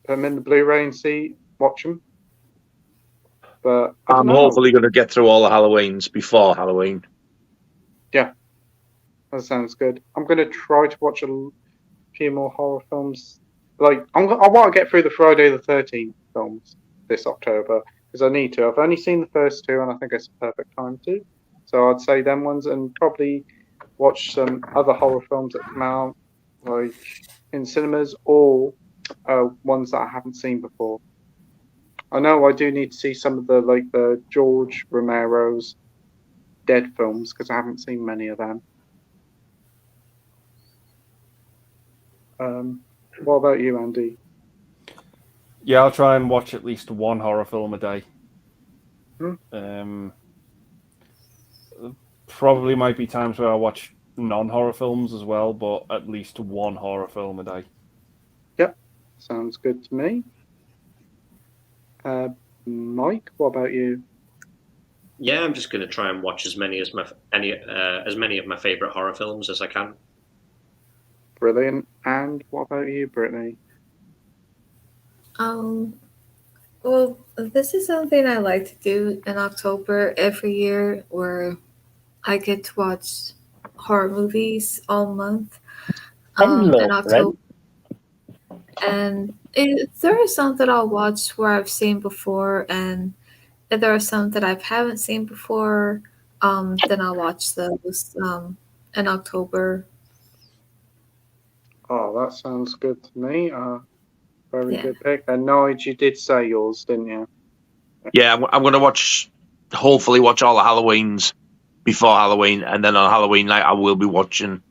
Put them in the Blu-ray and watch them. But I'm hopefully going to get through all the Halloweens before Halloween. Yeah, that sounds good. I'm going to try to watch a few more horror films. Like I want to get through the Friday the 13th films this October because I need to. I've only seen the first two, and I think it's a perfect time to. So I'd say them ones, and probably watch some other horror films that come out, like in cinemas or ones that I haven't seen before. I know I do need to see some of the George Romero's Dead films because I haven't seen many of them. What about you, Andy? Yeah, I'll try and watch at least one horror film a day. Probably might be times where I watch non-horror films as well, but at least one horror film a day. Yep, sounds good to me. Mike, what about you? Yeah, I'm just going to try and watch as many of my favorite horror films as I can. Brilliant. And what about you, Brittany? Well, this is something I like to do in October every year, where I get to watch horror movies all month in October. And there are some that I'll watch where I've seen before, and if there are some that I haven't seen before, then I'll watch those in October. Oh, that sounds good to me. Very good pick. And Nige, you did say yours, didn't you? Yeah, I'm going to hopefully watch all the Halloweens before Halloween, and then on Halloween night I will be watching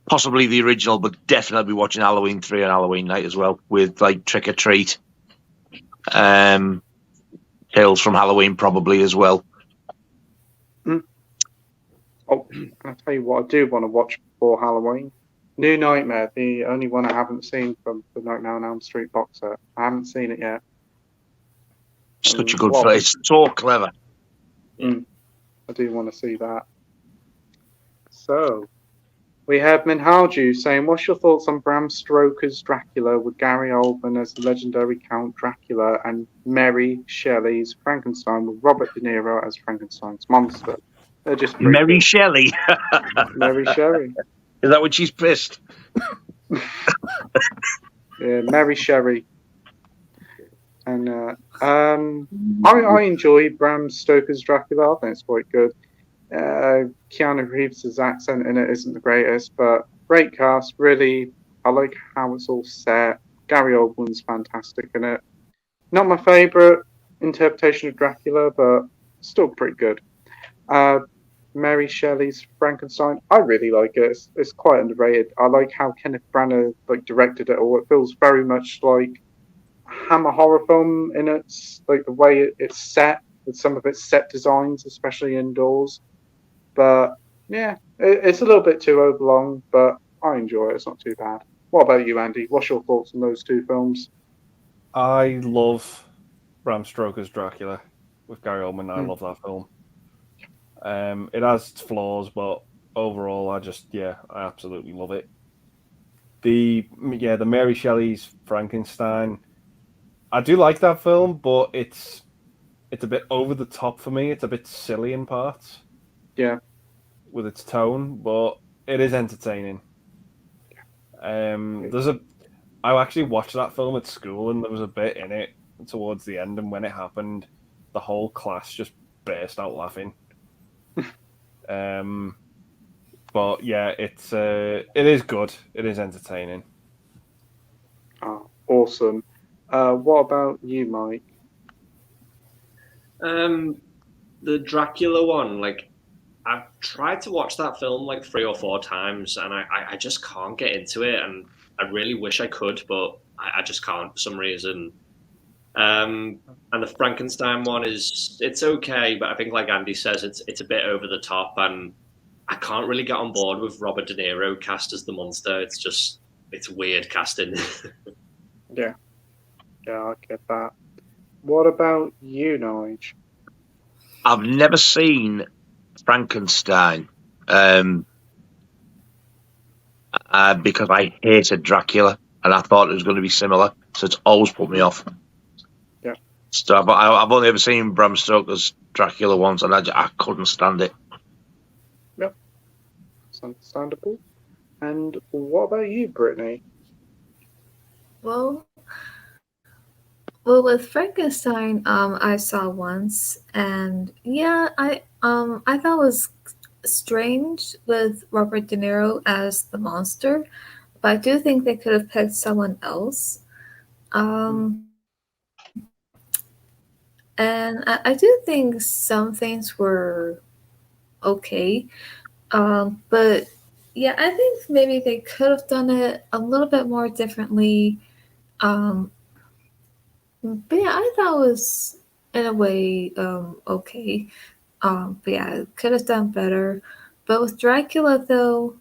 possibly the original, but definitely be watching Halloween 3 on Halloween night as well, with like Trick or Treat, Tales from Halloween probably as well. Oh, I'll tell you what I do want to watch before Halloween. New Nightmare, the only one I haven't seen from the Nightmare on Elm Street box set. I haven't seen it yet. Such a good film. It's so clever. I do want to see that. So, we have Minhaju saying, "What's your thoughts on Bram Stoker's Dracula with Gary Oldman as the legendary Count Dracula and Mary Shelley's Frankenstein with Robert De Niro as Frankenstein's monster?" They're just Mary Shelley. Mary Shelley. Is that when she's pissed? Yeah, Mary Shelley. And I enjoy Bram Stoker's Dracula. I think it's quite good. Keanu Reeves' accent in it isn't the greatest, but great cast. Really, I like how it's all set. Gary Oldman's fantastic in it. Not my favourite interpretation of Dracula, but still pretty good. Mary Shelley's Frankenstein. I really like it. It's quite underrated. I like how Kenneth Branagh directed it all. It feels very much like a Hammer horror film in its like the way it's set, with some of its set designs, especially indoors. But yeah, it's a little bit too overlong, but I enjoy it. It's not too bad. What about you, Andy? What's your thoughts on those two films? I love Bram Stoker's Dracula with Gary Oldman. I love that film. It has its flaws, but overall, I absolutely love it. The Mary Shelley's Frankenstein. I do like that film, but it's a bit over the top for me. It's a bit silly in parts. Yeah. With its tone, but it is entertaining. I actually watched that film at school, and there was a bit in it towards the end, and when it happened, the whole class just burst out laughing. But yeah, it is good. It is entertaining. Oh, awesome. What about you, Mike? The Dracula one, I've tried to watch that film 3 or 4 times, and I just can't get into it, and I really wish I could, but I just can't for some reason. And the Frankenstein one it's okay, but I think like Andy says, it's a bit over the top, and I can't really get on board with Robert De Niro cast as the monster. It's weird casting. Yeah, I get that. What about you, Nige? I've never seen Frankenstein because I hated Dracula and I thought it was going to be similar, so it's always put me off. Yeah. So I've only ever seen Bram Stoker's Dracula once, and I couldn't stand it. Yep, it's understandable. And what about you, Brittany? Well, with Frankenstein, I saw once, and yeah, I thought it was strange with Robert De Niro as the monster, but I do think they could have picked someone else. And I do think some things were okay, but yeah, I think maybe they could have done it a little bit more differently. But yeah, I thought it was in a way okay. But yeah, could have done better. But with Dracula though,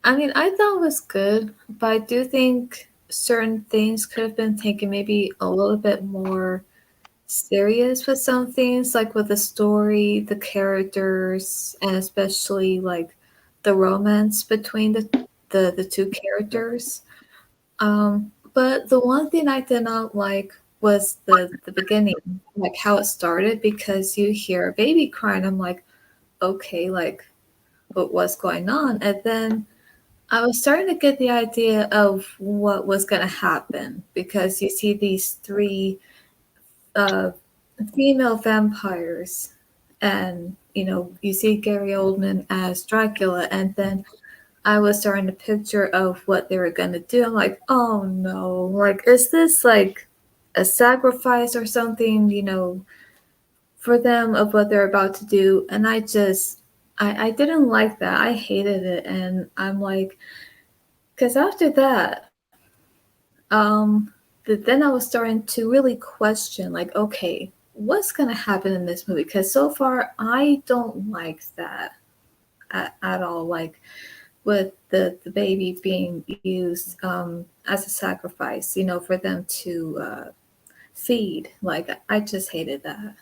I mean I thought it was good, but I do think certain things could have been taken maybe a little bit more serious with some things, like with the story, the characters, and especially like the romance between the two characters. But the one thing I did not like was the beginning, like how it started, because you hear a baby crying. I'm like, okay, like what's going on? And then I was starting to get the idea of what was going to happen, because you see these 3 female vampires, and you see Gary Oldman as Dracula, and then I was starting to picture of what they were gonna do. I'm like, oh no, like is this like a sacrifice or something, for them of what they're about to do? And I didn't like that. I hated it, and I'm like, because after that, then I was starting to really question, like, okay, what's gonna happen in this movie? Because so far I don't like that at all. Like with the baby being used as a sacrifice, for them to feed. Like I just hated that.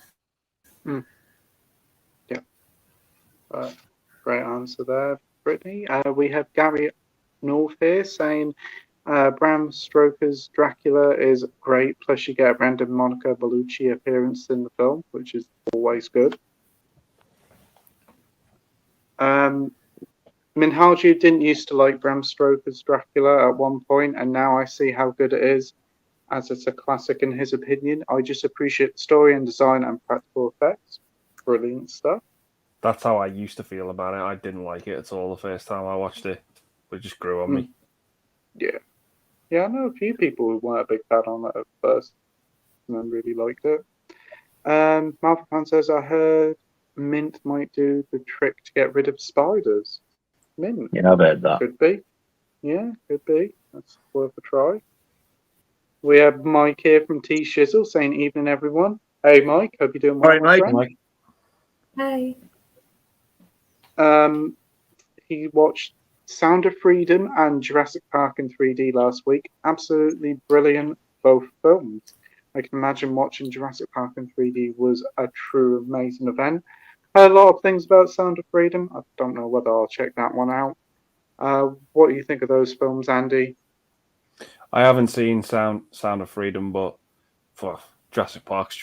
Yeah, great answer there, Brittany. We have Gary North here saying Bram Stoker's Dracula is great, plus you get a random Monica Bellucci appearance in the film, which is always good. Minhaju didn't used to like Bram Stoker's Dracula at one point, and now I see how good it is, as it's a classic in his opinion. I just appreciate the story and design and practical effects. Brilliant stuff. That's how I used to feel about it. I didn't like it at all the first time I watched it. It just grew on me. Yeah. Yeah, I know a few people who weren't a big fan on it at first and then really liked it. Malfapan says, I heard mint might do the trick to get rid of spiders. Mint. Yeah, I've heard that. Could be. Yeah, could be. That's worth a try. We have Mike here from T Shizzle saying, "Evening, everyone." Hey, Mike. Hope you're doing well, my friend. Hi. He watched Sound of Freedom and Jurassic Park in 3D last week. Absolutely brilliant, both films. I can imagine watching Jurassic Park in 3D was a true amazing event. I heard a lot of things about Sound of Freedom. I don't know whether I'll check that one out. What do you think of those films, Andy? I haven't seen Sound of Freedom, but for Jurassic Park.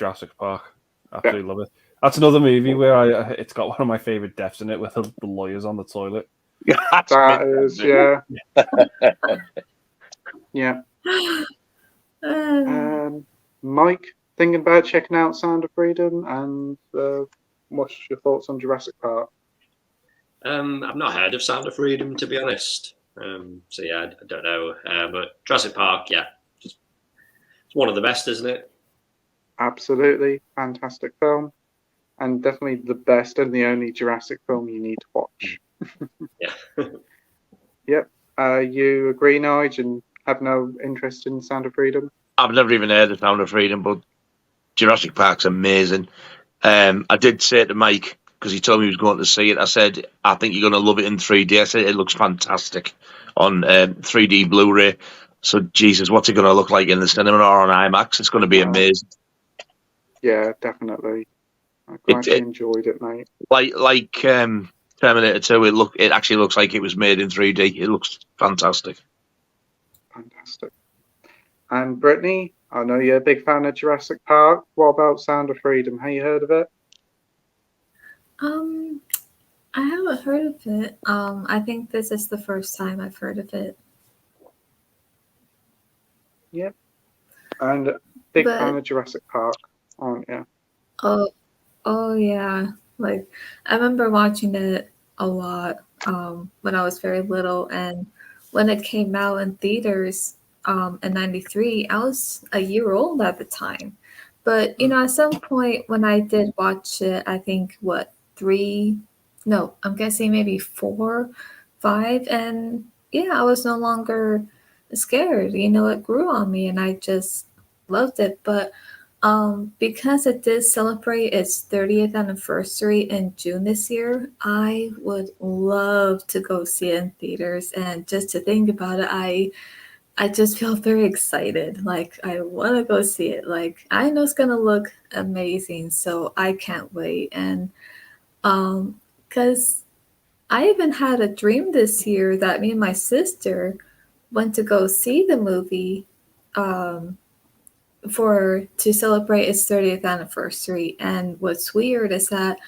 Absolutely love it. That's another movie where it's got one of my favorite deaths in it with the lawyers on the toilet. That is, yeah. Yeah. Mike, thinking about checking out Sound of Freedom, and what's your thoughts on Jurassic Park? I've not heard of Sound of Freedom, to be honest. So yeah, I don't know. But Jurassic Park, yeah, it's one of the best, isn't it? Absolutely fantastic film, and definitely the best and the only Jurassic film you need to watch. Yeah. Yep. You agree, Nige, and have no interest in Sound of Freedom? I've never even heard of Sound of Freedom, but Jurassic Park's amazing. I did say to Mike, because he told me he was going to see it, I said, I think you're going to love it in 3D. I said, it looks fantastic on 3D Blu-ray. So, Jesus, what's it going to look like in the cinema or on IMAX? It's going to be amazing. Yeah, definitely. I quite enjoyed it, mate. Like Terminator 2, it actually looks like it was made in 3D. It looks fantastic. Fantastic. And Brittany, I know you're a big fan of Jurassic Park. What about Sound of Freedom? Have you heard of it? I haven't heard of it. I think this is the first time I've heard of it. Yep. And big fan of Jurassic Park, aren't you? Oh yeah. Like, I remember watching it a lot when I was very little, and when it came out in theaters in '93, I was a year old at the time. But at some point when I did watch it, I think I'm guessing maybe 4, 5, and yeah, I was no longer scared. It grew on me, and I just loved it. But because it did celebrate its 30th anniversary in June this year, I would love to go see it in theaters. And just to think about it, I just feel very excited. Like, I want to go see it. Like, I know it's going to look amazing, so I can't wait. And because I even had a dream this year that me and my sister went to go see the movie to celebrate its 30th anniversary. And what's weird is that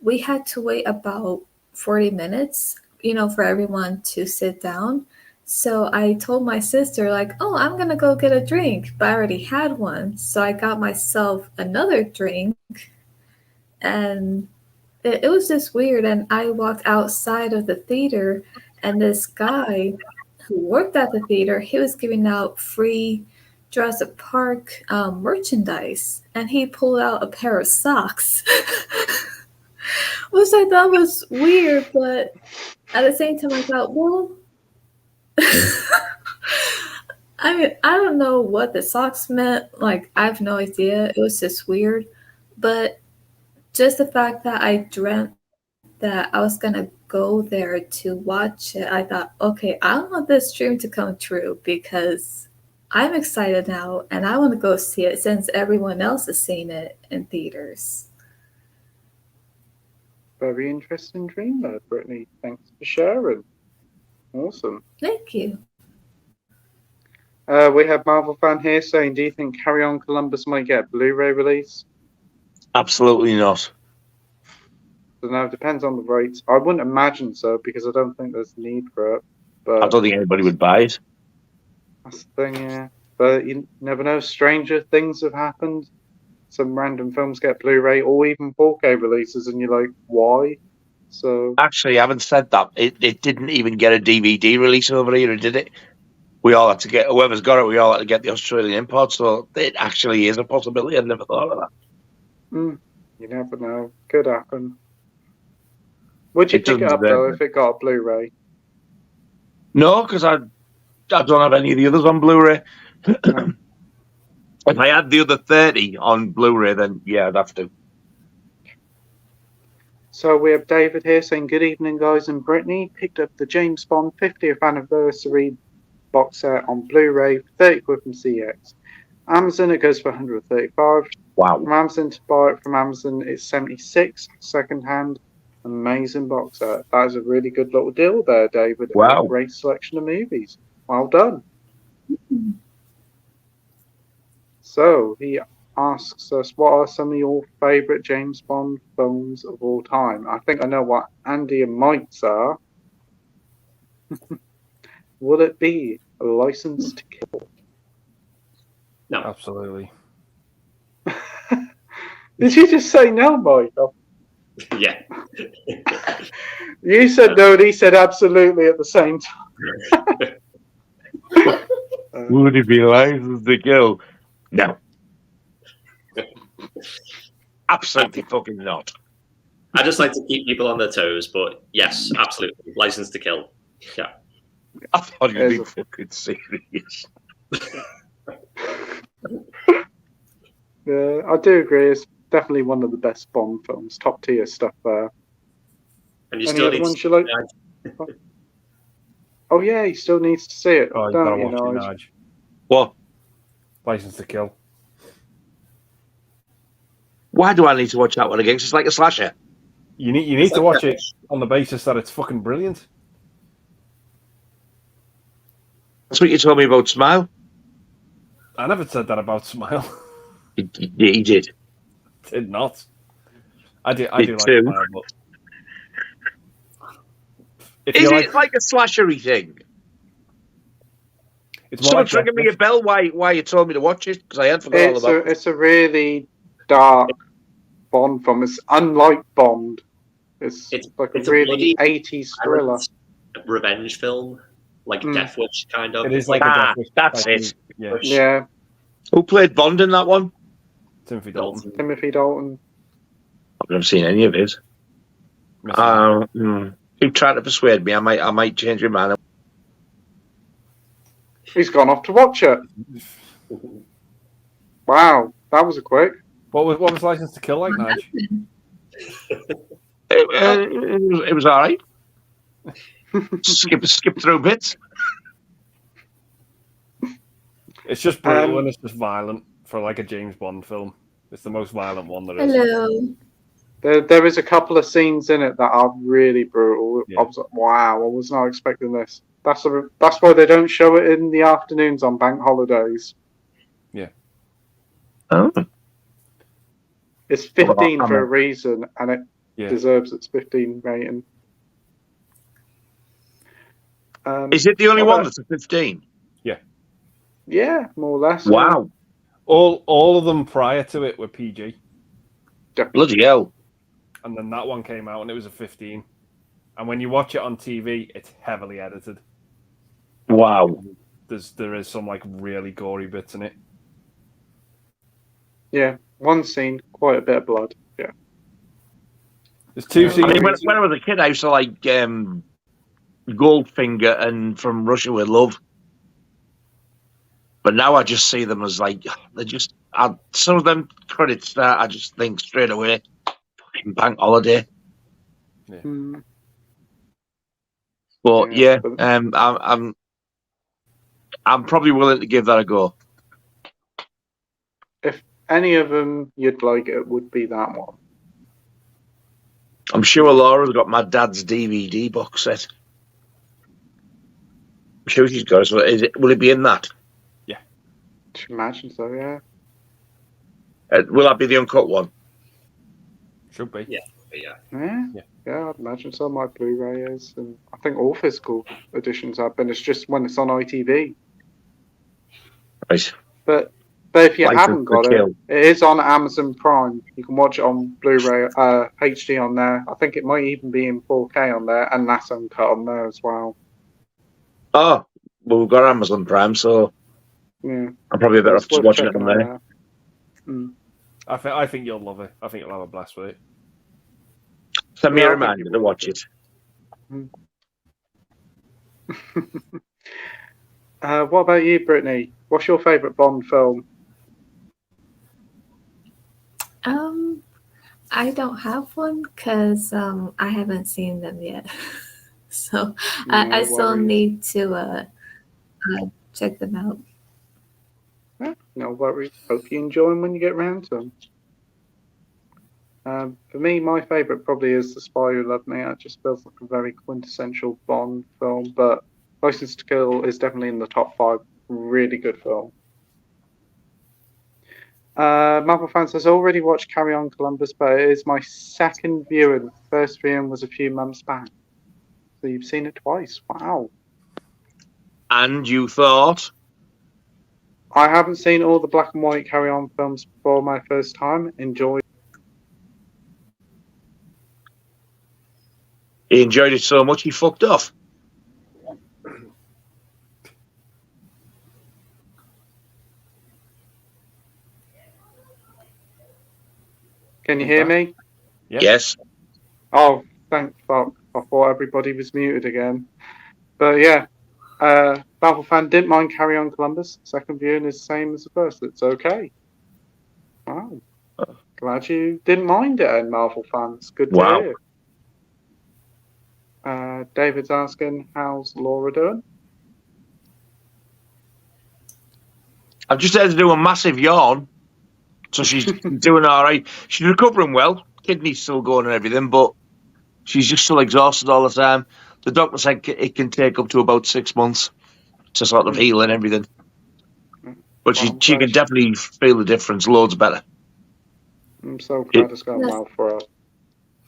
we had to wait about 40 minutes, for everyone to sit down. So I told my sister, like, oh, I'm going to go get a drink, but I already had one. So I got myself another drink, and it was just weird. And I walked outside of the theater, and this guy who worked at the theater, he was giving out free Jurassic Park merchandise, and he pulled out a pair of socks, which I thought was weird, but at the same time I thought, well, I mean, I don't know what the socks meant. Like, I have no idea. It was just weird. But just the fact that I dreamt that I was going to go there to watch it, I thought, okay, I want this dream to come true, because I'm excited now and I want to go see it since everyone else has seen it in theaters. Very interesting dream there, Brittany. Thanks for sharing. Awesome. Thank you. We have Marvel fan here saying, do you think Carry On Columbus might get a Blu-ray release? Absolutely not. So now it depends on the rates. I wouldn't imagine so, because I don't think there's need for it. But I don't think anybody would buy it. That's the thing, yeah. But you never know. Stranger things have happened. Some random films get Blu-ray or even 4K releases, and you're like, why? So actually, I haven't said that. It didn't even get a DVD release over here, did it? We all had to get, whoever's got it, we all had to get the Australian import. So it actually is a possibility. I've never thought of that. You never know. Could happen. Would you pick it up though if it got a Blu-ray? No, because I don't have any of the others on Blu-ray. No. If I had the other 30 on Blu-ray, then yeah, I'd have to. So we have David here saying, good evening, guys, and Brittany. Picked up the James Bond 50th anniversary box set on Blu-ray, 30 quid from CX. Amazon, it goes for 135. Wow. From Amazon to buy it from Amazon, it's 76 second hand. Amazing box set. That is a really good little deal there, David. Wow. A great selection of movies. Well done. So he asks us, what are some of your favourite James Bond films of all time? I think I know what Andy and Mike's are. Will it be A License to Kill? No. Absolutely. Did you just say no, Mike? Yeah. You said no, and he said absolutely at the same time. Would it be License to Kill? No. Absolutely fucking not. I just like to keep people on their toes, but yes, absolutely. License to Kill. Yeah. I thought you'd be fucking serious. Yeah, I do agree. It's definitely one of the best Bond films. Top tier stuff there. And you Any still other need ones you like? Oh yeah, he still needs to see it. Oh, you don't gotta you, watch it, Nige? Nige. What? License to Kill. Why do I need to watch that one again? 'Cause it's like a slasher. You need to watch it on the basis that it's fucking brilliant. That's what you told me about Smile. I never said that about Smile. He did. Did not. I do Me like too. Smile, but Is it like a slashery thing? It's more Someone's like ringing me a bell why you told me to watch it, because I had forgot all about it. It's a really dark Bond film. It's unlike Bond. It's like a really 80s thriller. Revenge film. Like Death Wish, kind of. It is like a Death Wish. That's it. Yeah. Who played Bond in that one? Timothy Dalton. Timothy Dalton. I've never seen any of his. Keep trying to persuade me. I might change my mind. He's gone off to watch it. Wow, that was a quick. What was License to Kill like, Nige? It was all right. skip through bits. It's just brutal and it's just violent for like a James Bond film. It's the most violent one there is. Hello. There is a couple of scenes in it that are really brutal. Yeah. I was like, wow, I was not expecting this. That's why they don't show it in the afternoons on bank holidays. Yeah. Oh. It's 15 for a reason, and it deserves its 15 rating. Is it the only one that's a 15? Yeah. Yeah, more or less. Wow. All of them prior to it were PG. Bloody hell. And then that one came out and it was a 15. And when you watch it on TV, it's heavily edited. Wow. There is some like really gory bits in it. Yeah, one scene, quite a bit of blood. Yeah. There's two scenes. I mean, when I was a kid, I used to like Goldfinger and From Russia with Love. But now I just see them as like, some of them credits that I just think straight away, fucking Bank Holiday. Yeah. But yeah, I'm probably willing to give that a go. If any of them you'd like, it would be that one. I'm sure Laura's got my dad's DVD box set. I'm sure she's got it. So will it be in that? I imagine so, yeah. Will that be the uncut one? Should be. Yeah. Yeah, I'd imagine so. My Blu-ray is, and I think all physical editions have been. It's just when it's on ITV. Right. But if you License haven't to got it, Kill. it is on Amazon Prime. You can watch it on Blu-ray, HD on there. I think it might even be in 4K on there, and that's uncut on there as well. Oh, well, we've got Amazon Prime, so yeah, I'm probably better off just worth watching it on checking there. out. I think you'll love it. I think you'll have a blast with it. Send me a I think reminder you to will watch do. it. What about you, Brittany? What's your favourite Bond film? I don't have one because I haven't seen them yet. So I still worries. need to check them out. No worries. Hope you enjoy them when you get round to them. For me, my favourite probably is The Spy Who Loved Me. It just feels like a very quintessential Bond film, but License to Kill is definitely in the top 5. Really good film. Marvel Fan says, already watched Carry On Columbus, but it is my second viewing. The first viewing was a few months back. So you've seen it twice. Wow. And you thought? I haven't seen all the black and white Carry On films before my first time. Enjoyed. He enjoyed it so much he fucked off. Can you hear me? Yep. Yes. Oh, thank fuck. I thought everybody was muted again. But yeah, Marvel Fan didn't mind Carry On Columbus. Second viewing is the same as the first. It's okay. Wow. Glad you didn't mind it, and Marvel fans. Good to Wow. hear. David's asking, how's Laura doing? I've just had to do a massive yawn. So she's doing all right. She's recovering well. Kidney's still going and everything, but she's just still exhausted all the time. The doctor said it can take up to about 6 months to sort of heal and everything. But she can definitely feel the difference loads better. I'm so glad it's going well for her.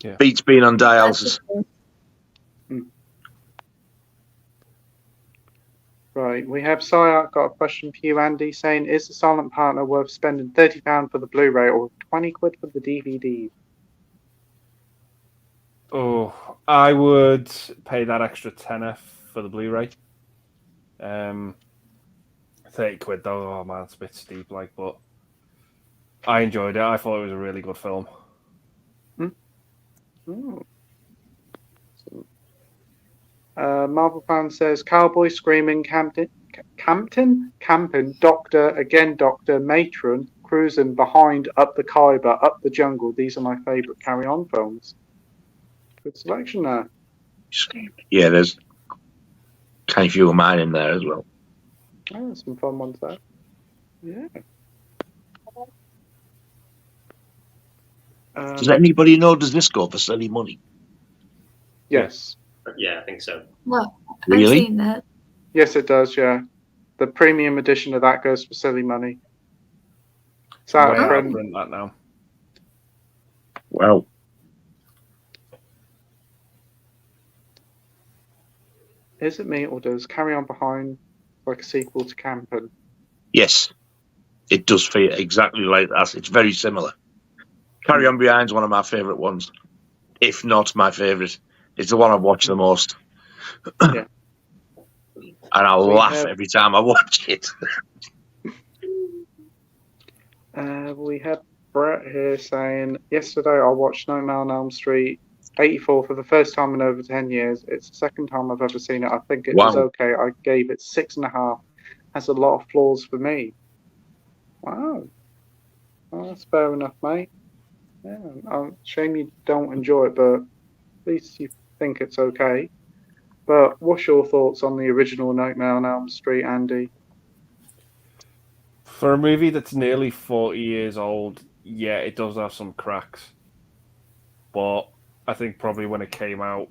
Yeah. Beats being on dialysis. Right, we have Sayat got a question for you, Andy, saying, is the Silent Partner worth spending £30 for the Blu-ray or 20 quid for the DVD? Oh, I would pay that extra tenner for the Blu-ray. 30 quid though, oh man, it's a bit steep, like, but I enjoyed it. I thought it was a really good film. Marvel Fan says, Cowboy Screaming, Camping, Doctor, again Doctor, Matron, Cruising, Behind, Up the Khyber, Up the Jungle. These are my favourite Carry On films. Good selection there. Yeah, there's kind of few of mine in there as well. Oh, some fun ones there. Yeah. Does anybody know, does this go for silly money? Yes. Yeah, I think so. Well, really? I've seen that. Yes, it does, yeah. The premium edition of that goes for silly money. It's out of print. That now. Wow. Is it me, or does Carry On Behind like a sequel to Camping? Yes. It does feel exactly like that. It's very similar. Carry On Behind's one of my favourite ones. If not my favourite. It's the one I've watched the most. Yeah. And I laugh every time I watch it. We have Brett here saying, yesterday I watched Nightmare on Elm Street 84 for the first time in over 10 years. It's the second time I've ever seen it. I think it was okay. I gave it 6.5. Has a lot of flaws for me. Wow. Well, that's fair enough, mate. Yeah, shame you don't enjoy it, but at least you think it's okay. But what's your thoughts on the original Nightmare on Elm Street, Andy? For a movie that's nearly 40 years old, yeah, it does have some cracks. But I think probably when it came out,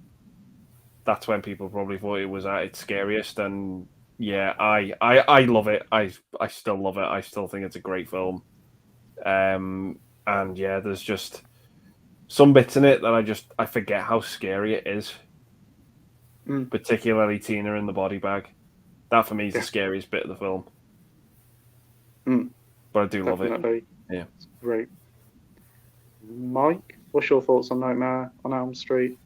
that's when people probably thought it was at its scariest. And yeah, I love it. I still love it. I still think it's a great film. And yeah, there's just some bits in it that I forget how scary it is. Particularly Tina in the body bag. That for me is the scariest bit of the film. But I do love it. Yeah. It's great. Mike, what's your thoughts on Nightmare on Elm Street?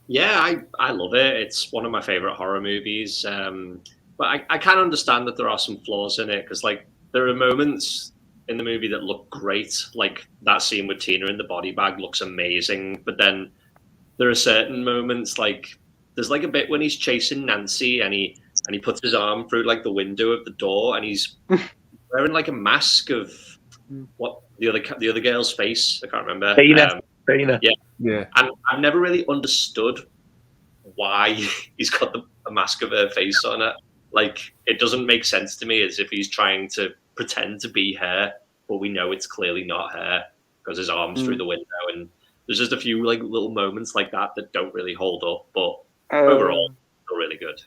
Yeah, I love it. It's one of my favorite horror movies. But I can understand that there are some flaws in it because, like, there are moments in the movie that look great. Like that scene with Tina in the body bag looks amazing. But then there are certain moments, like there's like a bit when he's chasing Nancy and he puts his arm through like the window of the door and he's wearing like a mask of what the other girl's face. I can't remember. Tina. Yeah. And I've never really understood why he's got a mask of her face on it. Like it doesn't make sense to me, as if he's trying to pretend to be her, but we know it's clearly not her because his arm's through the window. And there's just a few like little moments like that don't really hold up, but overall, they're really good.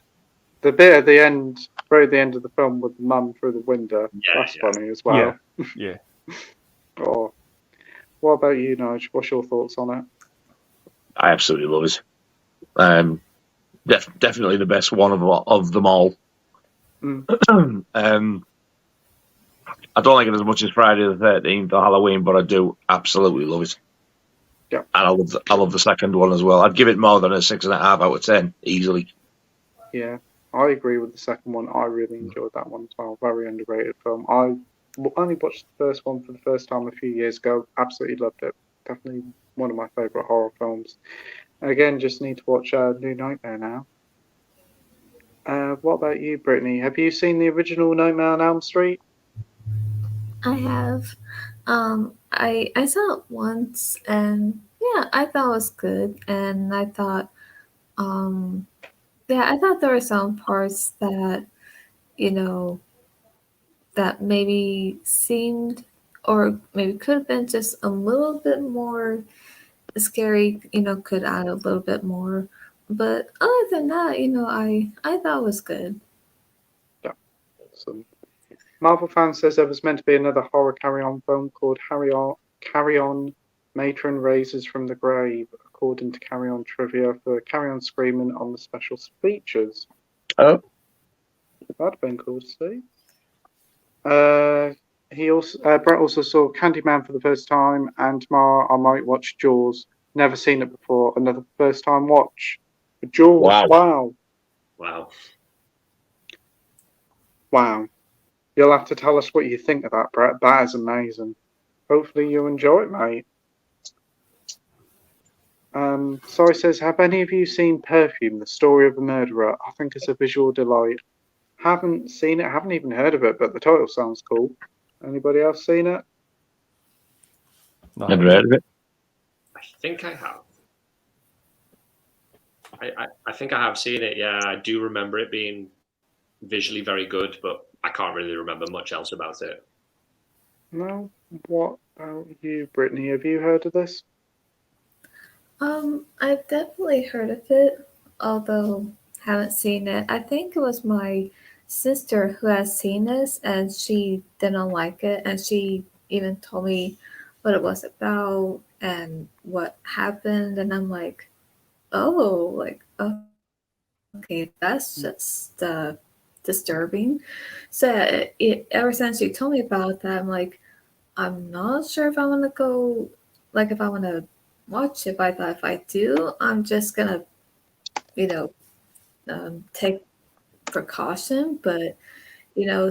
The bit at the end, right at the end of the film with the mum through the window, that's funny as well. Yeah. Oh, what about you, Nige? What's your thoughts on it? I absolutely love it. Definitely the best one of them all. I don't like it as much as Friday the 13th or Halloween, but I do absolutely love it. Yeah, and I love the second one as well. I'd give it more than a 6.5 out of 10 easily. Yeah, I agree with the second one. I really enjoyed that one as well. Very underrated film. I only watched the first one for the first time a few years ago. Absolutely loved it. Definitely one of my favourite horror films. Again, just need to watch New Nightmare now. What about you, Brittany? Have you seen the original Nightmare on Elm Street? I have. I saw it once, and yeah, I thought it was good. And I thought, I thought there were some parts that, that maybe seemed or maybe could have been just a little bit more scary. Could add a little bit more. But other than that, I thought it was good. Yeah, awesome. Marvel fan says there was meant to be another horror carry-on film called Carry On Matron Raises from the Grave, according to Carry On Trivia, for Carry On Screaming on the special features. Oh. That'd have been cool to see. Brett also saw Candyman for the first time, and tomorrow I might watch Jaws. Never seen it before. Another first time watch. Jaws. Wow. You'll have to tell us what you think of that, Brett. That is amazing. Hopefully you enjoy it, mate. Sorry says, have any of you seen Perfume, the story of a murderer? I think it's a visual delight. Haven't seen it, haven't even heard of it, but the title sounds cool. Anybody else seen it? Never heard of it. I think I have. I think I have seen it, yeah. I do remember it being visually very good, but I can't really remember much else about it. No? What about you, Brittany? Have you heard of this? I've definitely heard of it, although haven't seen it. I think it was my sister who has seen this, and she didn't like it, and she even told me what it was about and what happened, and I'm like, oh, like, okay, that's just disturbing. So ever since she told me about that, I'm like, I'm not sure if I want to go, like, if I want to watch it. But I thought if I do, I'm just gonna, take precaution. But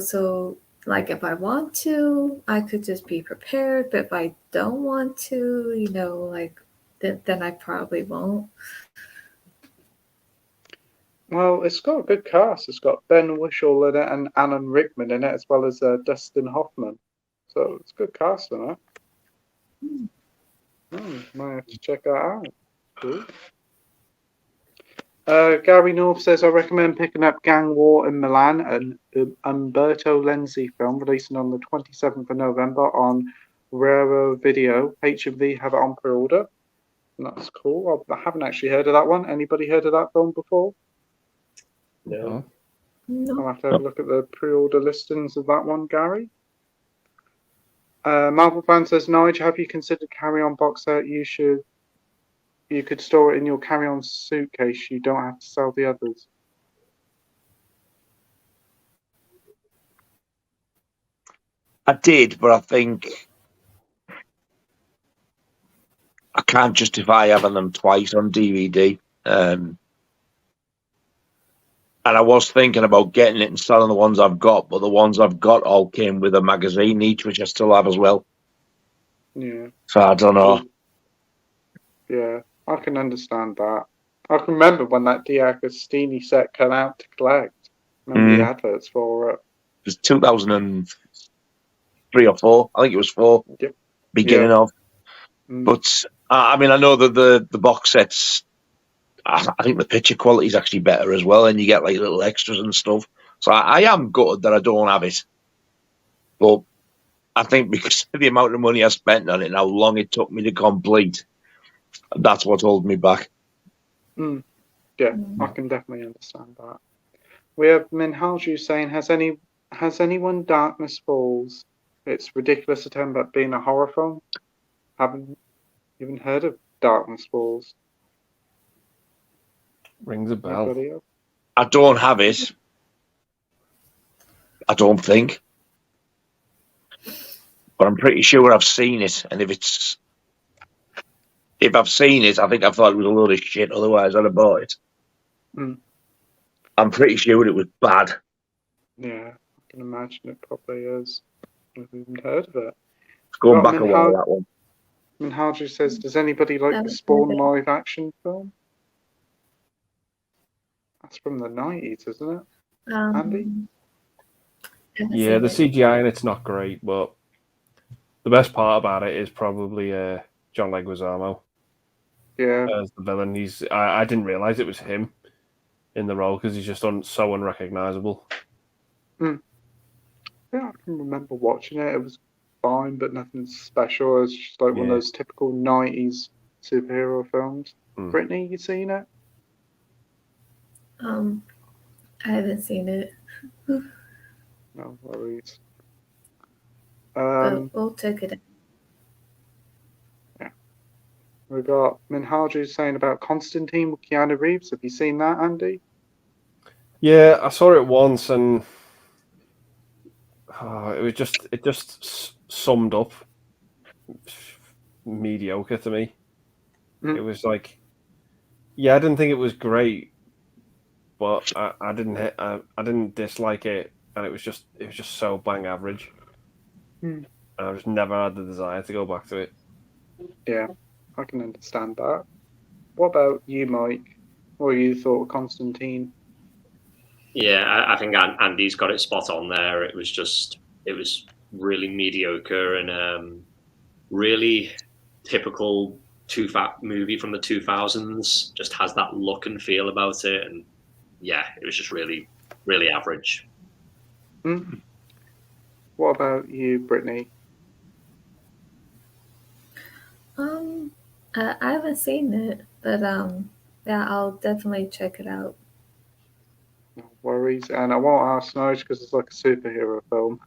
so like if I want to, I could just be prepared. But if I don't want to, like then I probably won't. Well, it's got a good cast. It's got Ben Whishaw in it and Alan Rickman in it, as well as Dustin Hoffman. So it's a good cast in it. Might have to check that out. Cool. Gary North says, I recommend picking up Gang War in Milan, an Umberto Lenzi film releasing on the 27th of November on Raro Video. HMV have it on pre-order. And that's cool. I haven't actually heard of that one. Anybody heard of that film before? No. I'll have to have a look at the pre-order listings of that one, Gary. Marvel fan says, Nige, have you considered Carry On box set? You could store it in your carry-on suitcase. You don't have to sell the others. I did, but I think I can't justify having them twice on DVD. And And I was thinking about getting it and selling the ones I've got, but the ones I've got all came with a magazine each, which I still have as well. Yeah. So I don't know. Yeah, I can understand that. I can remember when that D'Agostini set came out to collect. Remember the adverts for it. It was 2003 or 4. I think it was 4. Yep. Beginning of. Mm. But I mean, I know that the box sets. I think the picture quality is actually better as well, and you get like little extras and stuff. So I am gutted that I don't have it. But I think because of the amount of money I spent on it and how long it took me to complete, that's what held me back. Mm. Yeah, I can definitely understand that. We have Minhaju saying, has anyone Darkness Falls? It's ridiculous attempt at being a horror film. Haven't even heard of Darkness Falls. Rings a bell. I don't have it. I don't think. But I'm pretty sure I've seen it. And if I've seen it, I think I thought it was a load of shit. Otherwise, I'd have bought it. Mm. I'm pretty sure it was bad. Yeah, I can imagine it probably is. I've even heard of it. It's going back a while, that one. Minhaju says, does anybody like the Spawn live action film? That's from the 90s, isn't it? Andy? Yeah, the CGI in it's not great, but the best part about it is probably John Leguizamo. Yeah. As the villain. I didn't realise it was him in the role because he's just so unrecognisable. Mm. Yeah, I can remember watching it. It was fine, but nothing special. It's just like one of those typical 90s superhero films. Brittany, you seen it? I haven't seen it. No worries. But we'll check it out. Yeah. We got Minhaju saying about Constantine with Keanu Reeves. Have you seen that, Andy? Yeah, I saw it once and it just summed up mediocre to me. It was like, I didn't think it was great, but I didn't dislike it, and it was just so bang average. And I just never had the desire to go back to it. Yeah, I can understand that. What about you, Mike? What you thought of Constantine? Yeah, I think Andy's got it spot on there. It was really mediocre and really typical movie from the 2000s. Just has that look and feel about it, and yeah, it was just really, really average. What about you, Brittany? I haven't seen it, but yeah, I'll definitely check it out. No worries, and I won't ask Nige because it's like a superhero film.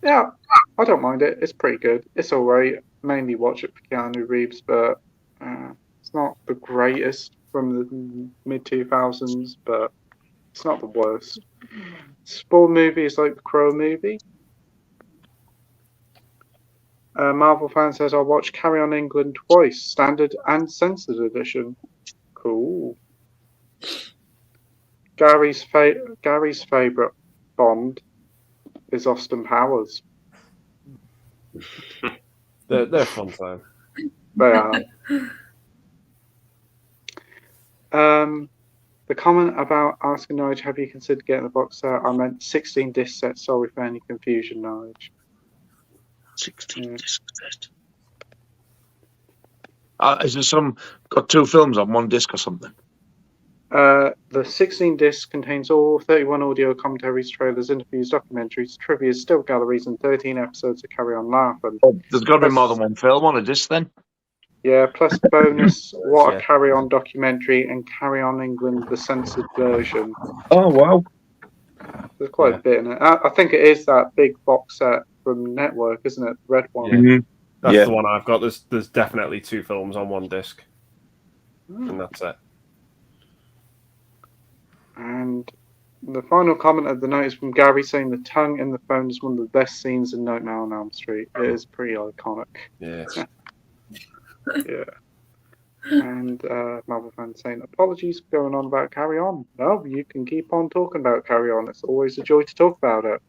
Yeah, I don't mind it. It's pretty good. It's alright. Mainly watch it for Keanu Reeves, but it's not the greatest from the mid 2000s, but it's not the worst. Spawn movie is like the Crow movie. Marvel fan says I watched Carry On England twice, standard and censored edition. Cool. Gary's favorite Bond is Austin Powers. They're fun time. They are. The comment about asking Nige, have you considered getting the box set? I meant 16 disc set. Sorry for any confusion, Nige. 16 disc set. Is there got 2 films on 1 disc or something? The 16 disc contains all 31 audio commentaries, trailers, interviews, documentaries, trivia, still galleries, and 13 episodes of Carry On Laughing. There's got to be more than 1 film on a disc then. Yeah, plus bonus What a Carry On documentary and Carry On England, the censored version. Oh, wow. There's quite a bit in it. I think it is that big box set from Network, isn't it? The red one. Yeah. That's the one I've got. There's definitely 2 films on 1 disc. And that's it. And the final comment of the night is from Gary saying the tongue in the phone is one of the best scenes in Nightmare on Elm Street. It is pretty iconic. Yeah. Yeah. And Marvel fan saying, apologies for going on about Carry On. No, you can keep on talking about Carry On. It's always a joy to talk about it.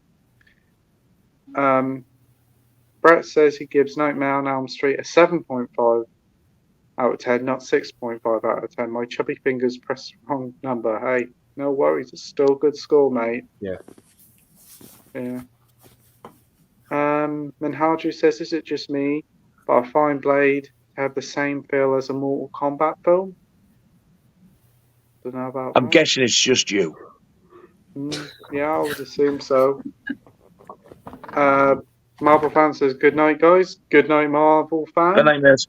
Brett says he gives Nightmare on Elm Street a 7.5 out of 10, not 6.5 out of 10. My chubby fingers pressed the wrong number. Hey, no worries. It's still a good score, mate. Yeah. Yeah. Minhaju says, is it just me? But I find Blade to have the same feel as a Mortal Kombat film. Don't know about I'm that. guessing it's just you. Yeah, I would assume so. Marvel fan says, good night, guys. Good night, Marvel fan. Good night, miss.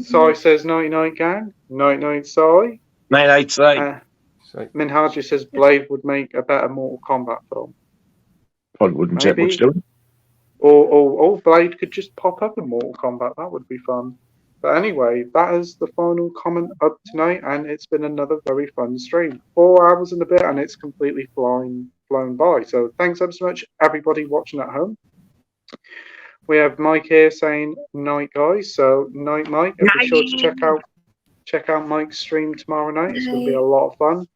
Sai says, night, night, gang. Night, night, Sai. Night, night, Sai. Minhaju says, Blade would make a better Mortal Kombat film. Probably wouldn't take much to it. Or Blade could just pop up in Mortal Kombat. That would be fun. But anyway, that is the final comment up tonight, and it's been another very fun stream. 4 hours and a bit, and it's completely flown by. So thanks ever so much, everybody watching at home. We have Mike here saying night, guys. So night, Mike. And be sure to check out Mike's stream tomorrow night. It's going to be a lot of fun.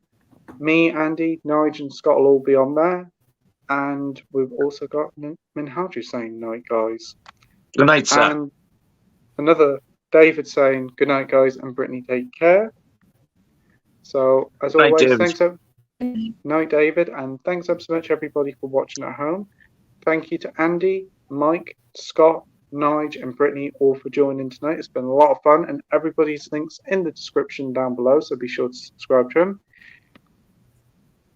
Me, Andy, Nige, and Scott will all be on there. And we've also got Minhaju saying night, guys. Good night, sir. And another David saying good night, guys, and Brittany, take care. So as always, thanks. Night, David, and thanks ever so much, everybody, for watching at home. Thank you to Andy, Mike, Scott, Nige, and Brittany all for joining tonight. It's been a lot of fun, and everybody's links in the description down below, so be sure to subscribe to them.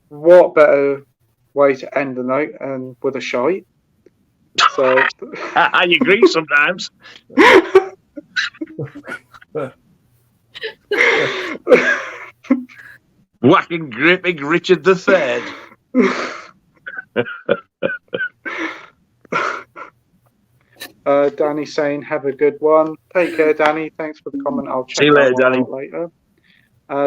What better way to end the night and with a shite? So I agree sometimes. Whacking gripping Richard III. Danny saying, have a good one. Take care, Danny. Thanks for the comment. I'll check that one out later.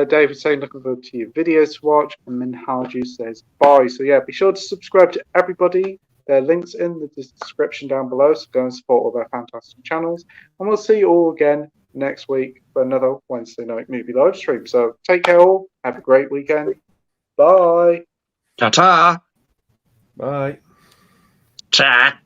David saying, looking forward to your videos to watch. And Minhaju says, bye. So yeah, be sure to subscribe to everybody. There are links in the description down below, so go and support all their fantastic channels. And we'll see you all again next week for another Wednesday night movie live stream. So take care all. Have a great weekend. Bye. Ta-ta. Bye. Ta.